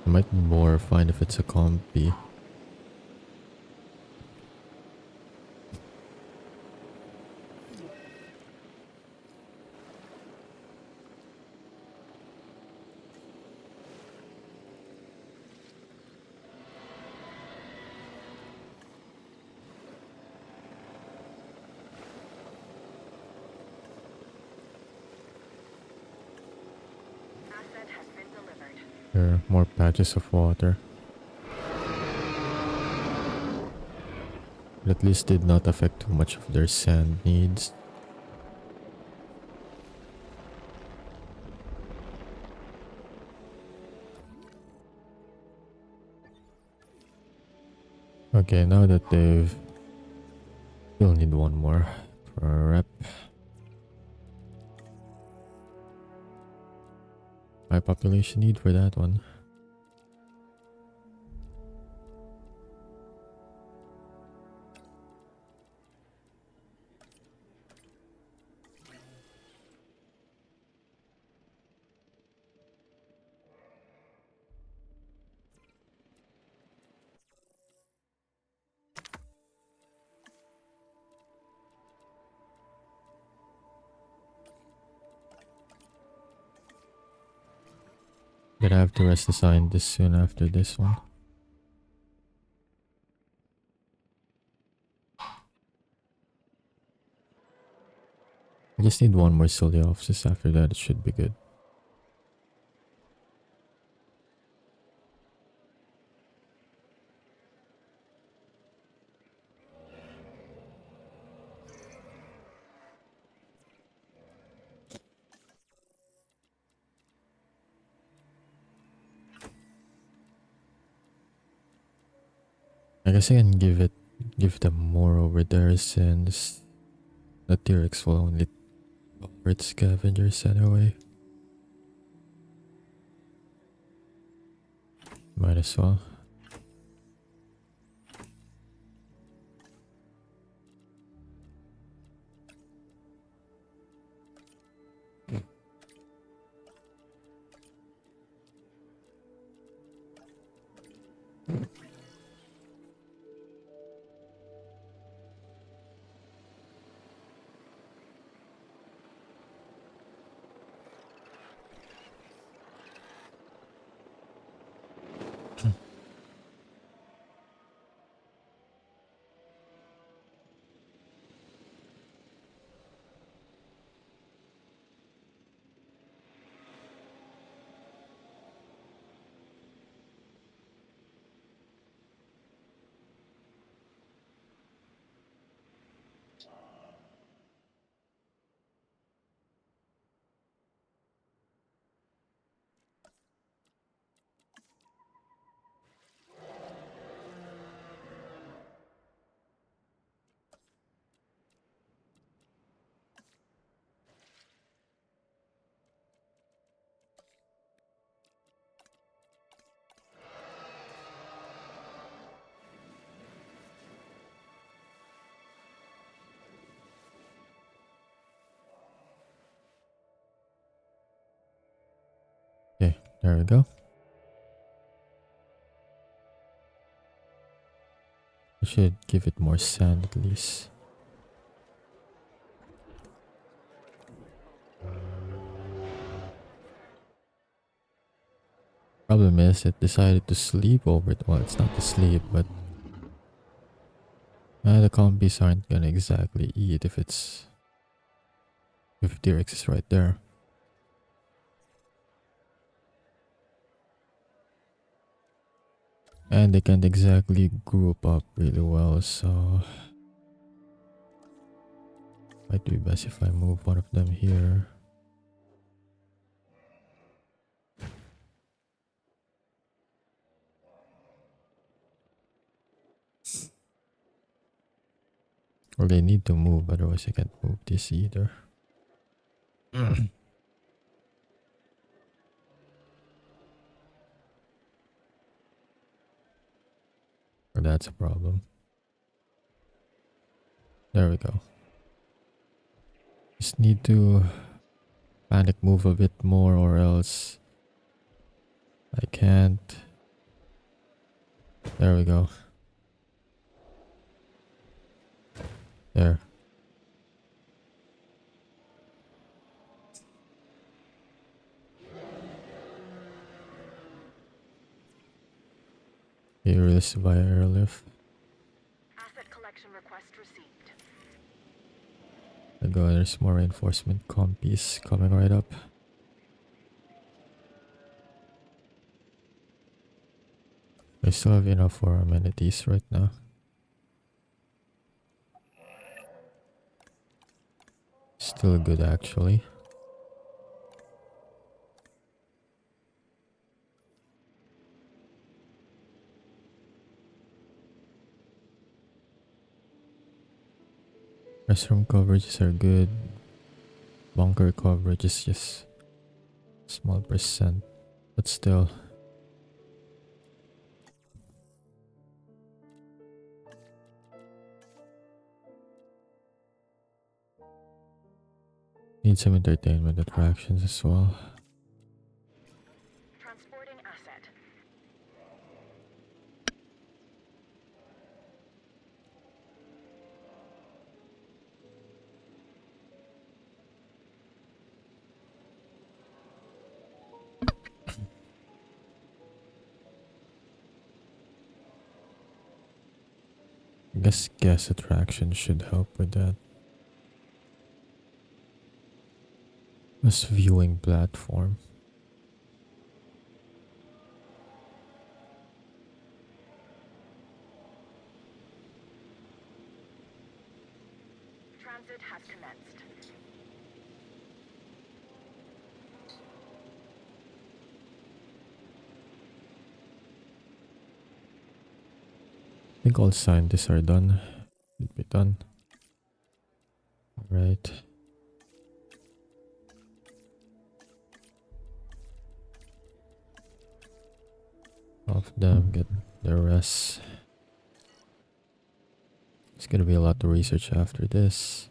It might be more fine if it's a compy. Asset has been delivered. There are more patches of water. But at least did not affect too much of their sand needs. Okay, now that they've... Still need one more prep. High population need for that one. Gonna have to rest assign this soon after this one. I just need one more silly offices. After that, it should be good. I guess I can give them more over there since the T-Rex will only cover its scavengers anyway. Might as well. Okay, there we go. I should give it more sand at least. Problem is, it decided to sleep over it. Well, it's not to sleep, but the compies aren't gonna exactly eat if T-Rex is right there. And they can't exactly group up really well, so might be best if I move one of them here. Or they need to move, otherwise I can't move this either. Or that's a problem. There we go. Just need to panic move a bit more or else I can't. There we go. There. You released via airlift. Asset collection request received. There we go, there's more reinforcement compies coming right up. I still have enough for amenities right now. Still good actually. Restroom coverages are good. Bunker coverage is just small percent, but still. Need some entertainment attractions as well. Transporting asset. I guess gas attraction should help with that. This viewing platform. Transit has commenced. I think all scientists are done. Should be done. Alright. Off them, get the rest. It's gonna be a lot to research after this.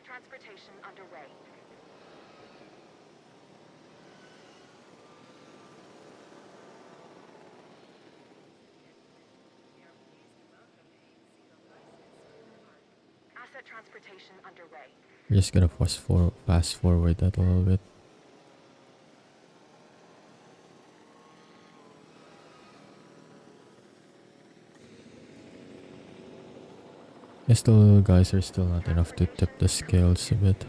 Transportation underway. Asset transportation underway. We're just gonna fast forward that a little bit. Yes, the little guys are still not enough to tip the scales a bit.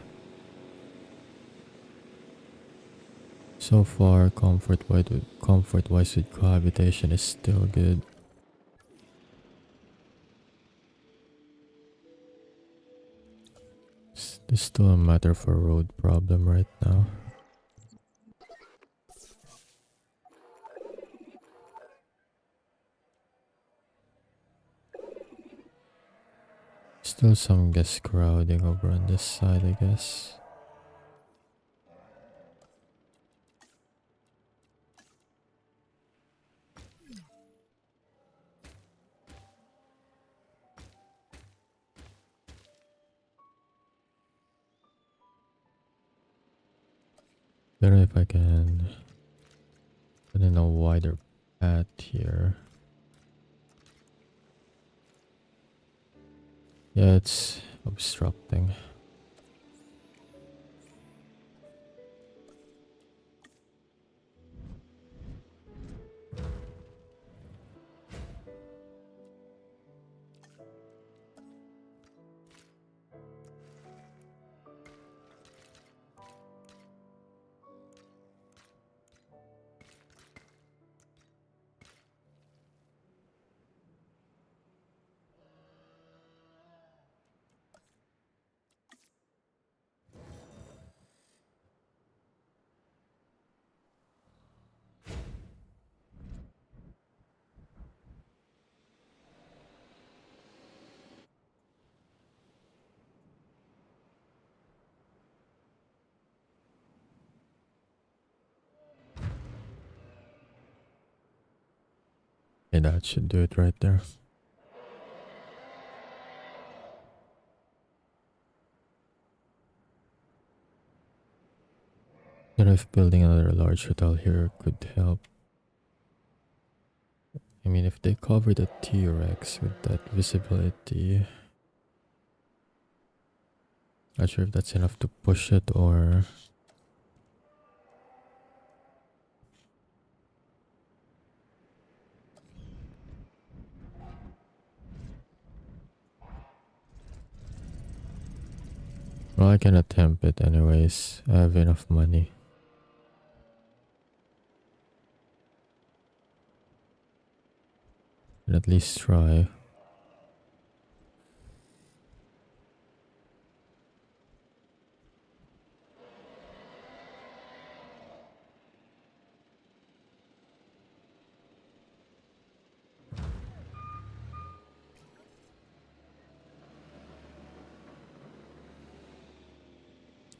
So far, comfort-wise with cohabitation is still good. There's still a matter for road problem right now. Still some guest crowding over on this side, I guess. Don't know if I can put in a wider path here. Yeah, it's obstructing. Yeah, that should do it right there. Don't know if building another large hotel here could help. I mean, if they cover the T-Rex with that visibility, not sure if that's enough to push it or... Well, I can attempt it anyways. I have enough money. Can at least try.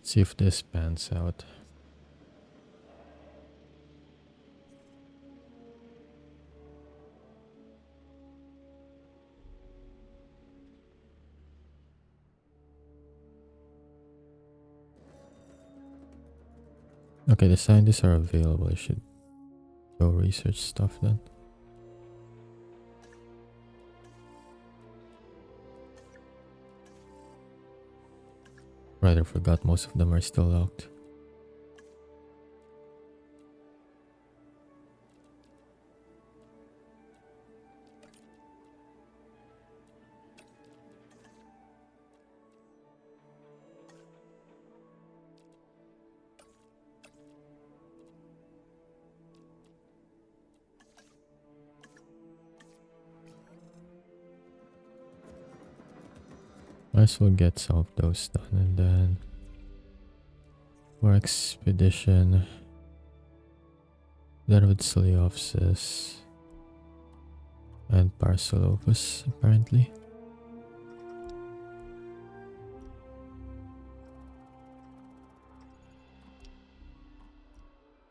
See if this pans out. Okay, the scientists are available. I should go research stuff then. Rather forgot most of them are still locked. Might as well get some of those done, and then for expedition, then with Coleopsis and Parasaurolophus apparently.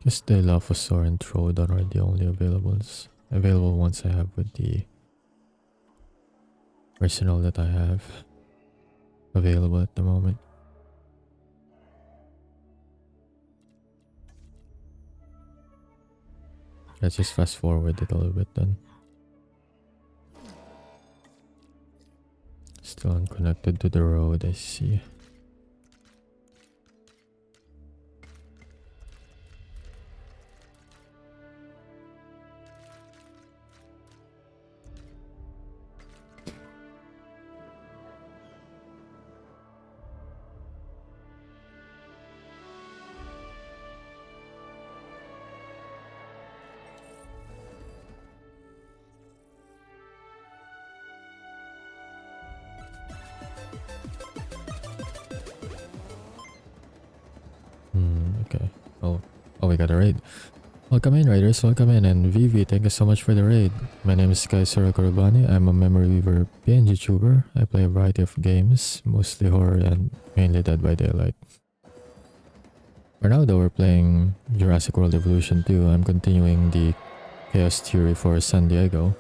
Guess the Dilophosaur and Troodon are the only available ones I have with the personnel that I have available at the moment. Let's just fast forward it a little bit then. Still unconnected to the road, I see. Okay. Oh, we got a raid. Welcome in, raiders. Welcome in. And Vivi, thank you so much for the raid. My name is Kaisura Korobani. I'm a Memory Weaver PNG tuber. I play a variety of games, mostly horror and mainly Dead by Daylight. For now, though, we're playing Jurassic World Evolution 2. I'm continuing the Chaos Theory for San Diego.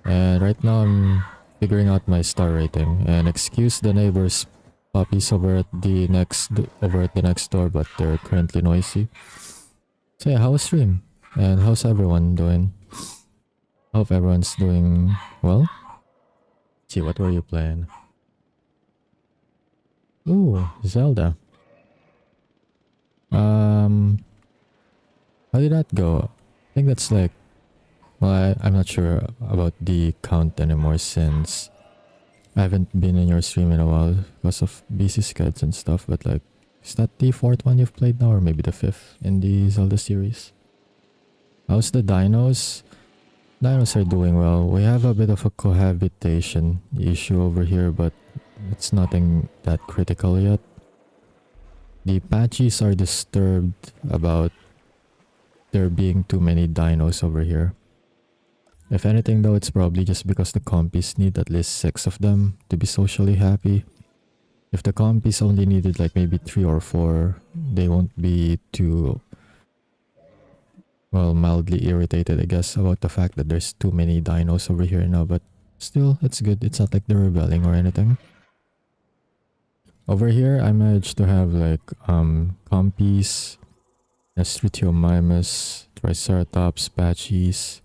And right now, I'm figuring out my star rating. And excuse the neighbors' puppies over at the next door, but they're currently noisy. So yeah, how was stream? And how's everyone doing? Hope everyone's doing well. Let's see, what were you playing? Ooh, Zelda. How did that go? I think that's like, well, I'm not sure about the count anymore since I haven't been in your stream in a while because of busy schedules and stuff, but like, is that the 4th one you've played now, or maybe the 5th in the Zelda series? How's the dinos? Dinos are doing well. We have a bit of a cohabitation issue over here, but it's nothing that critical yet. The Apaches are disturbed about there being too many dinos over here. If anything though, it's probably just because the compies need at least 6 of them to be socially happy. If the compies only needed like maybe 3 or 4, they won't be too, well, mildly irritated, I guess, about the fact that there's too many dinos over here now, but still, it's good. It's not like they're rebelling or anything. Over here, I managed to have like compies, Estrithiomimus, Triceratops, Apaches,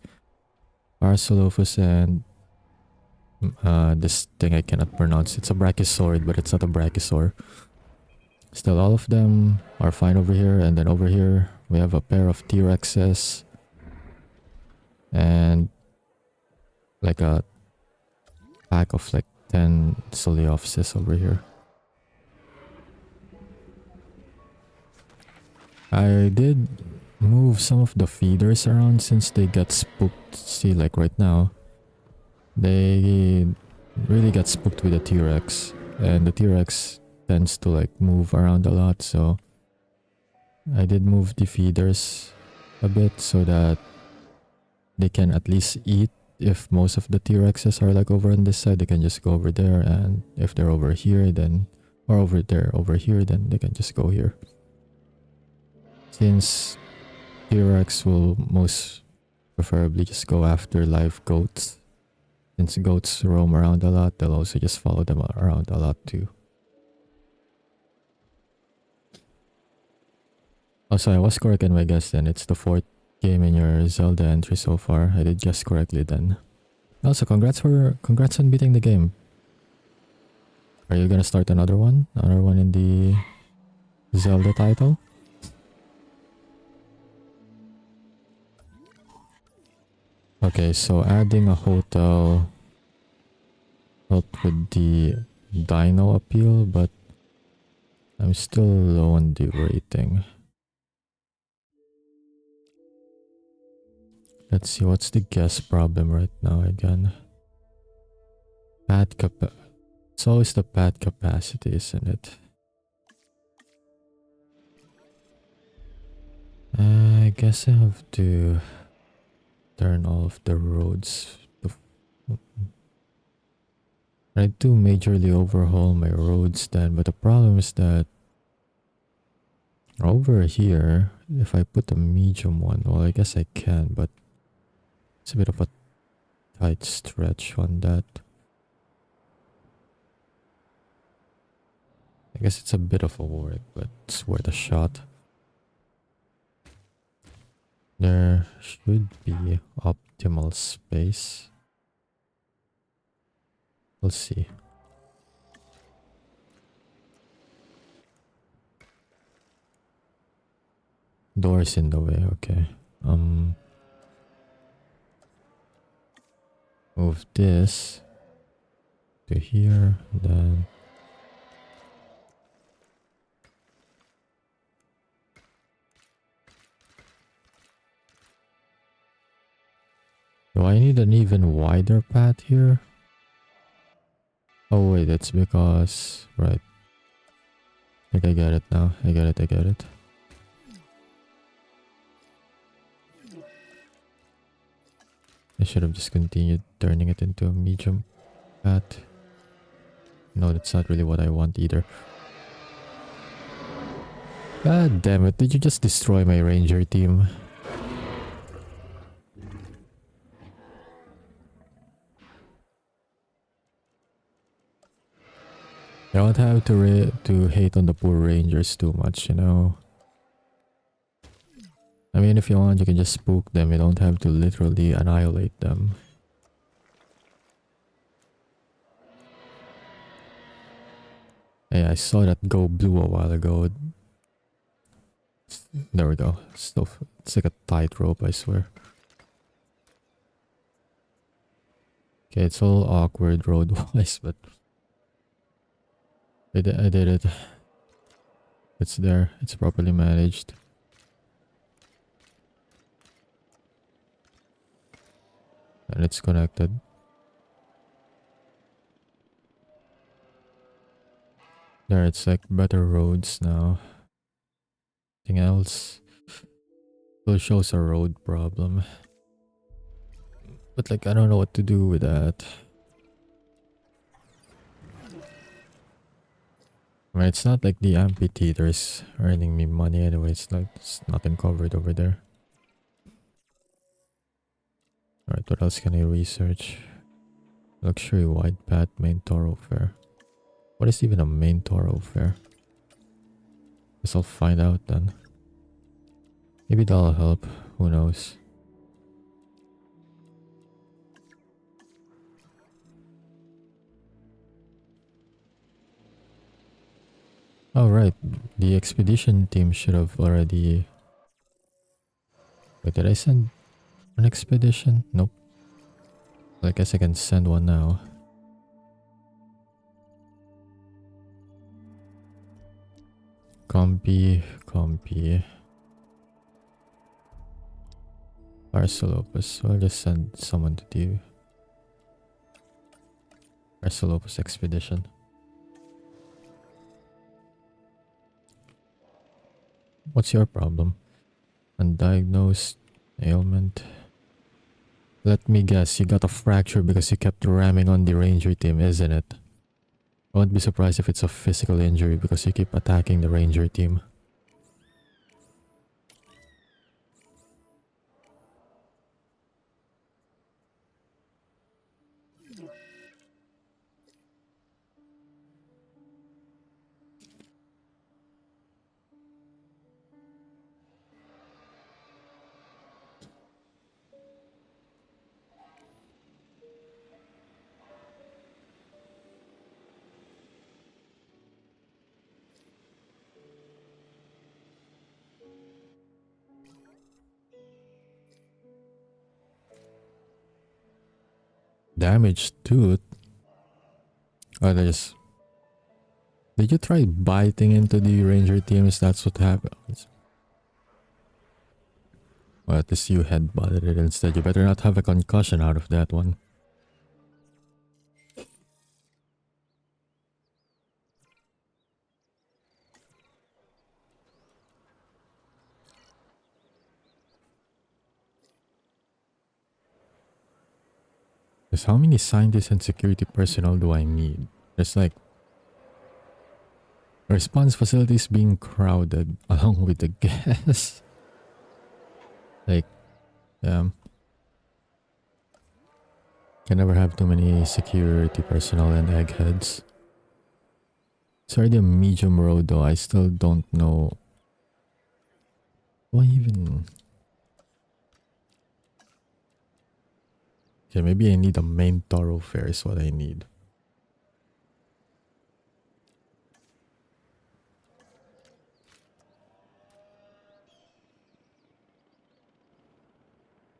Parasaurolophus, and this thing I cannot pronounce. It's a brachiosaur, but it's not a brachiosaur. Still, all of them are fine over here. And then over here, we have a pair of T-Rexes and like a pack of like 10 Coleopsis over here. I did move some of the feeders around since they got spooked. See, like right now, they really got spooked with the T-Rex, and the T-Rex tends to like move around a lot, so I did move the feeders a bit so that they can at least eat. If most of the T-Rexes are like over on this side, they can just go over there, and if they're over here, then, or over there, over here, then they can just go here. Since T-Rex will most preferably just go after live goats. Since goats roam around a lot, they'll also just follow them around a lot too. Also, I was correct in my guess then. It's the 4th game in your Zelda entry so far. I did guess correctly then. Also, congrats on beating the game. Are you gonna start another one? Another one in the Zelda title? Okay, so adding a hotel helped with the dino appeal, but I'm still low on the rating. Let's see, what's the guest problem right now again? It's always the pad capacity, isn't it? I guess I have to turn off the roads. I do majorly overhaul my roads then, but the problem is that over here, if I put a medium one, well, I guess I can, but it's a bit of a tight stretch on that. I guess it's a bit of a work, but it's worth a shot. There should be optimal space. We'll see. Doors in the way, okay. Move this to here, then do I need an even wider path here? Oh wait, that's because... right. I think I get it now. I get it. I should have just continued turning it into a medium path. No, that's not really what I want either. God damn it, did you just destroy my ranger team? You don't have to hate on the poor rangers too much, you know. I mean, if you want, you can just spook them. You don't have to literally annihilate them. Hey, I saw that go blue a while ago. There we go. It's like a tightrope, I swear. Okay, it's all awkward road-wise, but I did it. It's there. It's properly managed. And it's connected. There, it's like better roads now. Anything else? Still shows a road problem. But like, I don't know what to do with that. I mean, it's not like the amphitheater's earning me money anyway. It's like, it's nothing covered over there. Alright, what else can I research? Luxury wide path, main thoroughfare. What is even a main thoroughfare? Guess I'll find out then. Maybe that'll help. Who knows? Oh right, the expedition team should have already... Wait, did I send an expedition? Nope. Well, I guess I can send one now. Compy. Arcelopus. So I'll just send someone to do Arcelopus expedition. What's your problem? Undiagnosed ailment. Let me guess, you got a fracture because you kept ramming on the ranger team, isn't it? I won't be surprised if it's a physical injury because you keep attacking the ranger team. damaged tooth. Oh, did you try biting into the ranger teams? That's what happens. Well, at least you headbutted it instead. You better not have a concussion out of that one. Because how many scientists and security personnel do I need? There's like response facilities being crowded along with the guests. Like, can never have too many security personnel and eggheads. It's already a medium road though. I still don't know. Why even? Okay, maybe I need a main thoroughfare is what I need.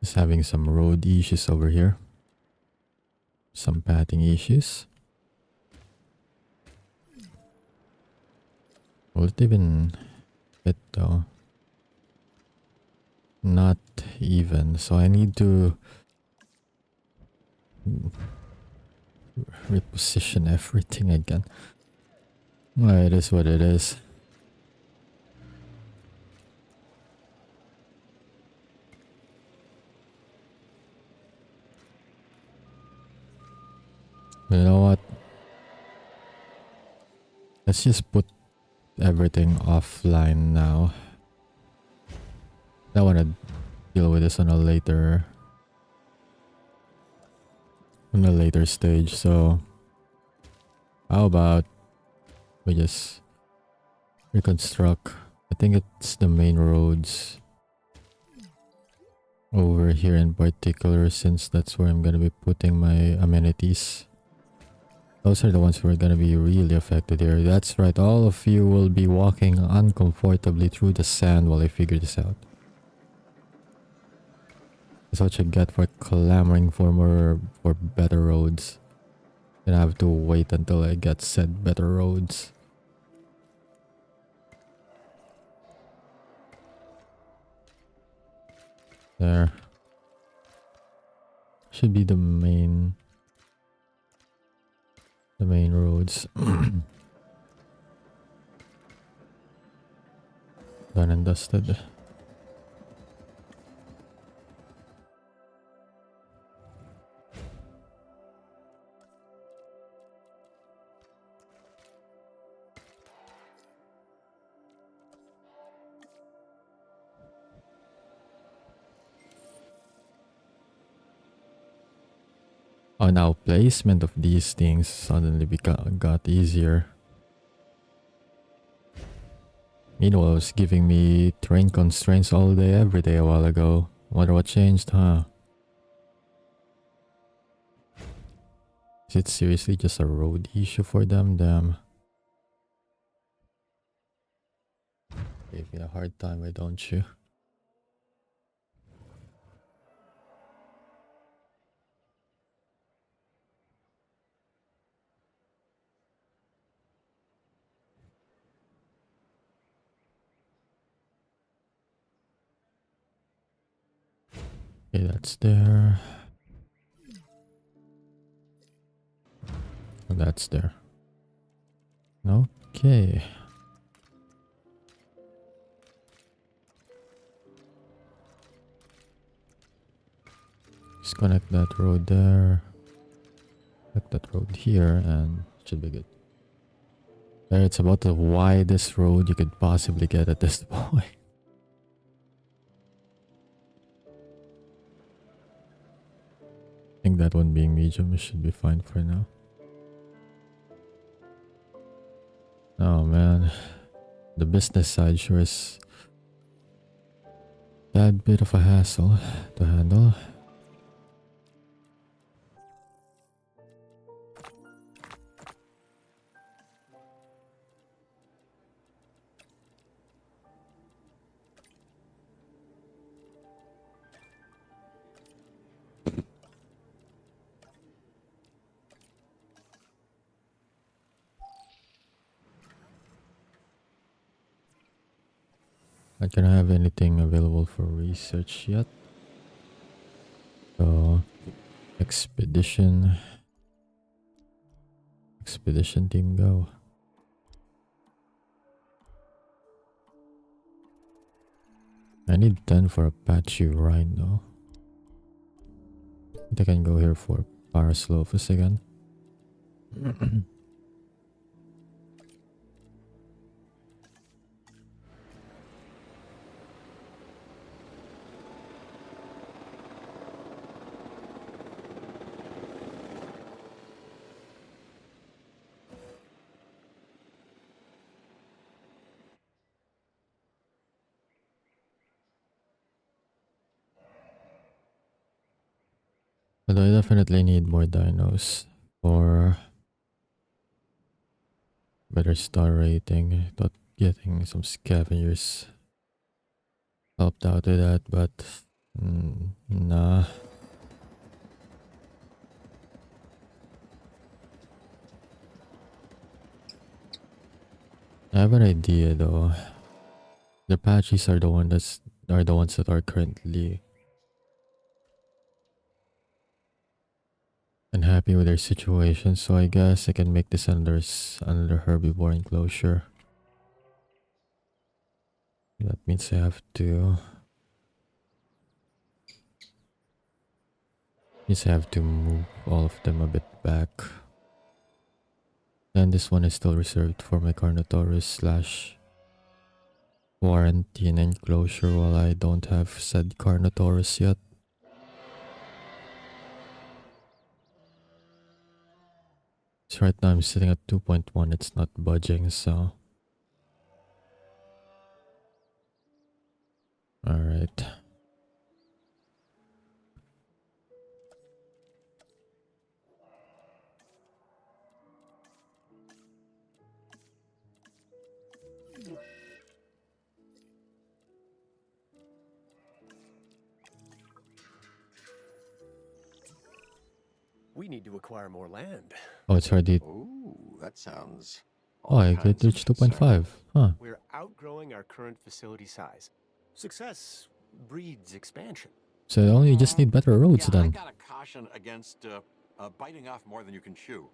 Just having some road issues over here. Some pathing issues. Will it even fit though? Not even. So I need to reposition everything again. Well, it is what it is. You know what? Let's just put everything offline now. I want to deal with this on a later stage. So how about we just reconstruct? I think it's the main roads over here in particular, since that's where I'm gonna be putting my amenities. Those are the ones who are gonna be really affected here. That's right, all of you will be walking uncomfortably through the sand while I figure this out. That's what you get for clamoring for better roads. Gonna have to wait until I get said better roads. There. Should be the main roads. Done and dusted. Oh, now placement of these things suddenly got easier. Meanwhile, it was giving me terrain constraints all day, every day a while ago. Wonder what changed, huh? Is it seriously just a road issue for them? Damn. Gave me a hard time, why don't you? Okay, that's there. And that's there. Okay. Disconnect that road there. Connect that road here, and it should be good. There, it's about the widest road you could possibly get at this point. I think that one being medium should be fine for now. Oh man, the business side sure is that bit of a hassle to handle. Not gonna have anything available for research yet. So expedition team go. I need 10 for Apache Rhino. I think I can go here for Paraslophus again. But I definitely need more dinos for better star rating. I thought getting some scavengers helped out with that, but nah. I have an idea though. The Apaches are the ones that are currently unhappy with their situation, so I guess I can make this another herbivore enclosure. That means I have to move all of them a bit back. And this one is still reserved for my Carnotaurus / quarantine enclosure while I don't have said Carnotaurus yet. So right now I'm sitting at 2.1, it's not budging, so... Alright. We need to acquire more land. Oh, it's already... Ooh, that sounds. Oh, I kinds get of reach 2.5. concerning. Huh. We're outgrowing our current facility size. Success breeds expansion. So you just need better roads Yeah, I then. gotta caution against biting off more than you can chew,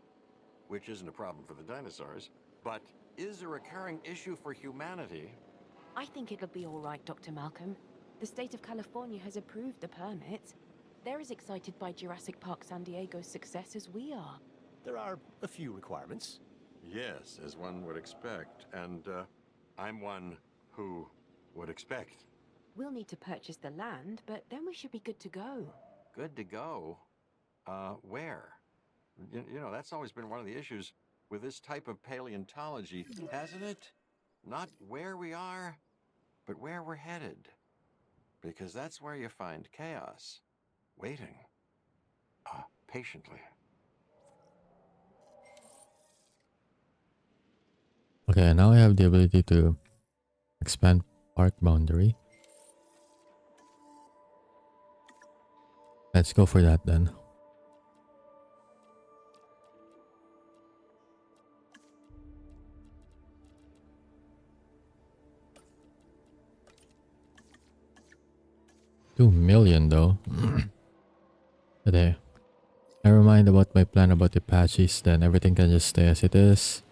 which isn't a problem for the dinosaurs, but is a recurring issue for humanity. I think it'll be all right, Dr. Malcolm. The state of California has approved the permit. They're as excited by Jurassic Park San Diego's success as we are. There are a few requirements. Yes, as one would expect, and I'm one who would expect. We'll need to purchase the land, but then we should be good to go. Good to go. Where? You know, that's always been one of the issues with this type of paleontology, hasn't it? Not where we are, but where we're headed. Because that's where you find chaos, waiting, patiently. Okay, now I have the ability to expand park boundary. Let's go for that then. $2 million though. Today. Never mind about my plan about the Apaches, then everything can just stay as it is.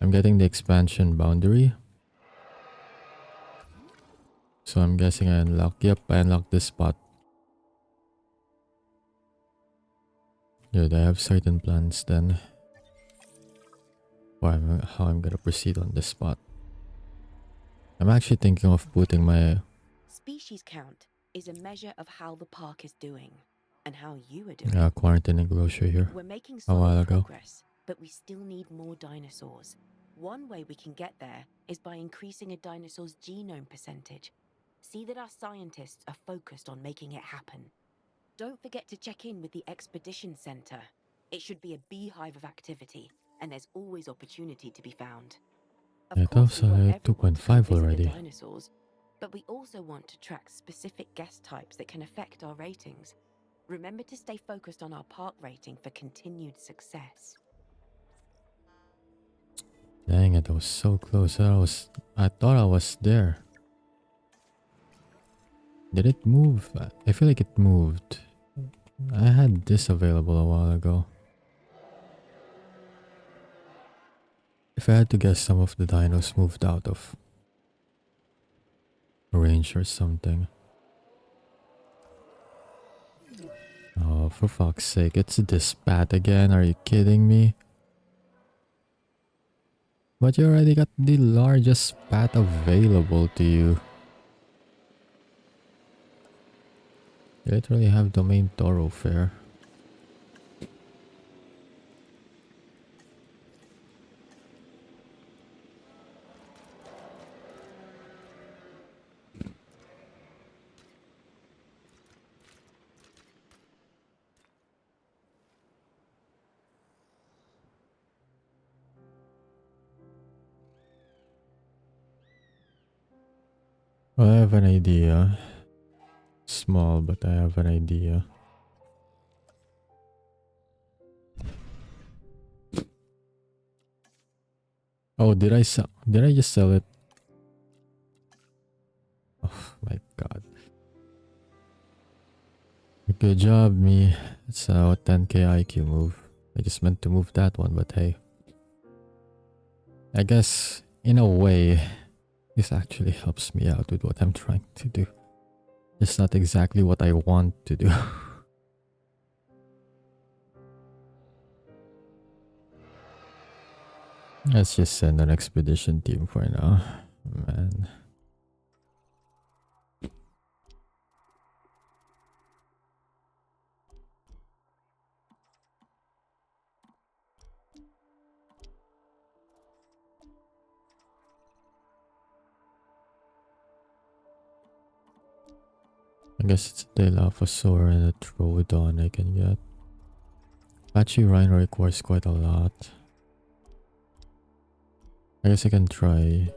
I'm getting the expansion boundary. So I'm guessing I unlock. Yep, I unlocked this spot. Dude, I have certain plans then. For how I'm gonna proceed on this spot. I'm actually thinking of putting my... Species count is a measure of how the park is doing and how you are doing. quarantine enclosure here. We're making a while solid ago. progress, but we still need more dinosaurs. One way we can get there is by increasing a dinosaur's genome percentage. See that our scientists are focused on making it happen. Don't forget to check in with the Expedition Center. It should be a beehive of activity, and there's always opportunity to be found. Of Yeah, course, those we want are everyone to 2.5 come visit the already. dinosaurs, but we also want to track specific guest types that can affect our ratings. Remember to stay focused on our park rating for continued success. Dang it, I was so close. I thought I was there. Did it move? I feel like it moved. I had this available a while ago. If I had to guess, some of the dinos moved out of range or something. Oh, for fuck's sake, it's this bat again. Are you kidding me? But you already got the largest bat available to you. You literally have the main thoroughfare. Well, I have an idea. Small, but I have an idea. Oh, did I just sell it? Oh my god. Good job, me. It's a 10k IQ move. I just meant to move that one, but hey. I guess, in a way, this actually helps me out with what I'm trying to do. It's not exactly what I want to do. Let's just send an expedition team for now. Man. I guess it's a Dilophosaur and a Troodon I can get. Apache Rhino requires quite a lot. I guess I can try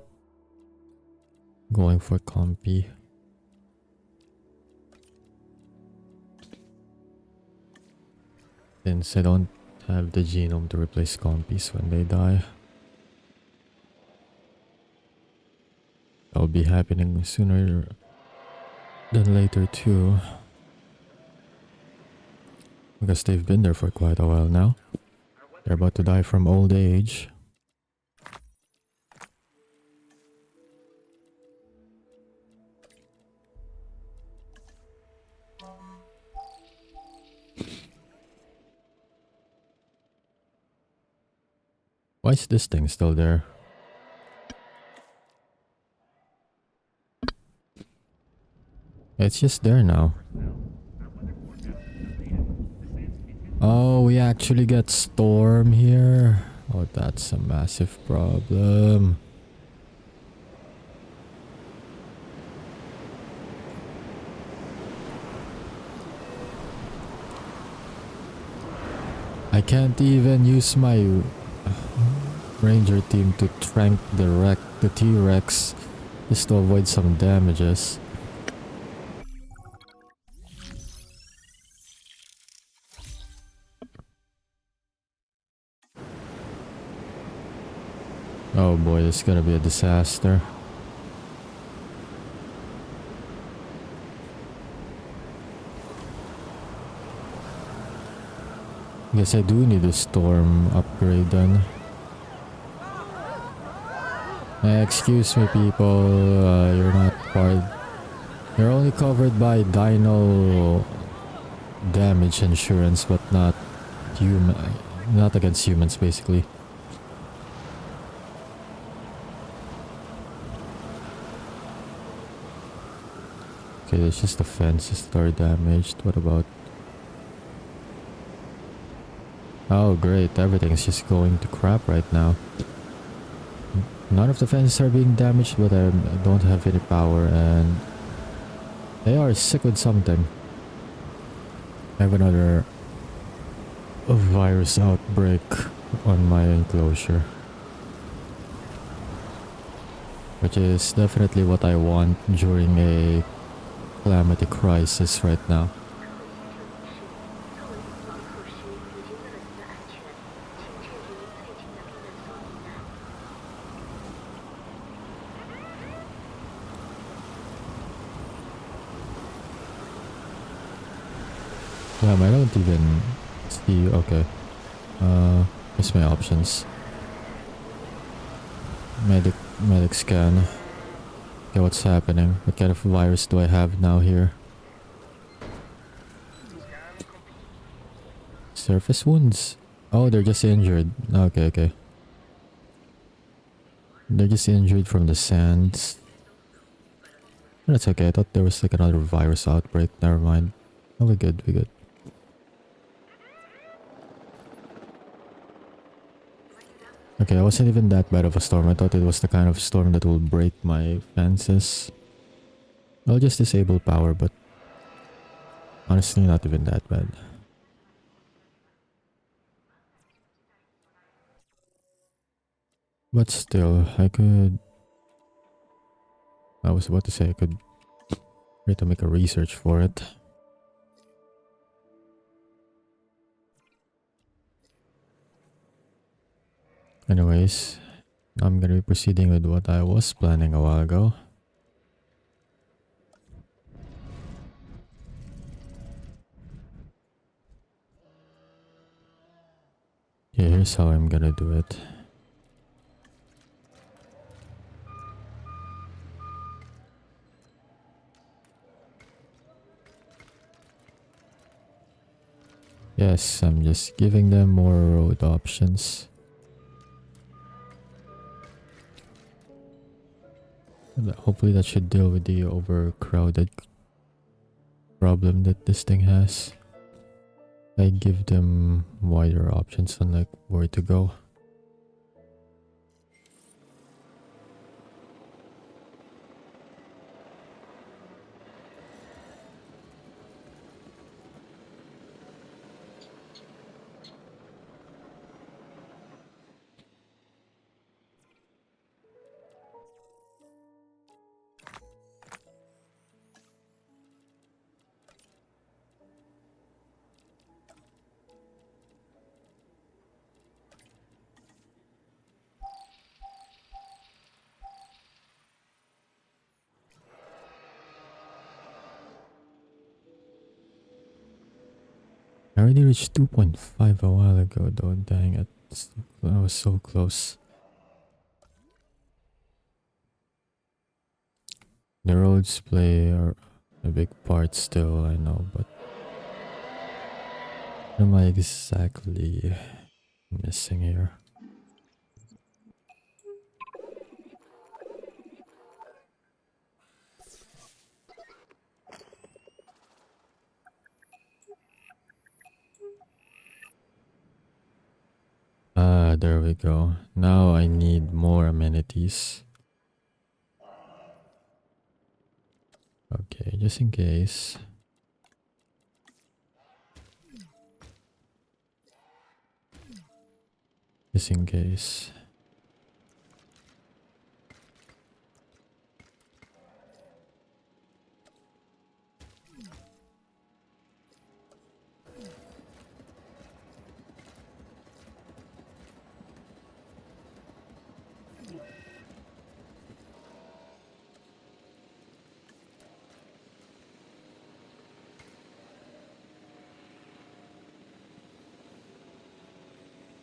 going for Compy. Since I don't have the genome to replace Compies when they die. That'll be happening sooner than later too. Because they've been there for quite a while now. They're about to die from old age. Why is this thing still there? It's just there now. Oh, we actually get Storm here. Oh, that's a massive problem. I can't even use my Ranger team to trank the T-Rex just to avoid some damages. Oh boy, this is gonna be a disaster. Guess I do need a Storm upgrade then. Excuse me, people. You're not part. You're only covered by Dino damage insurance, but not human. Not against humans, basically. Okay, there's just the fences that are damaged. What about? Oh, great! Everything's just going to crap right now. None of the fences are being damaged, but I don't have any power, and they are sick with something. I have another virus outbreak on my enclosure, which is definitely what I want during a calamity crisis right now. Damn, I don't even see. Okay. What's my options? Medic scan. Okay, what's happening? What kind of virus do I have now here? Surface wounds. Oh, they're just injured. Okay, okay. They're just injured from the sands. That's okay. I thought there was like another virus outbreak. Never mind. Oh, we're good. We're good. Okay, it wasn't even that bad of a storm. I thought it was the kind of storm that will break my fences. I'll just disable power, but honestly, not even that bad. But still, I was about to say I could try to make a research for it. Anyways, I'm gonna be proceeding with what I was planning a while ago. Yeah, here's how I'm gonna do it. Yes, I'm just giving them more road options. Hopefully that should deal with the overcrowded problem that this thing has. I give them wider options on like where to go. I already reached 2.5 a while ago though, dang it. I was so close. The roads play a big part still, I know, but what am I exactly missing here? Ah, there we go. Now I need more amenities. Okay, just in case. Just in case.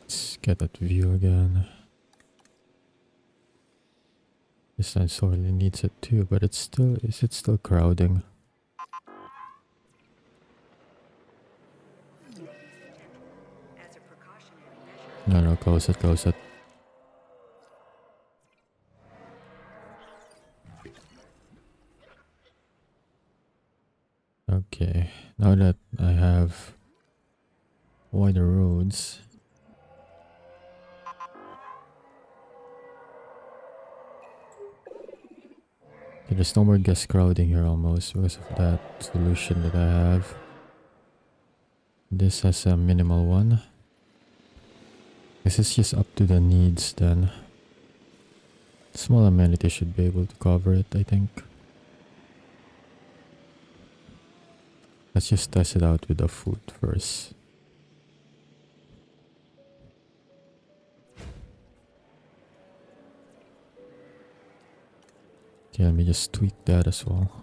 Let's get that view again. This one sorely needs it too, but it's still, is it still crowding? No, close it, close it. Okay, now that I have wider roads, okay, there's no more guest crowding here almost because of that solution that I have. This has a minimal one. This is just up to the needs then. Small amenity should be able to cover it, I think. Let's just test it out with the food first. Okay, let me just tweak that as well.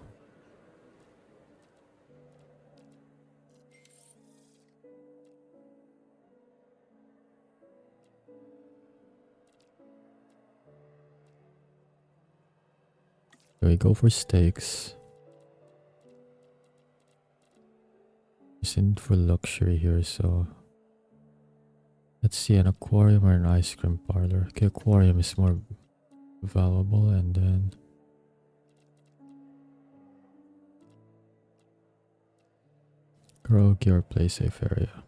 Anyway, go for steaks. Just need for luxury here, so let's see, an aquarium or an ice cream parlor. Okay, aquarium is more valuable, and then karaoke or play safe area.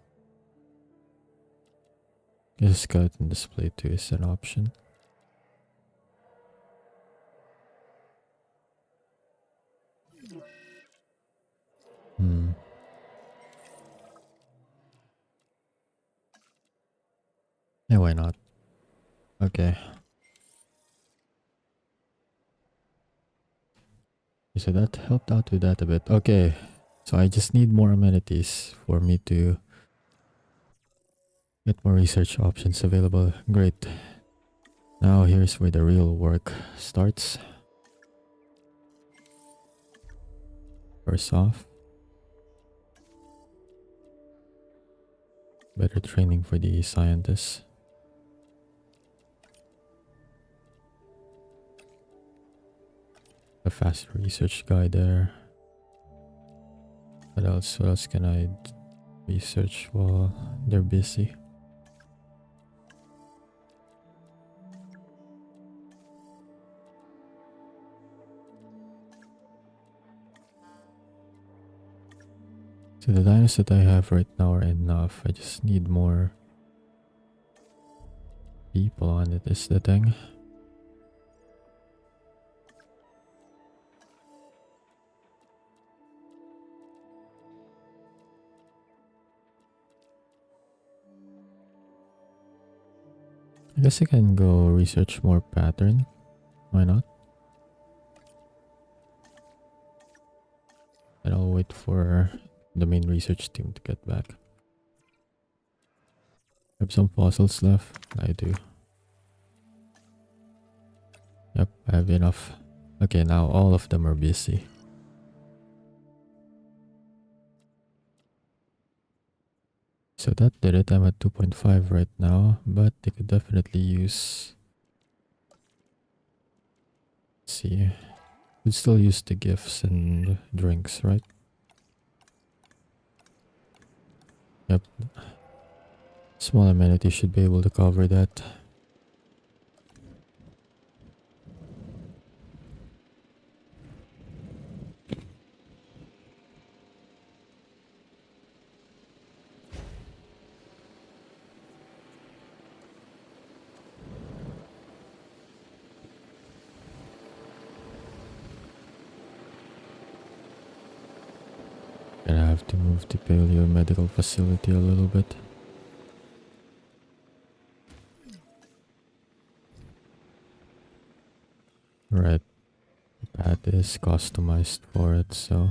Yes, skeleton display too is an option. Yeah, why not? Okay. So that helped out with that a bit. Okay. So I just need more amenities for me to get more research options available. Great. Now here's where the real work starts. First off, better training for the scientists. A fast research guide there. What else? What else can I research while they're busy? So the dinos that I have right now are enough. I just need more people on it is the thing. I guess I can go research more pattern. Why not? And I'll wait for the main research team to get back. Have some fossils left? I do. Yep, I have enough. Okay, now all of them are busy. So that did it. I'm at 2.5 right now, but they could definitely use... Let's see. We'd still use the gifts and drinks, right? Yep. Small amenity should be able to cover that. Gonna have to move the paleo medical facility a little bit. Right. The pad is customized for it, so...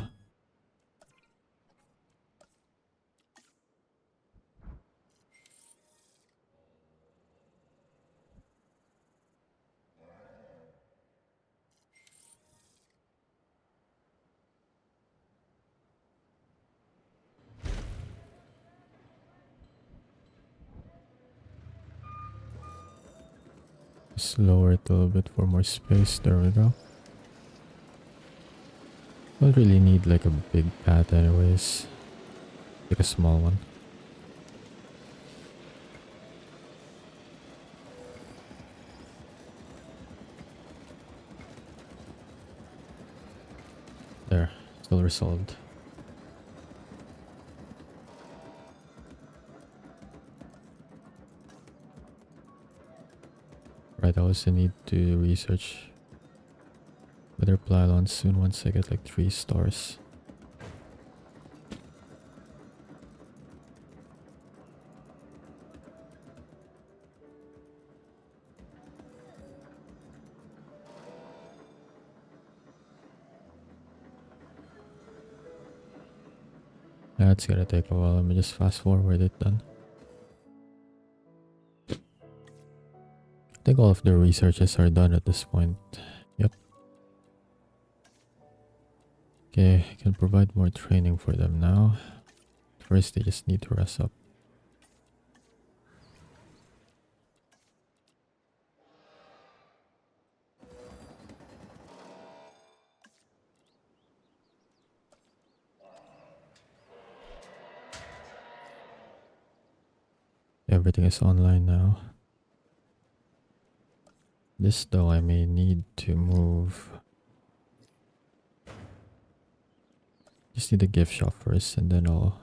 Just lower it a little bit for more space. There we go. Don't really need like a big pad anyways. Like a small one. There. Still resolved. Right, I also need to research better pylons soon once I get like 3 stars. That's gonna take a while. Let me just fast forward it then. I think all of the researches are done at this point. Yep. Okay, I can provide more training for them now. First, they just need to rest up. everything is online now. This though, I may need to move. Just need a gift shop first and then I'll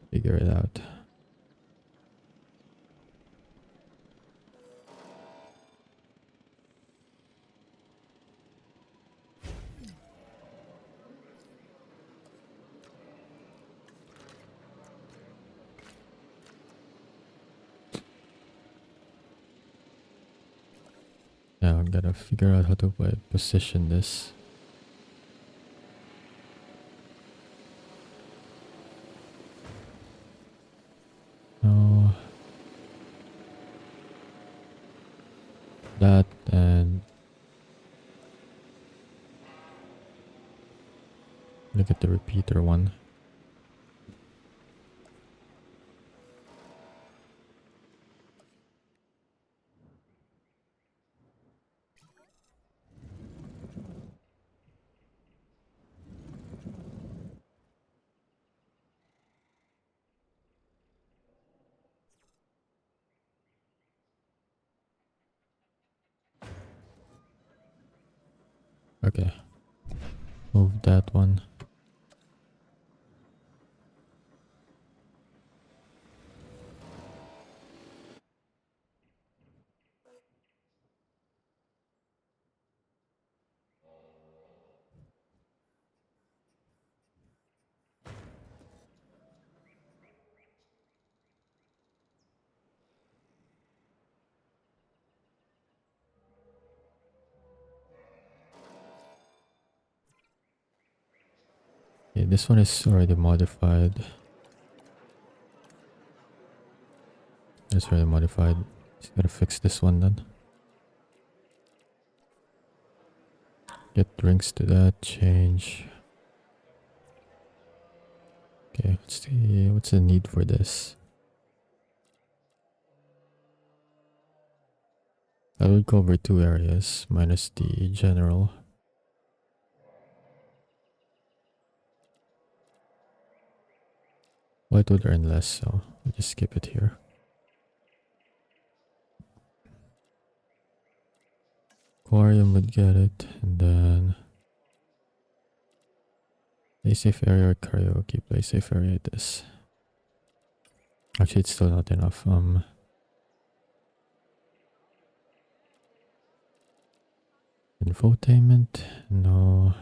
figure it out. Now I gotta figure out how to position this. No. That and look at the repeater one. Okay. Move that one. Okay, this one is already modified. It's already modified. Just gotta fix this one then. Get drinks to that, change. Okay, what's the need for this? That would cover 2 areas minus the general. White would earn less, so we'll just skip it here. Aquarium would get it, and then play safe area or karaoke. Play safe area this. Actually, it's still not enough. Infotainment, no.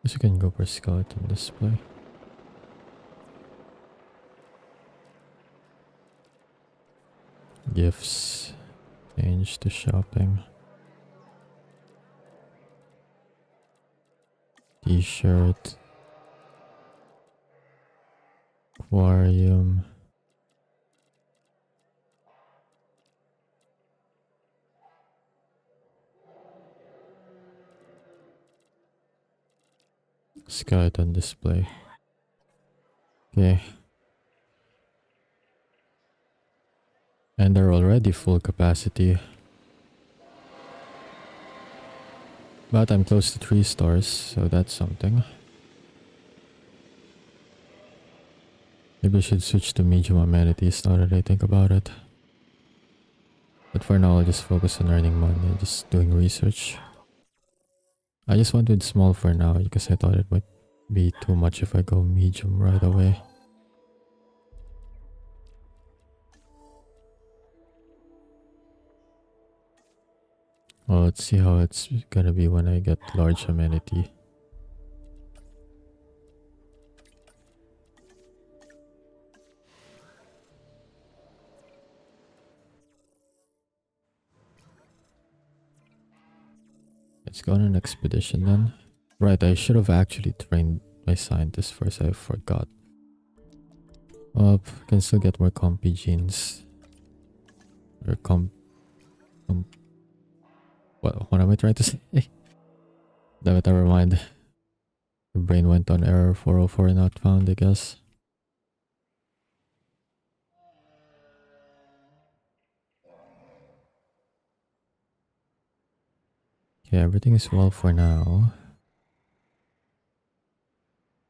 Guess we can go for skeleton display. Gifts, change to shopping. T-shirt, aquarium. Skeleton display. Okay. And they're already full capacity. But I'm close to 3 stars, so that's something. Maybe I should switch to medium amenities now that I think about it. But for now, I'll just focus on earning money and just doing research. I just wanted small for now because I thought it might be too much if I go medium right away. Well, let's see how it's gonna be when I get large amenity. Let's go on an expedition then. Right, I should have actually trained my scientists first. I forgot. Can still get more compy genes. Or what am I trying to say? Damn it, never mind. The brain went on error 404 not found, I guess. Okay, everything is well for now.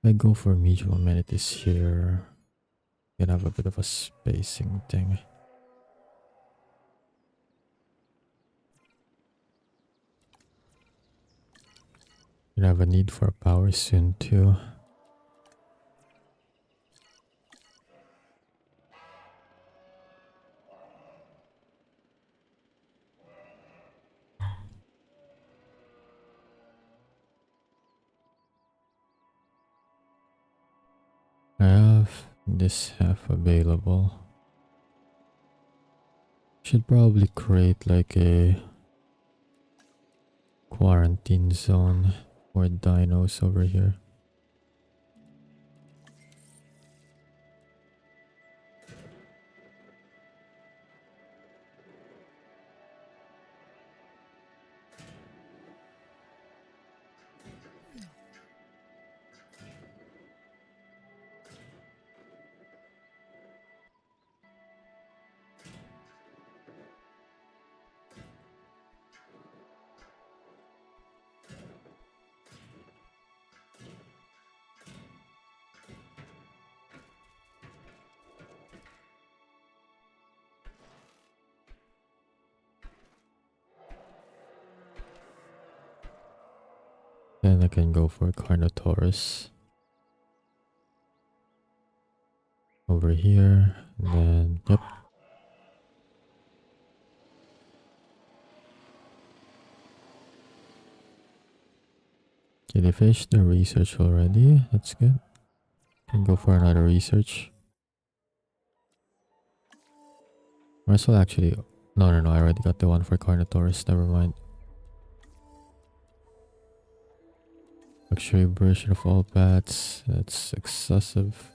I go for medium amenities here. Gonna have a bit of a spacing thing. Gonna have a need for power soon too. I have this half available. Should probably create like a quarantine zone for dinos over here. Then I can go for Carnotaurus over here, and then yep. Okay, they finished the research already. That's good. Can go for another research. Russell actually. No, I already got the one for Carnotaurus. Never mind. Luxury version of all bats. That's excessive.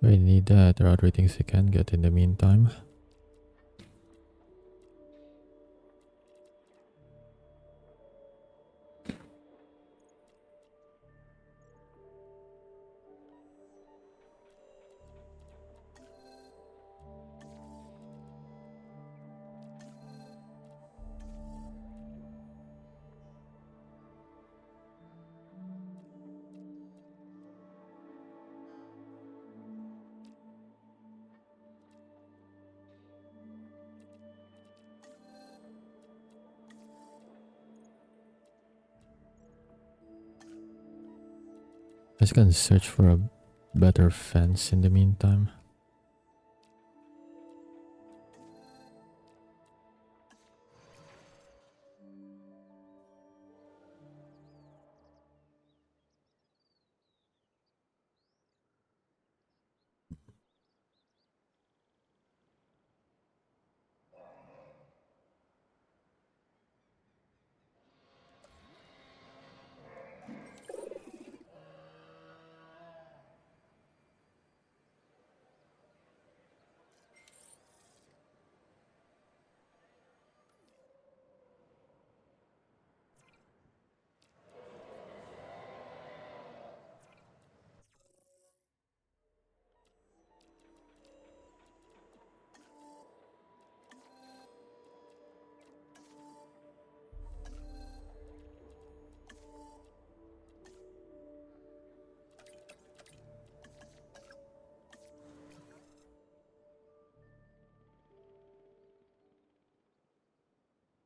I need that. There are other things I can get in the meantime. Just gonna search for a better fence in the meantime.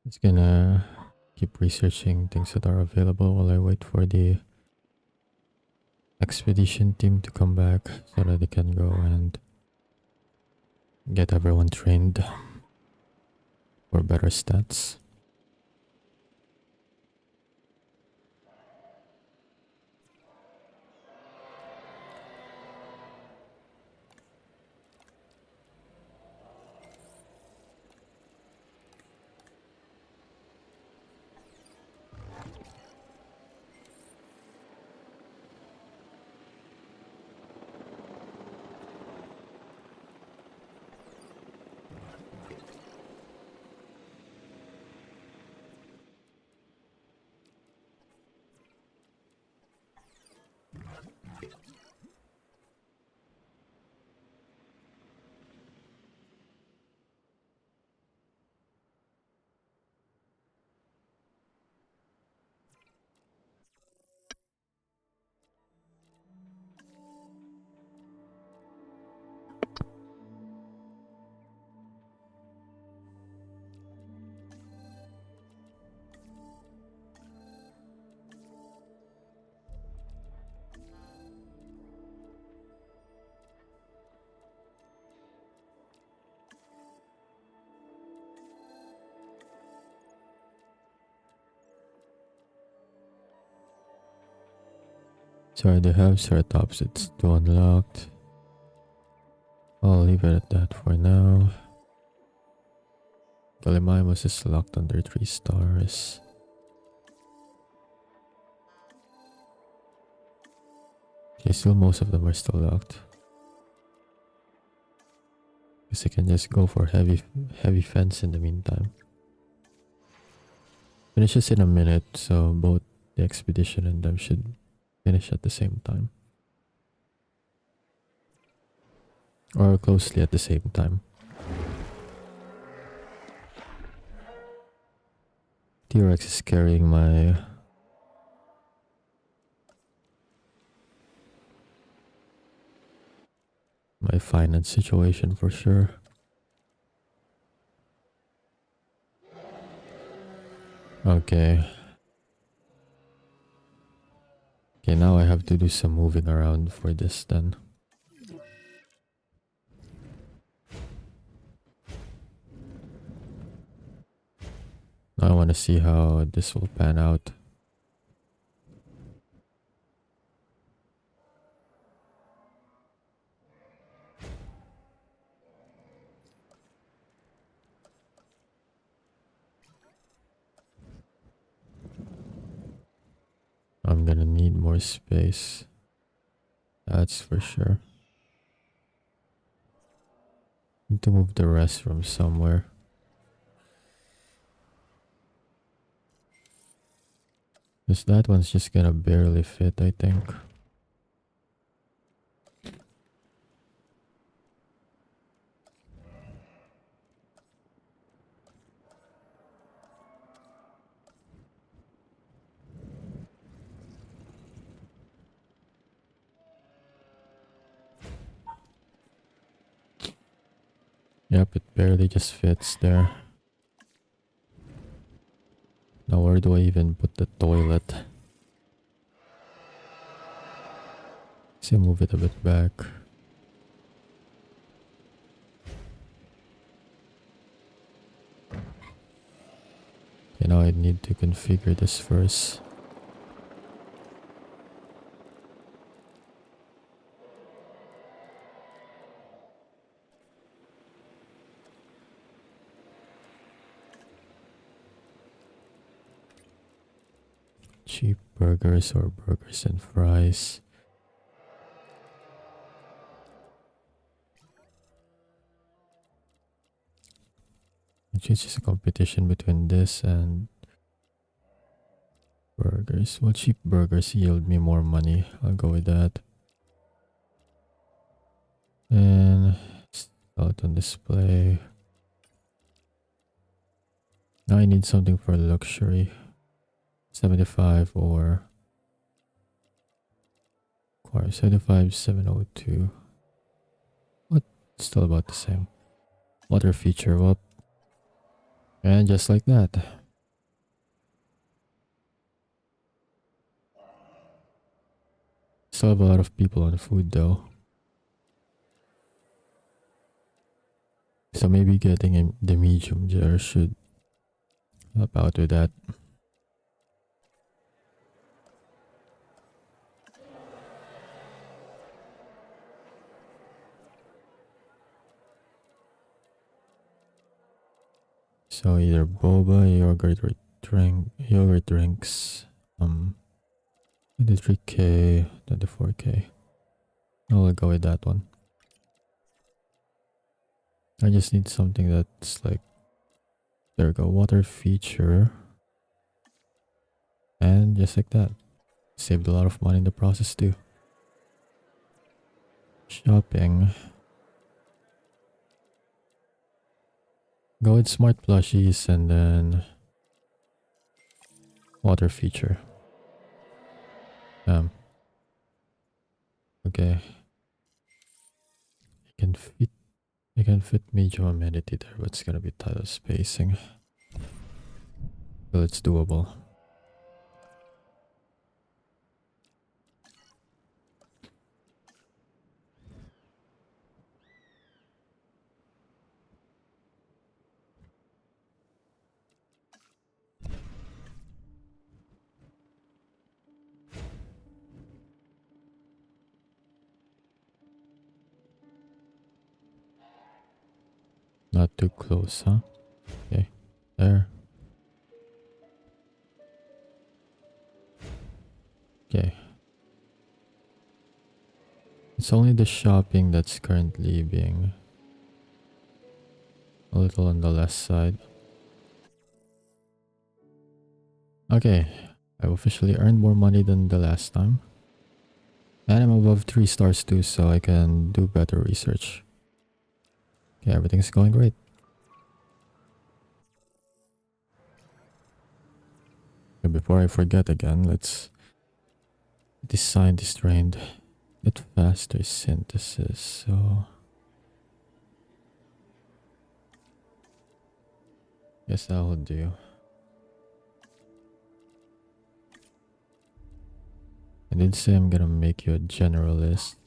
Just gonna keep researching things that are available while I wait for the expedition team to come back so that they can go and get everyone trained for better stats. So I do have Ceratops, it's 2 unlocked. I'll leave it at that for now. Gallimimus is locked under 3 stars. Okay, still most of them are still locked. Guess I can just go for heavy fence in the meantime. Finishes in a minute, so both the expedition and them should finish at the same time. Or closely at the same time. T-Rex is carrying my finance situation for sure. Okay. Okay, now I have to do some moving around for this then. Now I want to see how this will pan out. I'm gonna need more space. That's for sure. Need to move the restroom somewhere. Because that one's just gonna barely fit, I think. Yep, it barely just fits there. Now where do I even put the toilet? So move it a bit back. Okay, now I need to configure this first. Cheap burgers or burgers and fries. Actually, it's just a competition between this and burgers. Well, cheap burgers yield me more money. I'll go with that. And out on display. Now I need something for luxury. 75 or 75, 702. What? Still about the same. Water feature up. And just like that. Still have a lot of people on food though. So maybe getting the medium jar should help out with that. So either boba, yogurt drinks, 23k, 24k. I'll go with that one. I just need something that's like, there we go, water feature. And just like that. Saved a lot of money in the process too. Shopping. Go with smart plushies and then water feature. Okay. I can fit medium amenity there, but it's gonna be tight of spacing. So it's doable. Not too close, huh? Okay, there. Okay. It's only the shopping that's currently being a little on the less side. Okay, I've officially earned more money than the last time. And I'm above 3 stars too, so I can do better research. Okay, everything's going great. Okay, before I forget again, let's design this drained bit faster synthesis, so guess that will do. I did say I'm gonna make you a generalist.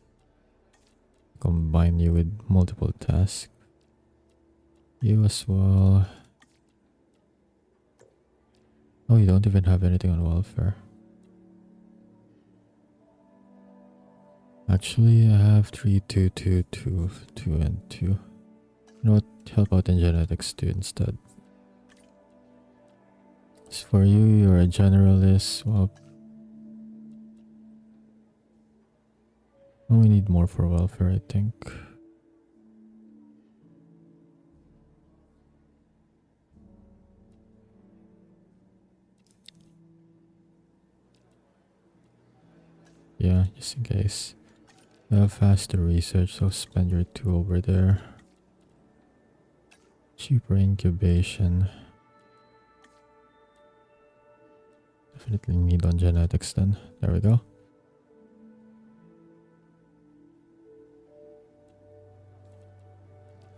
Combine you with multiple tasks. You as well. Oh, you don't even have anything on welfare. Actually, I have 3, 2, 2, 2, 2, and 2. You know what? Help out in genetics too instead. As for you, you're a generalist. Well, we need more for welfare, I think. Yeah, just in case. Have faster research, so spend your 2 over there. Cheaper incubation. Definitely need on genetics then. There we go.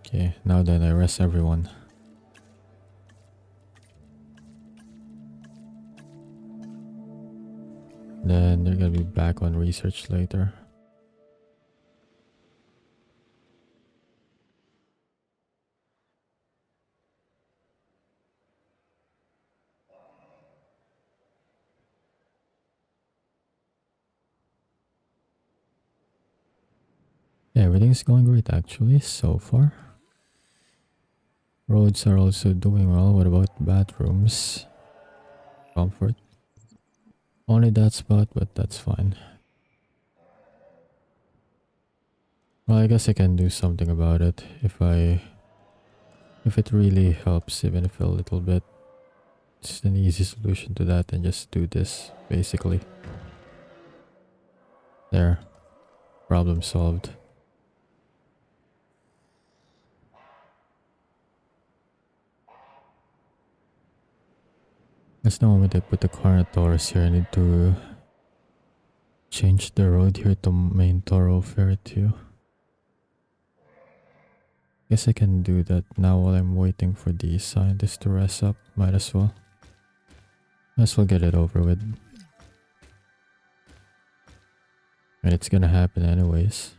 Okay, now then I rest everyone. Then they're gonna be back on research later. Yeah, everything's going great actually so far. Roads are also doing well. What about bathrooms? Comfort. Only that spot, but that's fine. Well, I guess I can do something about it if it really helps, even if a little bit. It's an easy solution to that and just do this, basically. There. Problem solved. That's the moment I put the Carnotaurus here. I need to change the road here to main thoroughfare too. Guess I can do that now while I'm waiting for the scientist to rest up. Might as well. Might as well get it over with. And it's gonna happen anyways.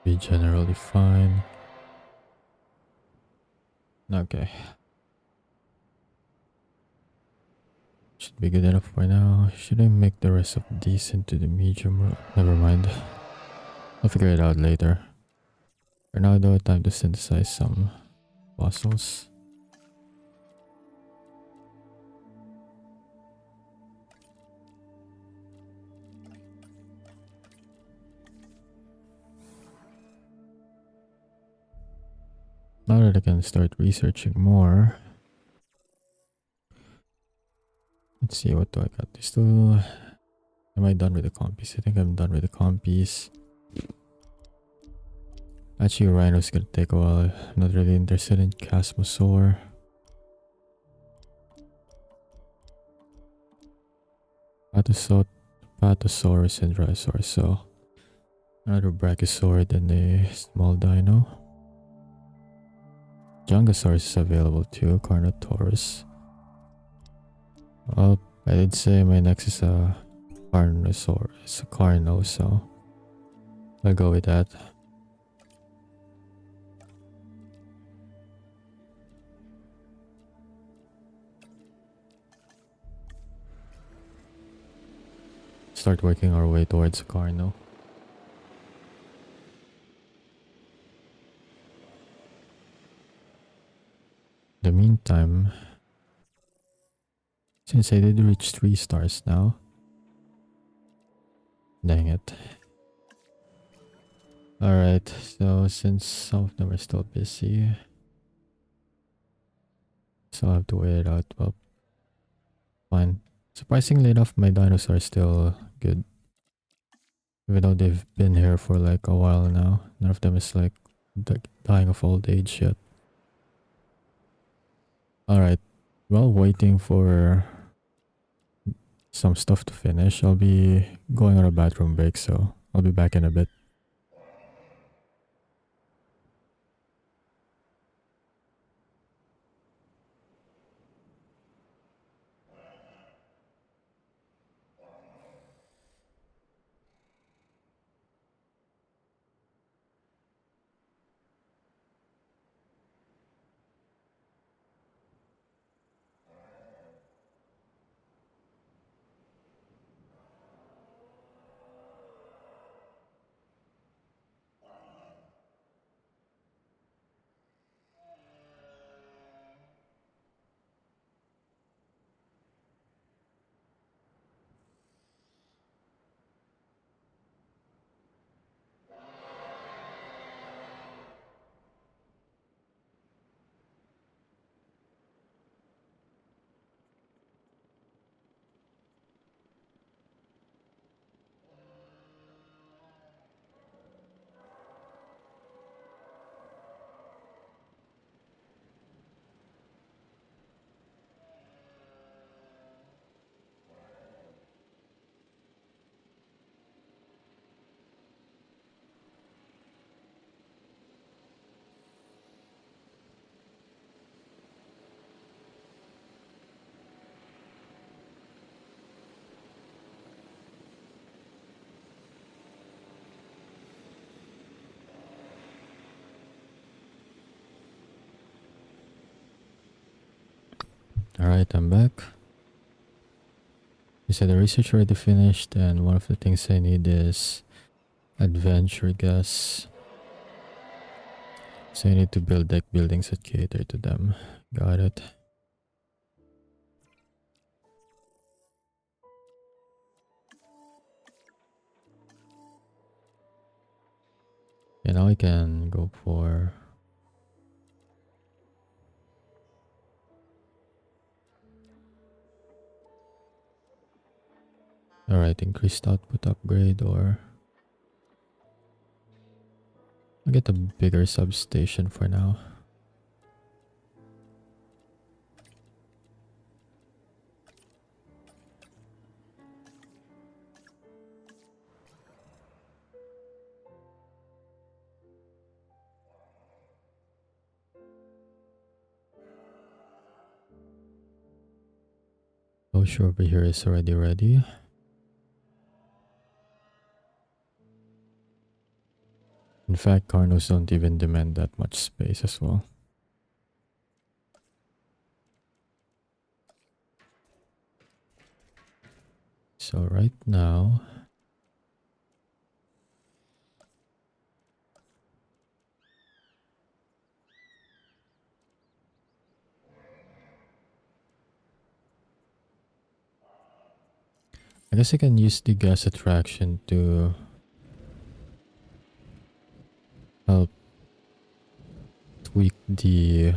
Be generally fine. Okay. Should be good enough for now. Should I make the rest of these into the medium road? Never mind. I'll figure it out later. For now though, time to synthesize some fossils. Now that I can start researching more. Let's see, what do I got? These two. Am I done with the compies? I think I'm done with the compies. Actually, Rhino's gonna take a while. I'm not really interested in Chasmosaur. Patasaurus and Drysaur. So another Brachiosaur and a small dino. Jungosaurus is available too. Carnotaurus. Well, I did say my next is a Carnosaur. It's a Carno, so I'll go with that. Start working our way towards Carno. In the meantime, since I did reach 3 stars now, dang it. Alright, so since some of them are still busy, so I'll have to wait it out. Well, fine. Surprisingly enough, my dinosaurs are still good. Even though they've been here for like a while now. None of them is like dying of old age yet. Alright, while waiting for some stuff to finish, I'll be going on a bathroom break, so I'll be back in a bit. Alright, I'm back. You said the research already finished, and one of the things I need is adventure gas. So I need to build deck buildings that cater to them. Got it. And now I can go for... Alright, increased output upgrade, or... I'll get a bigger substation for now. Oh, sure, over here is already ready. In fact, Carnos don't even demand that much space as well. So right now... I guess I can use the gas attraction to help tweak the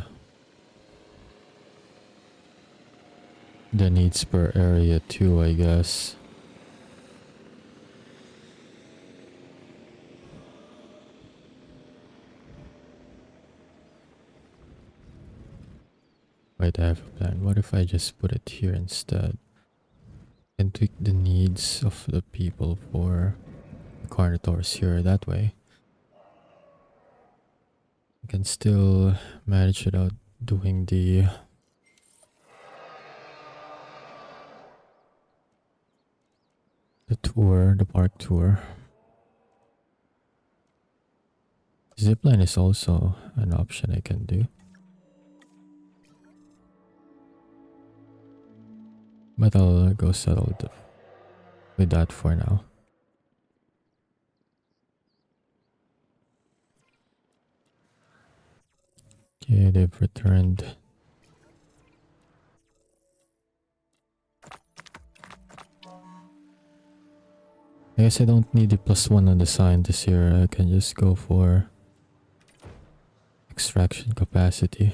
needs per area too, I guess. Wait, I have a plan. What if I just put it here instead? And tweak the needs of the people for the carnivores here that way. I can still manage without doing the tour, the park tour. Zipline is also an option I can do. But I'll go settle with that for now. Okay, they've returned. I guess I don't need the +1 on the scientist here. I can just go for extraction capacity.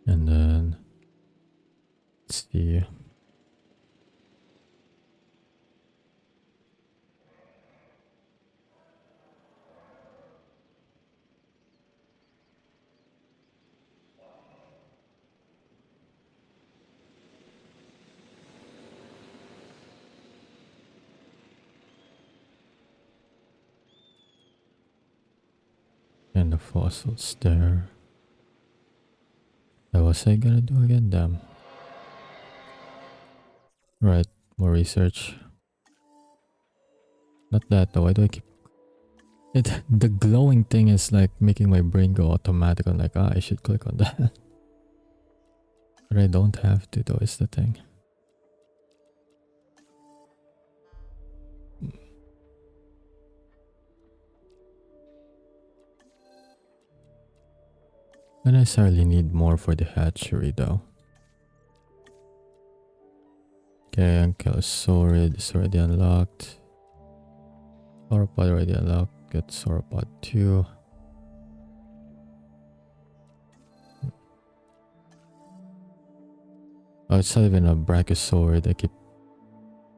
And then let's see. And the fossils there. What was I gonna do again? Damn. Right, more research. Not that though. Why do I keep it? The glowing thing is like making my brain go automatic. I'm like, I should click on that. But I don't have to though, is the thing. I don't necessarily need more for the hatchery though. Okay, Ankylosaurid is already unlocked. Sauropod already unlocked. Get Sauropod 2. Oh, it's not even a Brachiosaurid.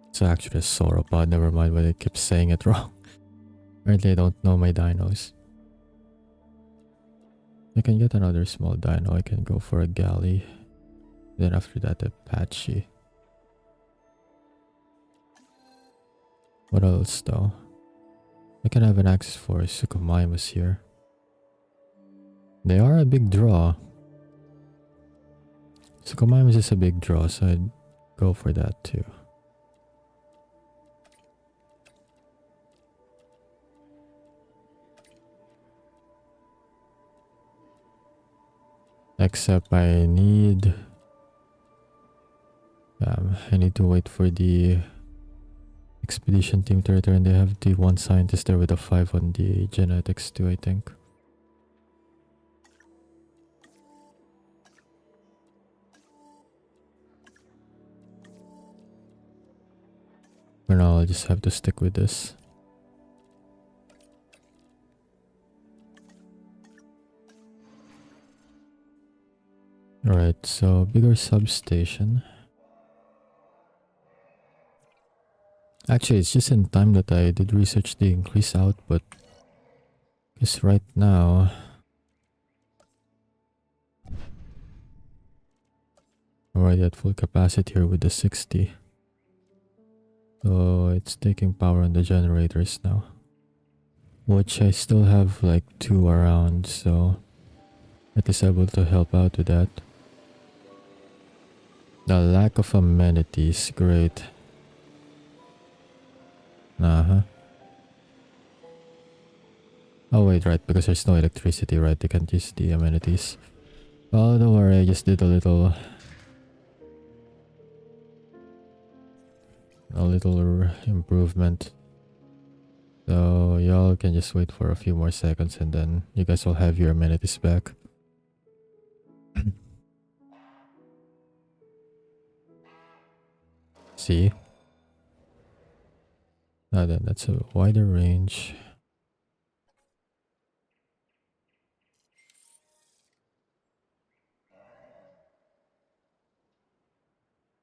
It's actually a Sauropod. Never mind, but I keep saying it wrong. Apparently I don't know my dinos. I can get another small dino. I can go for a Galley. Then after that, Apache. What else though? I can have an access for Suchomimus here. They are a big draw. Suchomimus is a big draw, so I'd go for that too. Except I need to wait for the expedition team to return. They have the one scientist there with a 5 on the genetics too, I think. For now, I'll just have to stick with this. Alright, so bigger substation. Actually, it's just in time that I did research the increased output. Because right now, I'm already at full capacity here with the 60. So it's taking power on the generators now. Which I still have like 2 around, so it is able to help out with that. The lack of amenities, great. Oh wait, right, because there's no electricity, right? They can't use the amenities. Well, don't worry, I just did a little improvement. So y'all can just wait for a few more seconds and then you guys will have your amenities back. See? Now then, that's a wider range.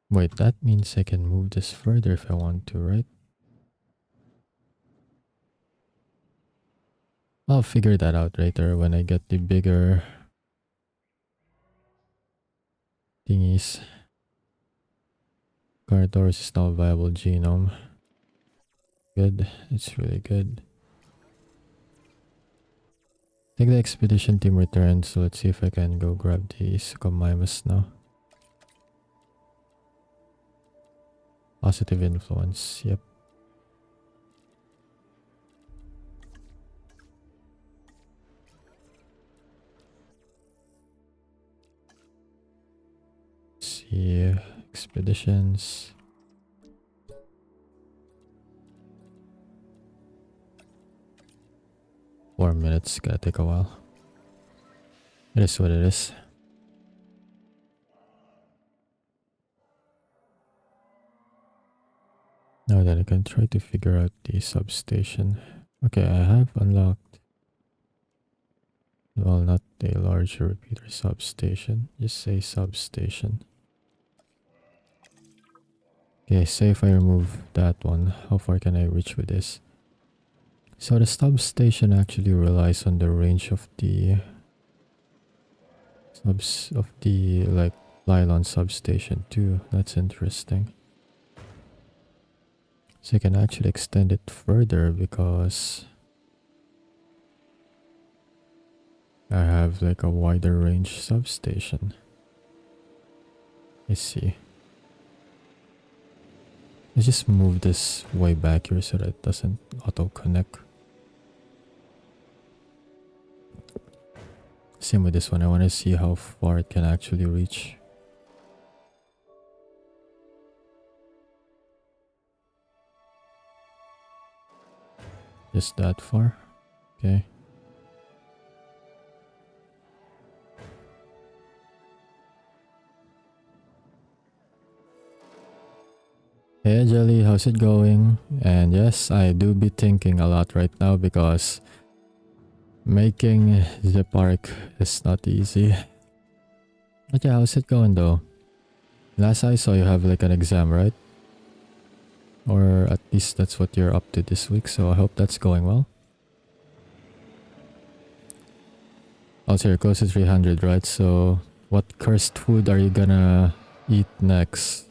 Wait, that means I can move this further if I want to, right? I'll figure that out later when I get the bigger thingies. Carnotaurus is now a viable genome. Good, it's really good. I think the expedition team returned, so let's see if I can go grab the Suchomimus now. Positive influence, yep. Let's see, expeditions. Four minutes, gotta take a while. It is what it is. Now that I can try to figure out the substation. Okay, I have unlocked. Well, not a larger repeater substation. Just say substation. Okay, say if I remove that one, how far can I reach with this? So the substation actually relies on the range of the like Lylon substation too. That's interesting. So I can actually extend it further because I have like a wider range substation. Let's see. Let's just move this way back here so that it doesn't auto-connect. Same with this one. I want to see how far it can actually reach. Just that far. Okay. Hey Jelly, how's it going? And yes, I do be thinking a lot right now because making the park is not easy. But yeah, how's it going though? Last I saw you have like an exam, right? Or at least that's what you're up to this week, so I hope that's going well. Also, you're close to 300, right? So what cursed food are you gonna eat next?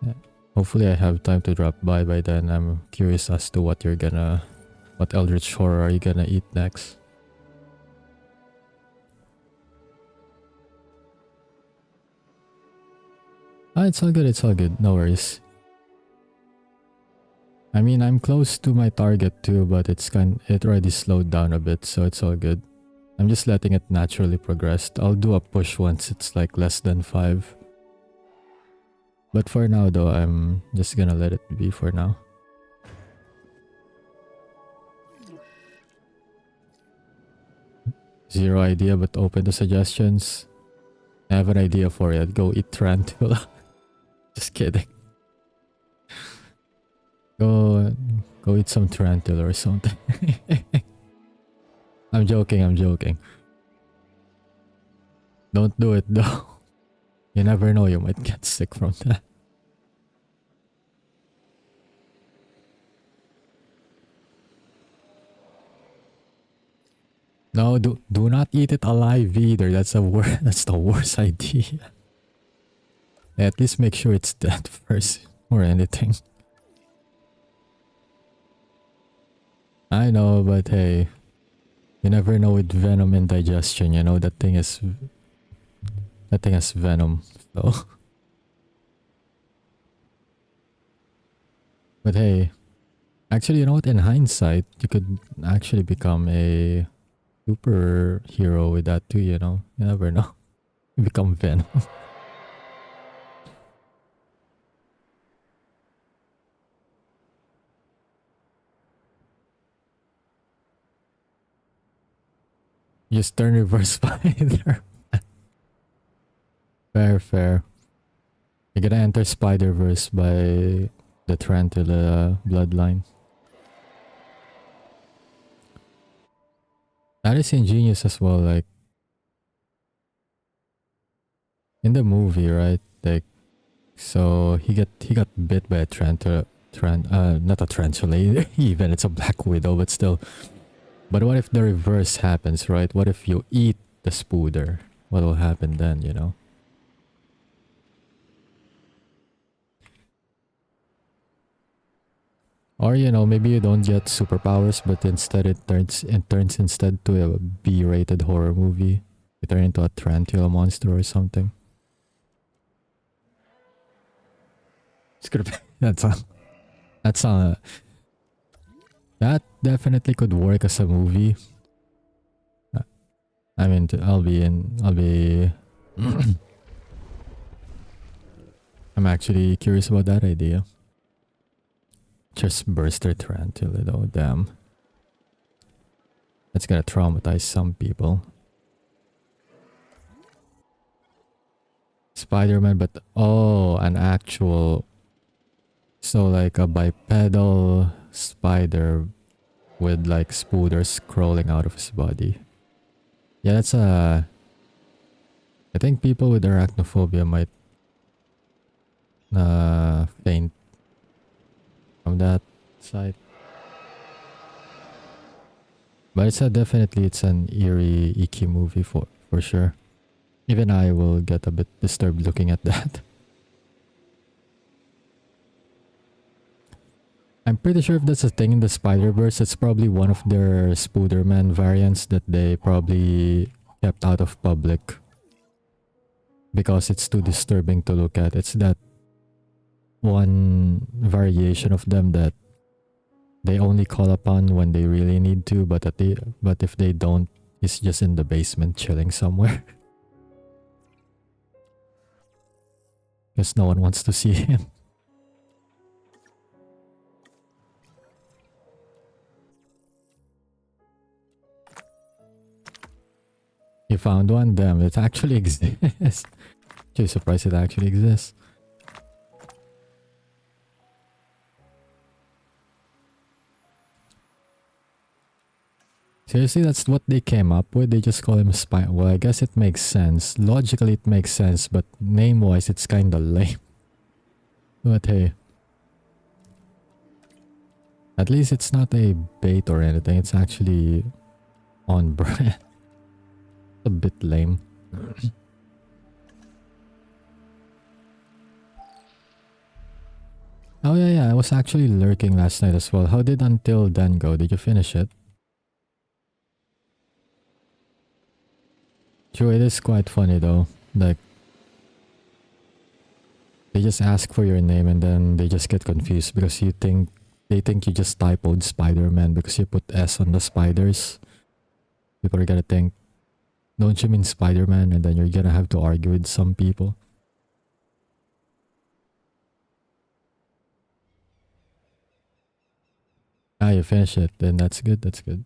Yeah. Hopefully I have time to drop by then. I'm curious as to what what eldritch horror are you gonna eat next? Ah, it's all good, no worries. I mean, I'm close to my target too, but it already slowed down a bit, so it's all good. I'm just letting it naturally progress. I'll do a push once it's like less than 5. But for now though, I'm just gonna let it be for now. Zero idea, but open to suggestions. I have an idea for it. Go eat tarantula. Just kidding. Go eat some tarantula or something. I'm joking. Don't do it though. You never know, you might get sick from that. No, do not eat it alive either. That's the worst idea. At least make sure it's dead first or anything. I know, but hey, you never know with venom and digestion, you know, that thing has venom, so. But hey, actually, you know what, in hindsight, you could actually become a superhero with that too, you know? You never know. You become Venom. Just turn reverse spider. Fair. You're gonna enter Spider-Verse by the Tarantula bloodline. That is ingenious as well, like in the movie, right? Like, so he got bit by a not a tarantula even, it's a black widow, but still. But what if the reverse happens, right? What if you eat the spooder? What will happen then, you know? Or, you know, maybe you don't get superpowers, but instead it turns instead to a B-rated horror movie. You turn into a tarantula monster or something. It's gonna be, that definitely could work as a movie. I mean, I'll be I'm actually curious about that idea. Just burster tarantula though, damn. That's gonna traumatize some people. Spider-Man, but oh, an actual... So like a bipedal spider with like spooders crawling out of his body. Yeah, that's a... I think people with arachnophobia might faint from that side. But it's definitely it's an eerie, icky movie for sure. Even I will get a bit disturbed looking at that. I'm pretty sure if that's a thing in the Spider-Verse, it's probably one of their Spooderman variants that they probably kept out of public. Because it's too disturbing to look at. It's that one variation of them that they only call upon when they really need to, but if they don't, he's just in the basement chilling somewhere. Because no one wants to see him. You found one? Damn, it actually exists. Actually surprised it actually exists. Seriously, that's what they came up with? They just call him Spider. Well, I guess it makes sense. Logically, it makes sense, but name-wise, it's kinda lame. But hey. At least it's not a bait or anything. It's actually on brand. A bit lame. Oh yeah, I was actually lurking last night as well. How did Until Then go? Did you finish it? True, it is quite funny though. Like, they just ask for your name and then they just get confused because they think you just typoed Spider-Man because you put S on the spiders. People are gonna think, don't you mean Spider-Man? And then you're gonna have to argue with some people. Ah, you finish it. Then that's good. That's good.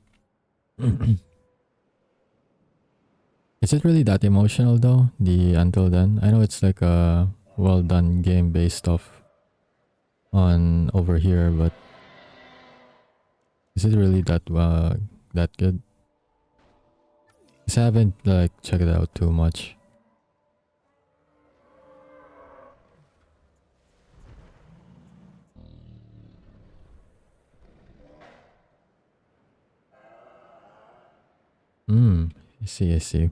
Is it really that emotional though? The Until Then? I know it's like a well done game based off on Over Here, but is it really that good? Because I haven't like checked it out too much. I see.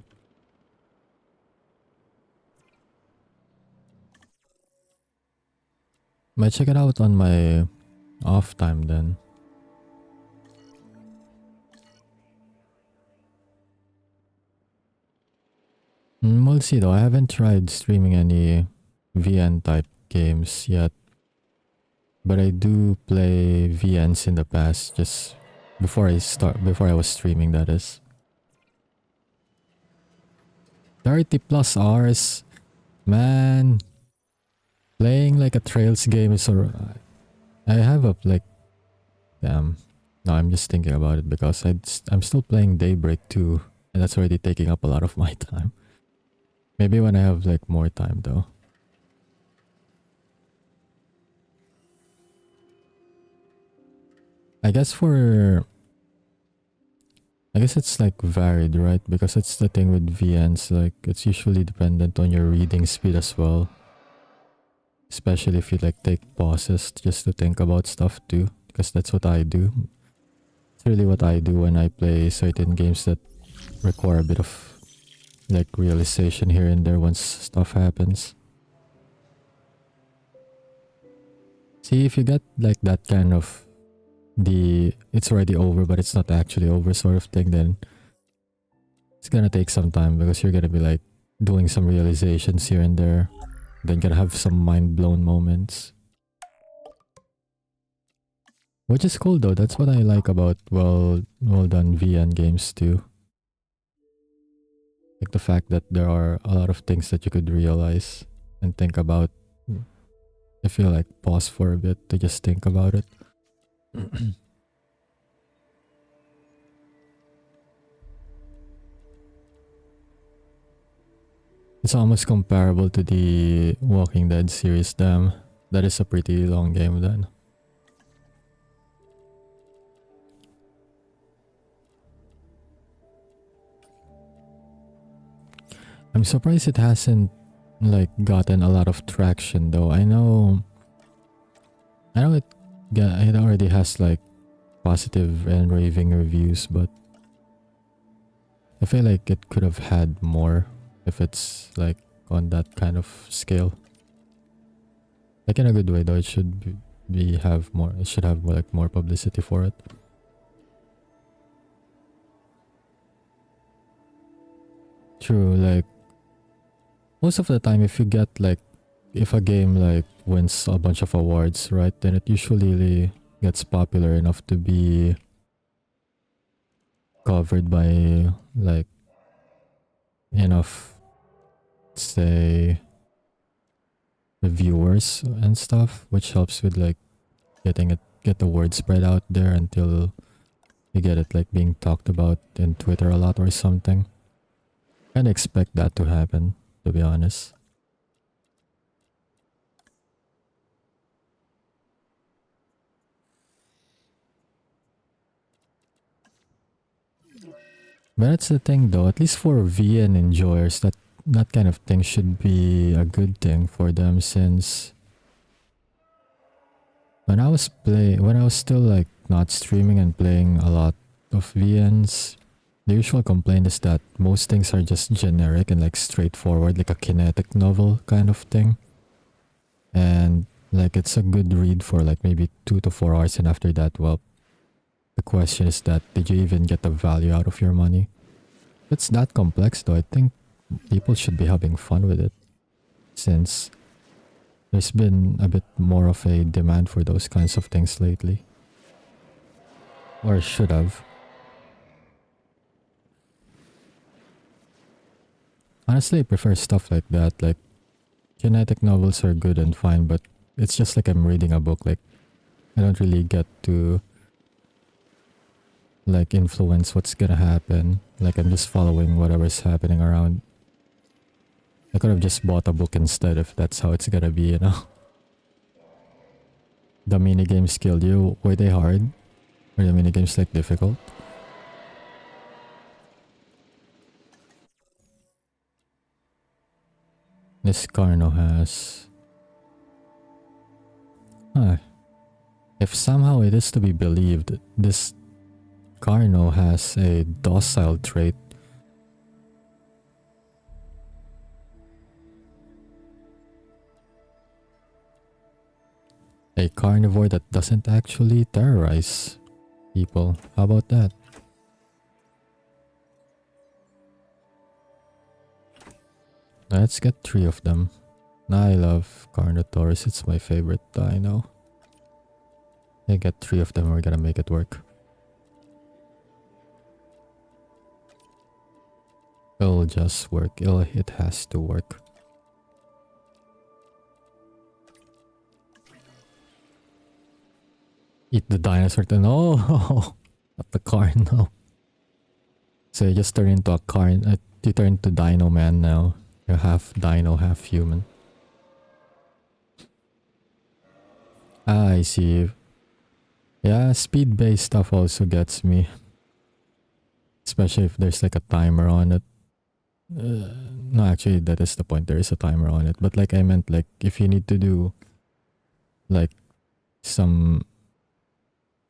Might check it out on my off time then. We'll see though. I haven't tried streaming any VN type games yet. But I do play VNs in the past, just before I was streaming, that is. 30 plus hours? Man. Playing like a Trails game is I have a like... Damn. No, I'm just thinking about it because I'm still playing Daybreak 2. And that's already taking up a lot of my time. Maybe when I have like more time though. I guess it's like varied, right? Because it's the thing with VNs, like it's usually dependent on your reading speed as well. Especially if you like take pauses just to think about stuff too. Because that's what I do. It's really what I do when I play certain games that require a bit of like realization here and there once stuff happens. See, if you get like that kind of it's already over but it's not actually over sort of thing, then it's gonna take some time because you're gonna be like doing some realizations here and there. Then gonna have some mind blown moments. Which is cool though, that's what I like about well done VN games too. Like the fact that there are a lot of things that you could realize and think about. If you like pause for a bit to just think about it. It's almost comparable to the Walking Dead series, damn. That is a pretty long game then. I'm surprised it hasn't like gotten a lot of traction though. I know it already has like positive and raving reviews, but I feel like it could have had more if it's like on that kind of scale. Like in a good way though, it should have more. It should have like more publicity for it. True, like most of the time if a game like wins a bunch of awards, right, then it usually gets popular enough to be covered by like enough, say, reviewers and stuff, which helps with like get the word spread out there until you get it like being talked about in Twitter a lot or something. I'd expect that to happen, to be honest. But that's the thing though, at least for VN enjoyers, that kind of thing should be a good thing for them, since when I was still like not streaming and playing a lot of VNs, the usual complaint is that most things are just generic and like straightforward, like a kinetic novel kind of thing. And like it's a good read for like maybe 2 to 4 hours, and after that, well, the question is that did you even get the value out of your money? If it's that complex though, I think people should be having fun with it, since there's been a bit more of a demand for those kinds of things lately. Or should have. Honestly, I prefer stuff like that. Like, kinetic novels are good and fine, but it's just like I'm reading a book. Like, I don't really get to like influence what's gonna happen. Like, I'm just following whatever's happening around. I could have just bought a book instead if that's how it's gonna be, you know? The minigames killed you. Were they hard? Were the minigames like difficult? This Carno has... If somehow it is to be believed, this Carno has a docile trait. A carnivore that doesn't actually terrorize people. How about that? Let's get 3 of them. I love Carnotaurus, it's my favorite dino. I get 3 of them, we're gonna make it work. It'll just work. It has to work. Eat the dinosaur. No! Not the Carno. So you just turn into a car. You turn into Dino Man now. You're half dino, half human. Ah, I see. Yeah, speed-based stuff also gets me. Especially if there's like a timer on it. No, actually, that is the point. There is a timer on it. But like I meant, like if you need to do like some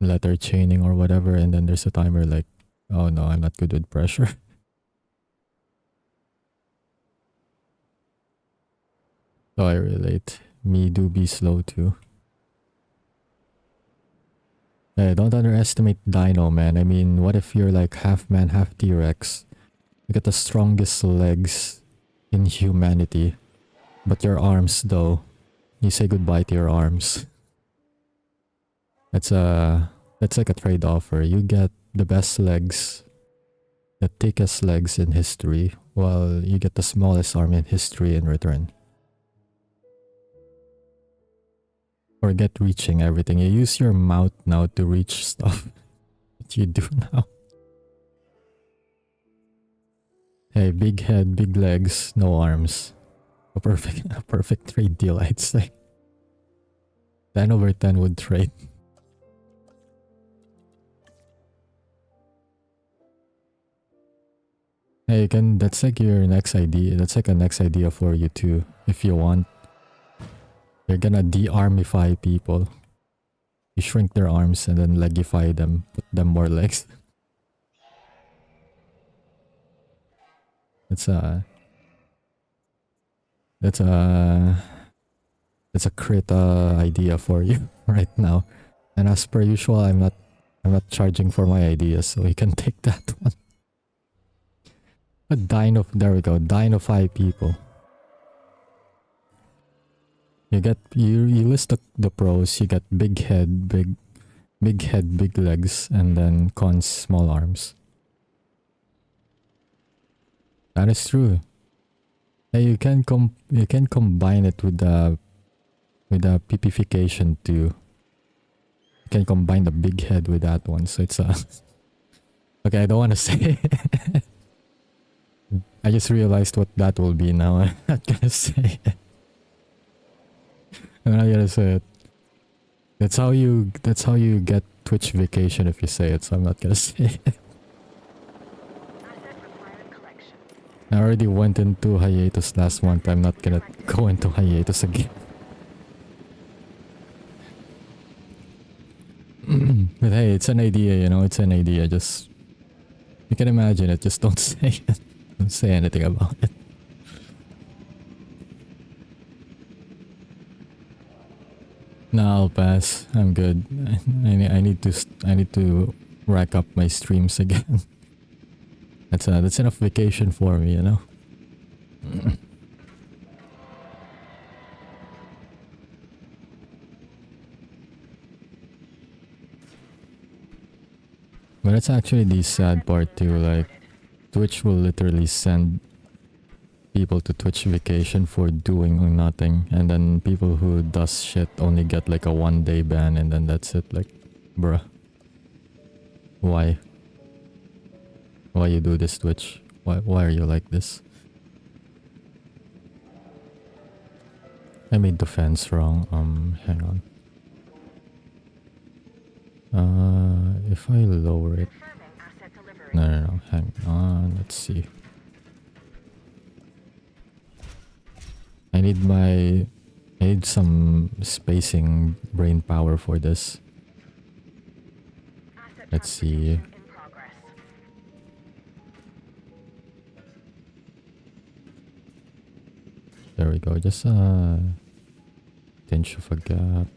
letter chaining or whatever, and then there's a timer, like, oh no, I'm not good with pressure. So I relate. Me do be slow too. Hey, don't underestimate Dino, man. I mean, what if you're like half man, half T-Rex? You got the strongest legs in humanity. But your arms, though, you say goodbye to your arms. That's like a trade offer. You get the best legs, the thickest legs in history, while you get the smallest arm in history in return. Forget reaching everything. You use your mouth now to reach stuff that you do now. Hey, big head, big legs, no arms. A perfect trade deal, I'd say. 10/10 would trade. Hey, that's like your next idea. That's like a next idea for you too, if you want. You're gonna de-armify people. You shrink their arms and then legify them, put them more legs. That's a crit idea for you right now. And as per usual, I'm not charging for my ideas, so you can take that one. There we go, dinofy people. You get you list the pros. You get big head, big legs, and then cons, small arms. That is true. Hey, you can combine it with the pipification too. You can combine the big head with that one, so it's a. Okay, I don't want to say. I just realized what that will be now. I'm not gonna say it. I'm not gonna say it. That's how you get Twitch vacation if you say it, so I'm not gonna say it. I already went into hiatus last month. I'm not gonna go into hiatus again. But hey, it's an idea, you know, it's an idea. Just, you can imagine it, just don't say it. Don't say anything about it. No, I'll pass. I'm good. I need to rack up my streams again. That's enough vacation for me, you know. But it's actually the sad part too. Like, Twitch will literally send people to Twitch vacation for doing nothing, and then people who does shit only get like a 1-day ban, and then that's it. Like, bruh, why you do this, Twitch? Why are you like this? I made the fence wrong. Hang on. If I lower it. No, hang on. Let's see. I need some spacing brain power for this. Let's see. There we go. Just a tinge of a gap.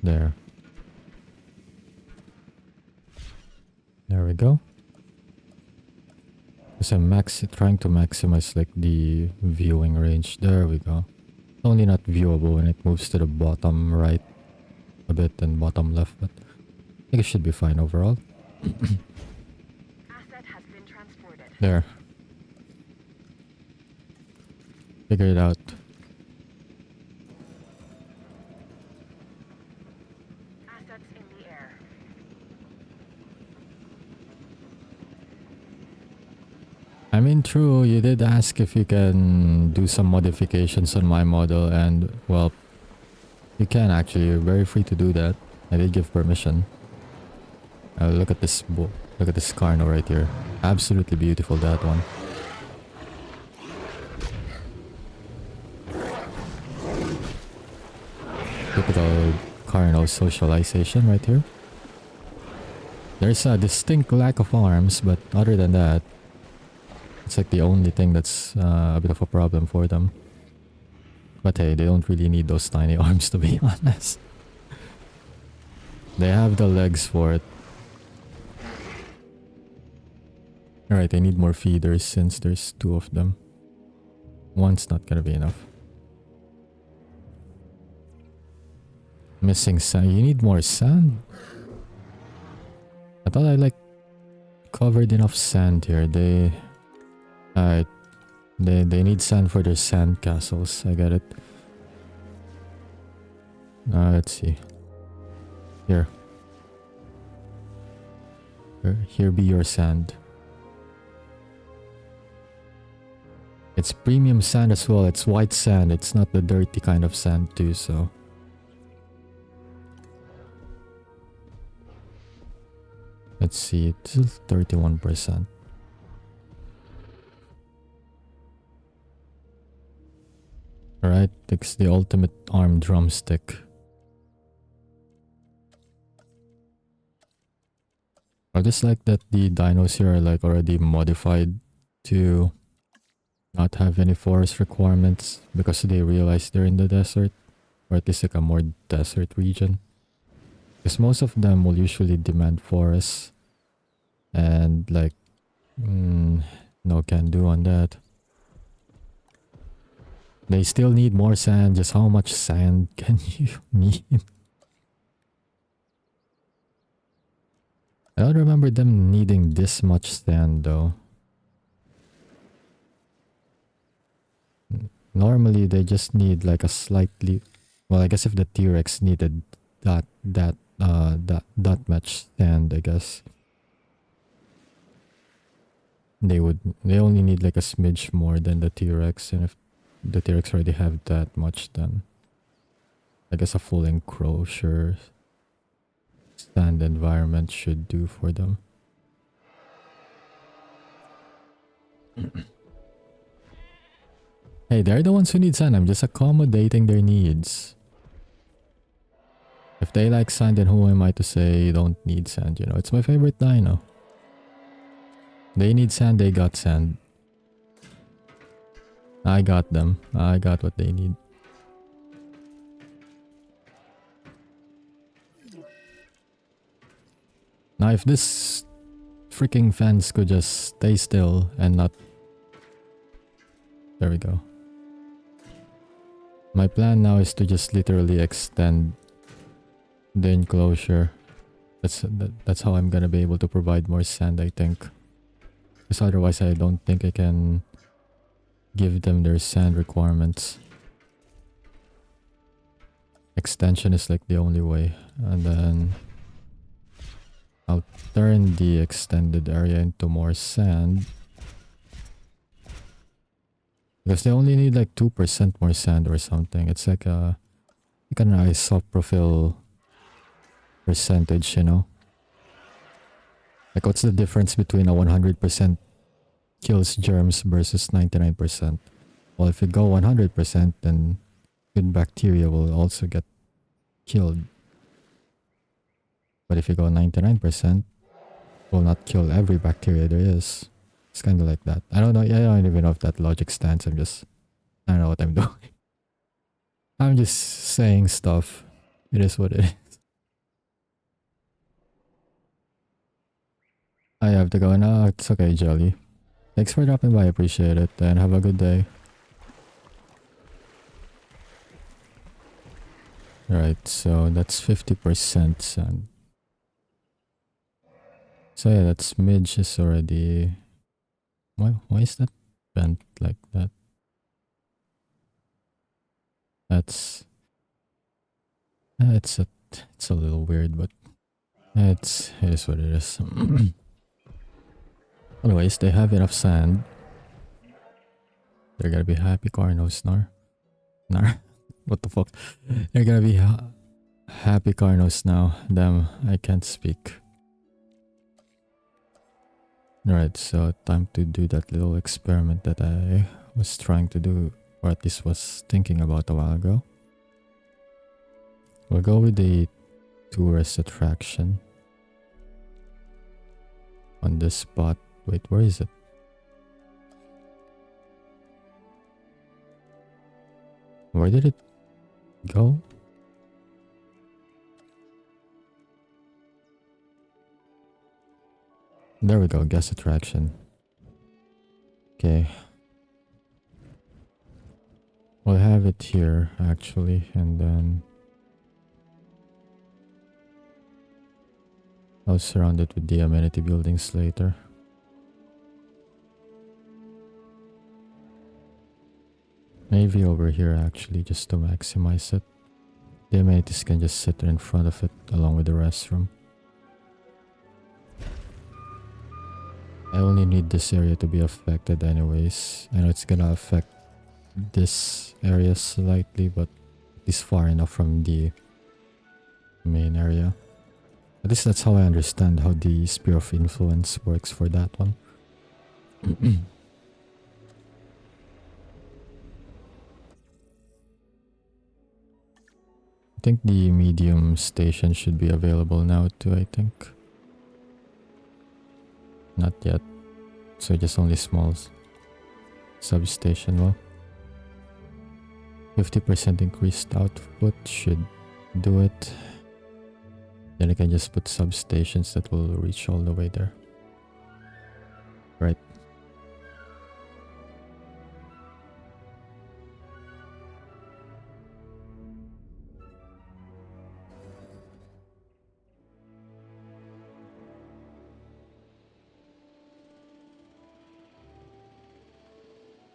There. There we go. Because I'm trying to maximize like the viewing range. There we go. It's only not viewable when it moves to the bottom right a bit and bottom left, but I think it should be fine overall. Asset has been transported. There. Figure it out. Assets in the air. I mean, true, you did ask if you can do some modifications on my model, and, well, you can actually. You're very free to do that. I did give permission. Look at this look at this Carno right here. Absolutely beautiful, that one. Typical Carno socialization right here. There's a distinct lack of arms, but other than that, it's like the only thing that's a bit of a problem for them. But hey, they don't really need those tiny arms, to be honest. They have the legs for it. Alright, they need more feeders since there's 2 of them. One's not gonna be enough. Missing sand. You need more sand? I thought I covered enough sand here. Alright. They need sand for their sand castles. I get it. Let's see. Here. Here be your sand. It's premium sand as well. It's white sand. It's not the dirty kind of sand too, so. Let's see. It's 31%. Alright, it's the ultimate arm drumstick. I just like that the dinos here are already modified to not have any forest requirements because they realize they're in the desert, or at least a more desert region. Because most of them will usually demand forests, and no can do on that. They still need more sand. Just how much sand can you need? I don't remember them needing this much sand though. Normally they just need a slightly, well, I guess if the T-Rex needed that much sand, I guess they only need a smidge more than the T-Rex, and if the T-Rex already have that much, then I guess a full enclosure sand environment should do for them. Hey, they're the ones who need sand. I'm just accommodating their needs. If they like sand, then who am I to say you don't need sand? You know, it's my favorite dino. They need sand, they got sand. I got them. I got what they need. Now, if this freaking fence could just stay still and not... There we go. My plan now is to just literally extend the enclosure. That's how I'm gonna be able to provide more sand, I think. Because otherwise I don't think I can give them their sand requirements. Extension is the only way. And then I'll turn the extended area into more sand. Because they only need 2% more sand or something. It's an isoprofil percentage, you know? What's the difference between a 100% kills germs versus 99%? Well, if you go 100%, then good bacteria will also get killed. But if you go 99%, it will not kill every bacteria there is. It's kind of like that. I don't know. I don't even know if that logic stands. I don't know what I'm doing. I'm just saying stuff. It is what it is. I have to go now. It's okay, Jelly. Thanks for dropping by. I appreciate it. And have a good day. Alright, so that's 50% sand. So yeah, that smidge is already... Why is that bent like that? That's... it's a little weird, but it is what it is. Anyways, they have enough sand. They're gonna be happy Carnos, Nar. Nar? What the fuck? They're gonna be happy Carnos now. Damn, I can't speak. Alright, so time to do that little experiment that I was trying to do, or at least was thinking about a while ago. We'll go with the tourist attraction on this spot. Wait, where is it? Where did it go? There we go, guest attraction. Okay. We'll have it here actually, and then I'll surround it with the amenity buildings later. Maybe over here actually, just to maximize it. The amenities can just sit in front of it along with the restroom. I only need this area to be affected anyways. I know it's gonna affect this area slightly, but it's far enough from the main area. At least that's how I understand how the sphere of influence works for that one. I think the medium station should be available now too, I think. Not yet. So just only small substation. Well, 50% increased output should do it. Then I can just put substations that will reach all the way there. Right.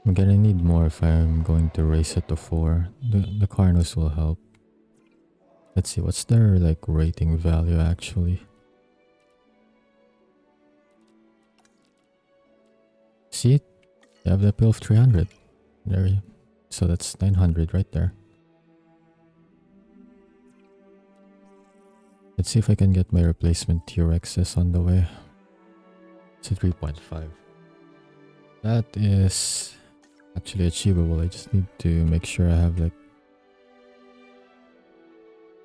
I'm gonna need more if I'm going to raise it to 4. The Carnos will help. Let's see, what's their like rating value actually? See, they have the appeal of 300. There, so that's 900 right there. Let's see if I can get my replacement T-Rexes on the way. It's a 3.5. That is actually achievable. I just need to make sure I have like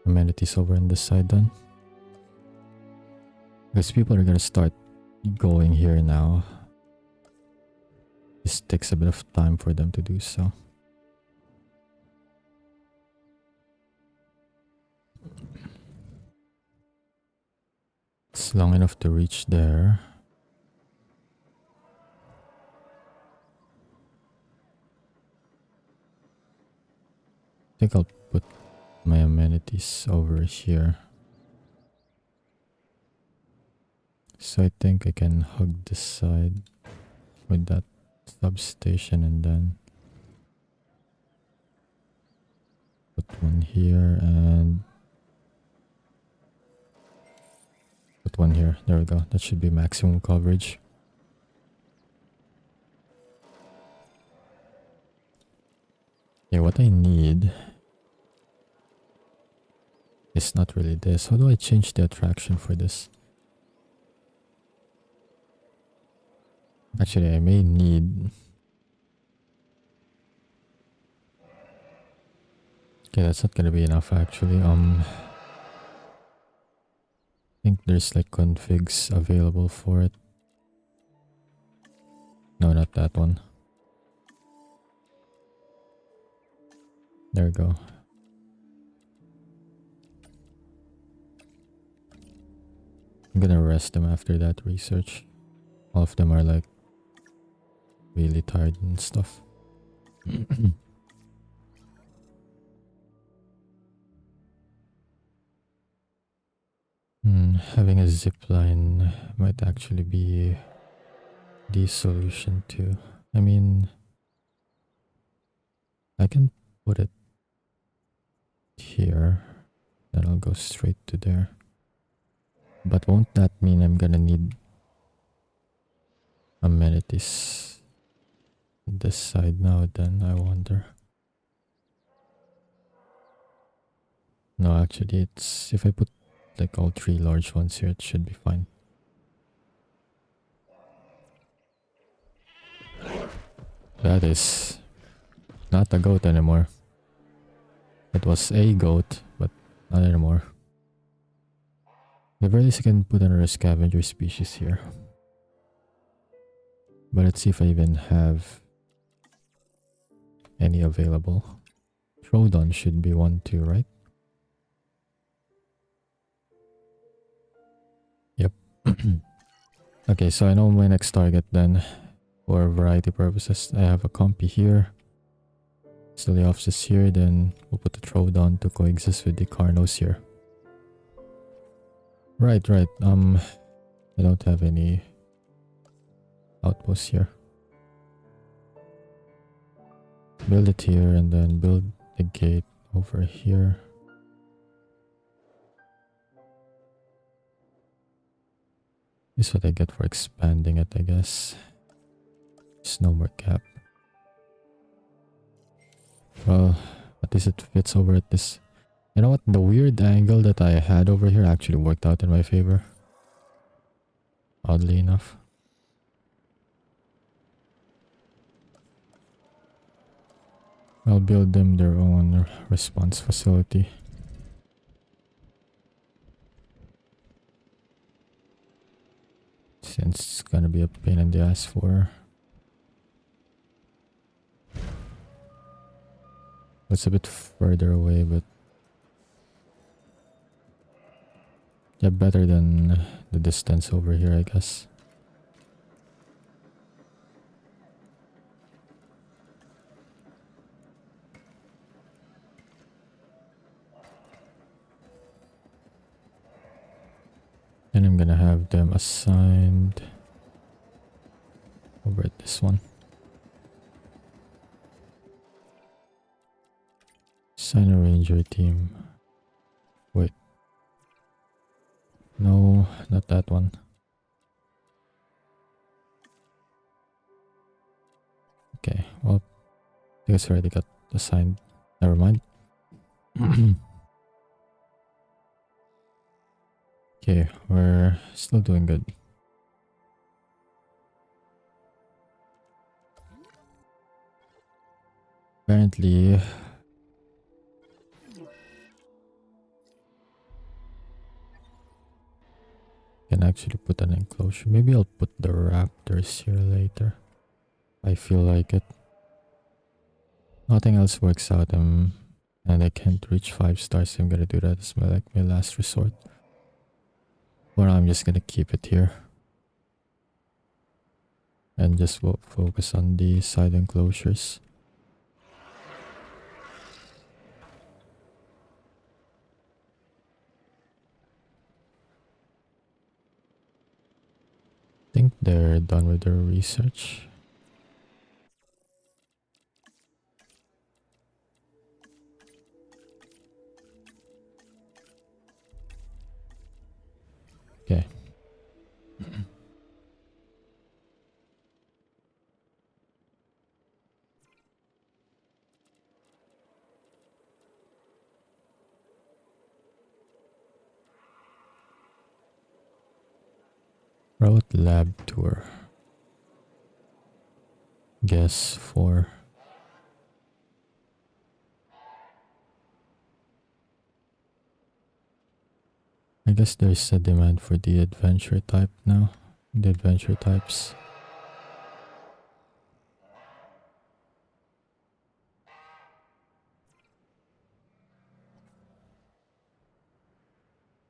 amenities over on this side done. Because people are gonna start going here now. This takes a bit of time for them to do so. It's long enough to reach there. I think I'll put my amenities over here. So I think I can hug this side with that substation and then put one here and put one here. There we go. That should be maximum coverage. Yeah, what I need is not really this. How do I change the attraction for this? Actually, I may need... Okay, that's not gonna be enough actually. I think there's like configs available for it. No, not that one. There we go. I'm gonna rest them after that research. All of them are like really tired and stuff. Having a zipline might actually be the solution too. I mean, I can put it here, then I'll go straight to there. But won't that mean I'm gonna need amenities this side now then, I wonder. No, actually it's, if I put like all 3 large ones here, it should be fine. That is not a goat anymore. It was a goat, but not anymore. The very least I can put another scavenger species here. But let's see if I even have any available. Troodon should be 1 too, right? Yep. Okay, so I know my next target then. For variety purposes, I have a compy here. Still the offices here, then we'll put the Troodon to coexist with the Carnos here. Right. I don't have any outposts here. Build it here and then build the gate over here. This is what I get for expanding it, I guess. There's no more gap. Well, at least it fits over at this. You know what? The weird angle that I had over here actually worked out in my favor. Oddly enough. I'll build them their own response facility. Since it's gonna be a pain in the ass for. It's a bit further away, but yeah, better than the distance over here, I guess. And I'm gonna have them assigned over at this one. Assign a ranger team. Wait. No, not that one. Okay, well, I guess I already got assigned. Never mind. Okay, we're still doing good. Apparently, can actually put an enclosure. Maybe I'll put the raptors here later. I feel like it. Nothing else works out, and I can't reach 5 stars, so I'm gonna do that as my last resort. For now, I'm just gonna keep it here. And just focus on the side enclosures. I think they're done with their research. Okay. Route lab tour. Guess 4. I guess there's a demand for the adventure type now. The adventure types.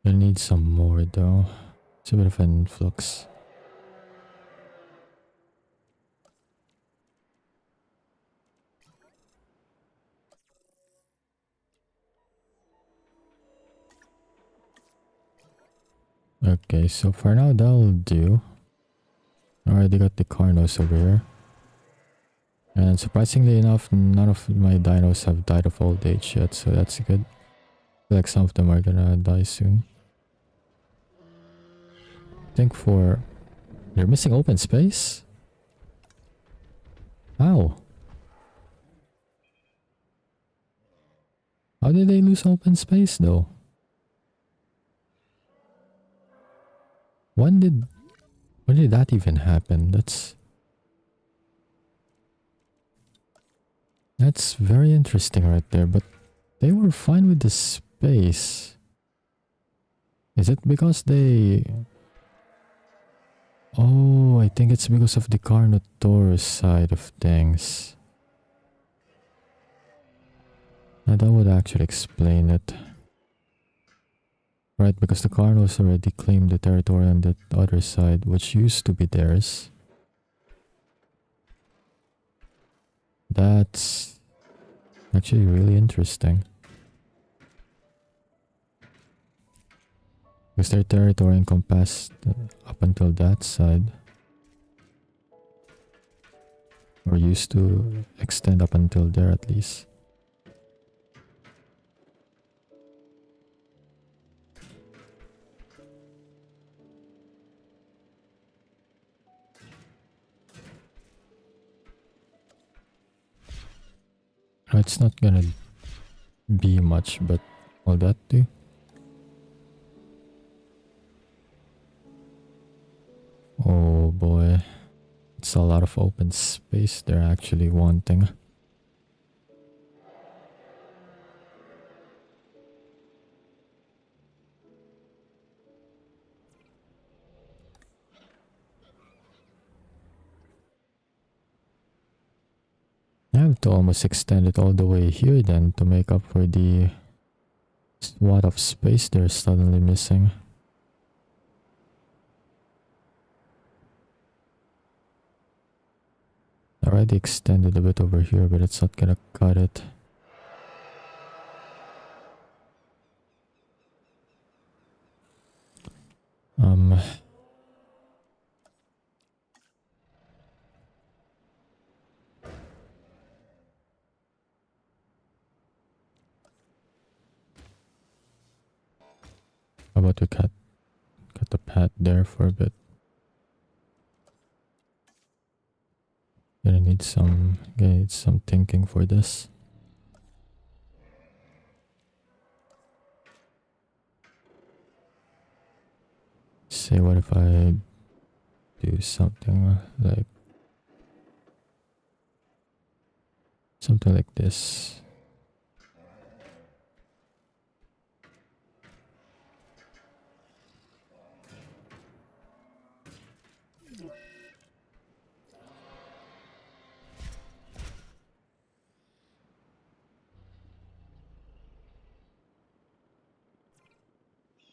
We'll need some more though. It's a bit of an influx. Okay, so for now that'll do. I already got the Carnos over here. And surprisingly enough, none of my dinos have died of old age yet, so that's good. I feel like some of them are gonna die soon. I think for... You're missing open space? How? How did they lose open space though? When did that even happen? That's very interesting right there, but they were fine with the space. Is it because they... Oh, I think it's because of the Carnotaurus side of things. And that would actually explain it. Right, because the Carnos already claimed the territory on that other side, which used to be theirs. That's actually really interesting. Because their territory encompassed up until that side. Or used to extend up until there at least. It's not gonna be much, but will that do? Oh boy. It's a lot of open space they're actually wanting. I have to almost extend it all the way here then to make up for the swath of space they're suddenly missing. I already extended a bit over here, but it's not gonna cut it. How about we cut the path there for a bit? Gonna need some thinking for this. Say, what if I do something like this?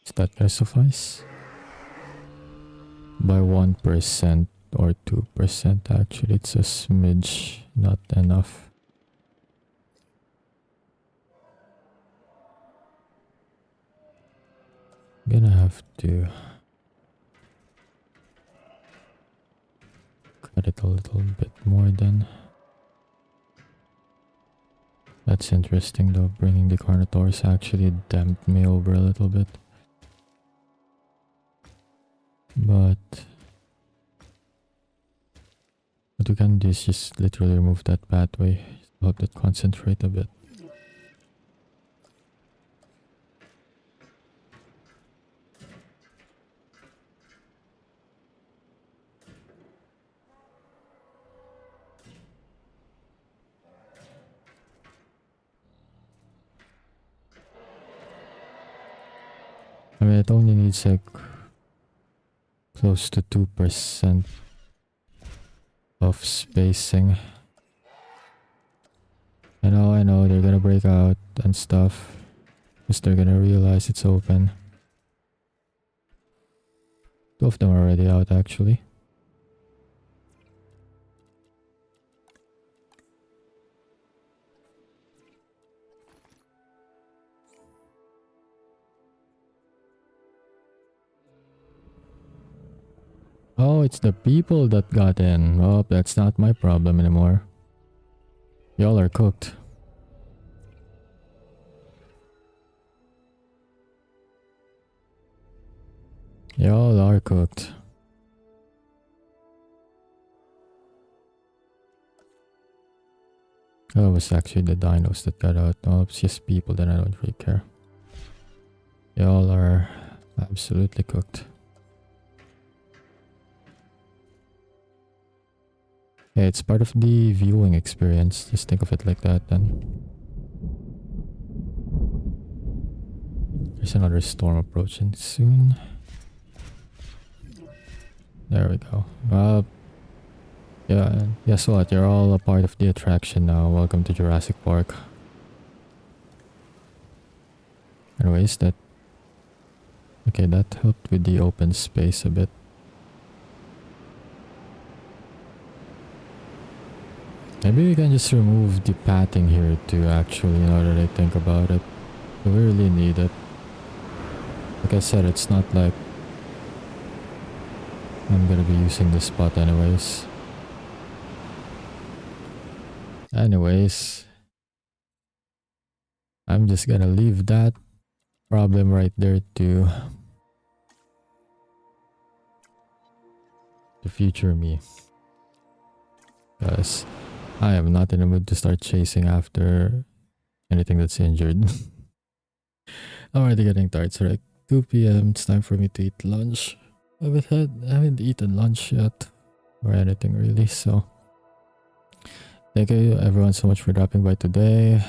Is that gonna suffice? By 1% or 2%, actually, it's a smidge, not enough. Gonna have to cut it a little bit more then. That's interesting though, bringing the Carnotaurus actually damped me over a little bit. But what we can do is just literally remove that pathway. Help that concentrate a bit. I mean, it only needs like close to 2% of spacing. I know, they're gonna break out and stuff. Because they're gonna realize it's open. Two of them are already out actually. Oh, it's the people that got in. Oh, that's not my problem anymore. Y'all are cooked. Y'all are cooked. Oh, it was actually the dinos that got out. Oh, it's just people that I don't really care. They all are absolutely cooked. Yeah, it's part of the viewing experience. Just think of it like that then. There's another storm approaching soon. There we go. Yeah, guess what? You're all a part of the attraction now. Welcome to Jurassic Park. Anyways, that... Okay, that helped with the open space a bit. Maybe we can just remove the pathing here too, actually, now that I think about it. We really need it. Like I said, it's not like I'm gonna be using this spot anyways. I'm just gonna leave that problem right there to the future me. Because I am not in the mood to start chasing after anything that's injured. I'm already getting tired. It's like 2 p.m. It's time for me to eat lunch. I haven't eaten lunch yet. Or anything really, so... Thank you everyone so much for dropping by today.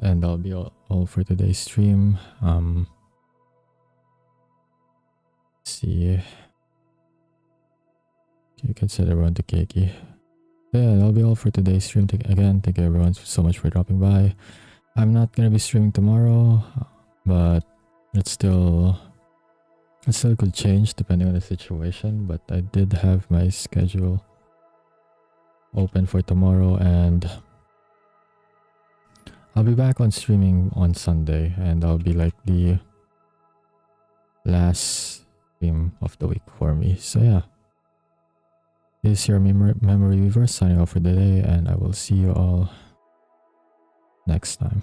And that'll be all for today's stream. See... You can send everyone to Keiki. Yeah, that'll be all for today's stream. Again, thank you everyone so much for dropping by. I'm not gonna be streaming tomorrow, but it still could change depending on the situation. But I did have my schedule open for tomorrow, and I'll be back on streaming on Sunday, and I'll be like the last stream of the week for me. So yeah. This is your Memory Weaver signing off for the day, and I will see you all next time.